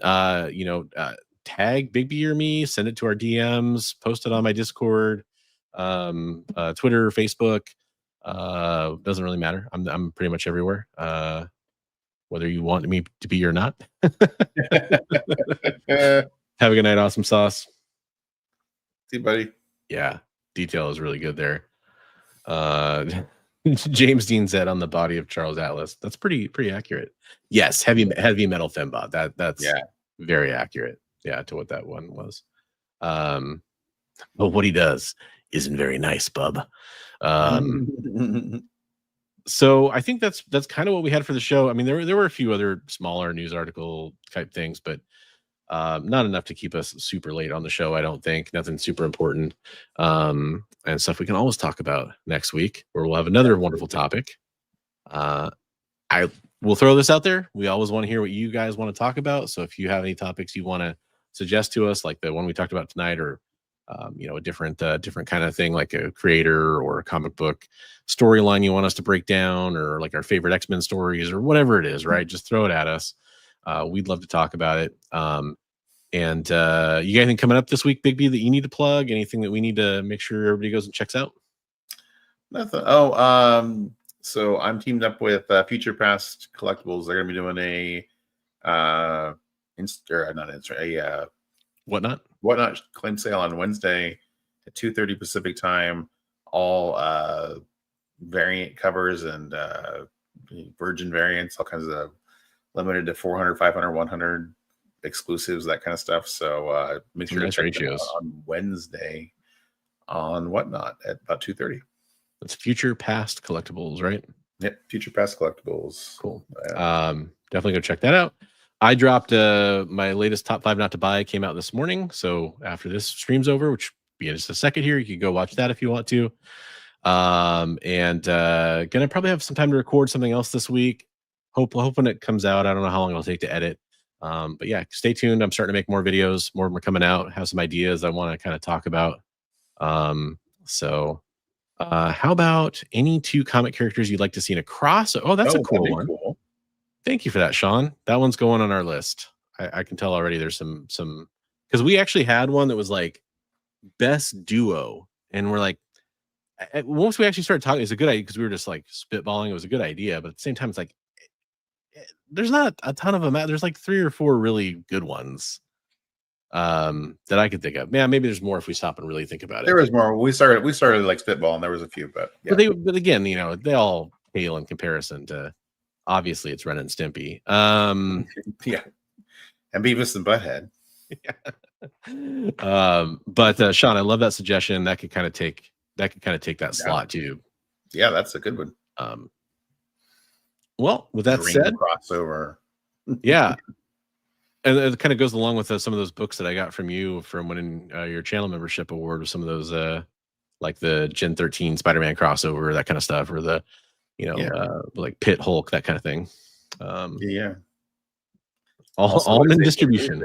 Tag Big B or me, send it to our DMs, post it on my Discord. Twitter, Facebook. Doesn't really matter. I'm pretty much everywhere. Whether you want me to be or not. Have a good night, awesome sauce. See you, buddy. Yeah, detail is really good there. James Dean said on the body of Charles Atlas. That's pretty accurate. Yes, heavy metal fembot. That's very accurate. Yeah, to what that one was. But what he does isn't very nice, bub. So I think that's kind of what we had for the show. I mean, there were a few other smaller news article type things, but not enough to keep us super late on the show. I don't think nothing super important, and stuff we can always talk about next week, where we'll have another wonderful topic. I will throw this out there. We always want to hear what you guys want to talk about. So if you have any topics you want to suggest to us, like the one we talked about tonight, or a different kind of thing, like a creator or a comic book storyline you want us to break down, or like our favorite X-Men stories, or whatever it is, right? Just throw it at us. We'd love to talk about it. And you got anything coming up this week, Big B, that you need to plug? Anything that we need to make sure everybody goes and checks out? Nothing. So I'm teamed up with Future Past Collectibles. They're going to be doing Whatnot claim sale on Wednesday at 2:30 Pacific time. All variant covers and virgin variants, all kinds of limited to 400, 500, 100 exclusives, that kind of stuff. So make sure to check them out on Wednesday on Whatnot at about 2:30. That's Future Past Collectibles, right? Yep, Future Past Collectibles. Cool. Definitely go check that out. I dropped my latest top 5 not to buy, came out this morning. So after this stream's over, which will be in just a second here, you can go watch that if you want to. And gonna probably have some time to record something else this week. Hoping it comes out. I don't know how long it'll take to edit. But yeah, stay tuned. I'm starting to make more videos. More of them are coming out. Have some ideas I want to kind of talk about. How about any 2 comic characters you'd like to see in a cross? Oh, that's a cool one. Cool. Thank you for that, Sean. That one's going on our list. I can tell already there's some because we actually had one that was like best duo, and we're like, once we actually started talking, it's a good idea because we were just like spitballing. It was a good idea, but at the same time, it's like there's not a ton of them. There's like 3 or 4 really good ones that I could think of. Man, maybe there's more if we stop and really think about it. There was more. We started like spitballing. There was a few, but yeah. But again, they all pale in comparison to. Obviously, it's Ren and Stimpy. Yeah, and Beavis and Butthead. Yeah. But Sean, I love that suggestion. That could kind of take that slot too. Yeah, that's a good one. Well, with that said, crossover. Yeah, and it kind of goes along with some of those books that I got from you from winning your channel membership award, with some of those like the Gen 13 Spider-Man crossover, that kind of stuff, or the like Pit Hulk, that kind of thing. Yeah. All in distribution.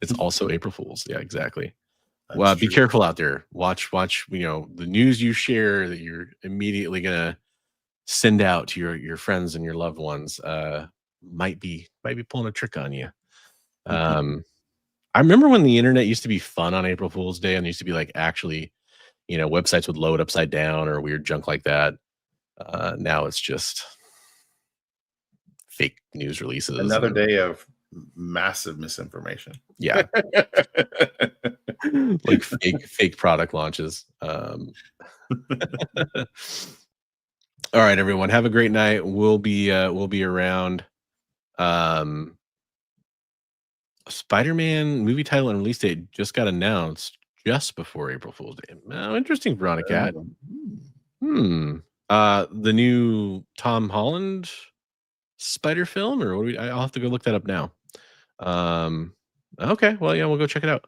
It's also April Fool's. Yeah, exactly. Well, be careful out there. Watch, the news you share that you're immediately gonna send out to your friends and your loved ones might be pulling a trick on you. I remember when the internet used to be fun on April Fool's Day, and there used to be like actually websites would load upside down or weird junk like that. Now it's just fake news releases. Another day of massive misinformation. Yeah. Like fake product launches. All right, everyone. Have a great night. We'll be around. Spider-Man movie title and release date just got announced just before April Fool's Day. Oh, interesting, Veronica. The new Tom Holland Spider film, or what I'll have to go look that up now. Okay, well, yeah, we'll go check it out.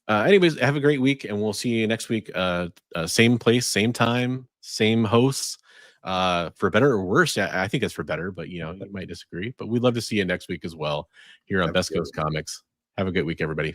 Anyways, have a great week, and we'll see you next week. Same place, same time, same hosts. For better or worse, I think it's for better, but you might disagree. But we'd love to see you next week as well here on Best Coast Comics. Have a good week, everybody.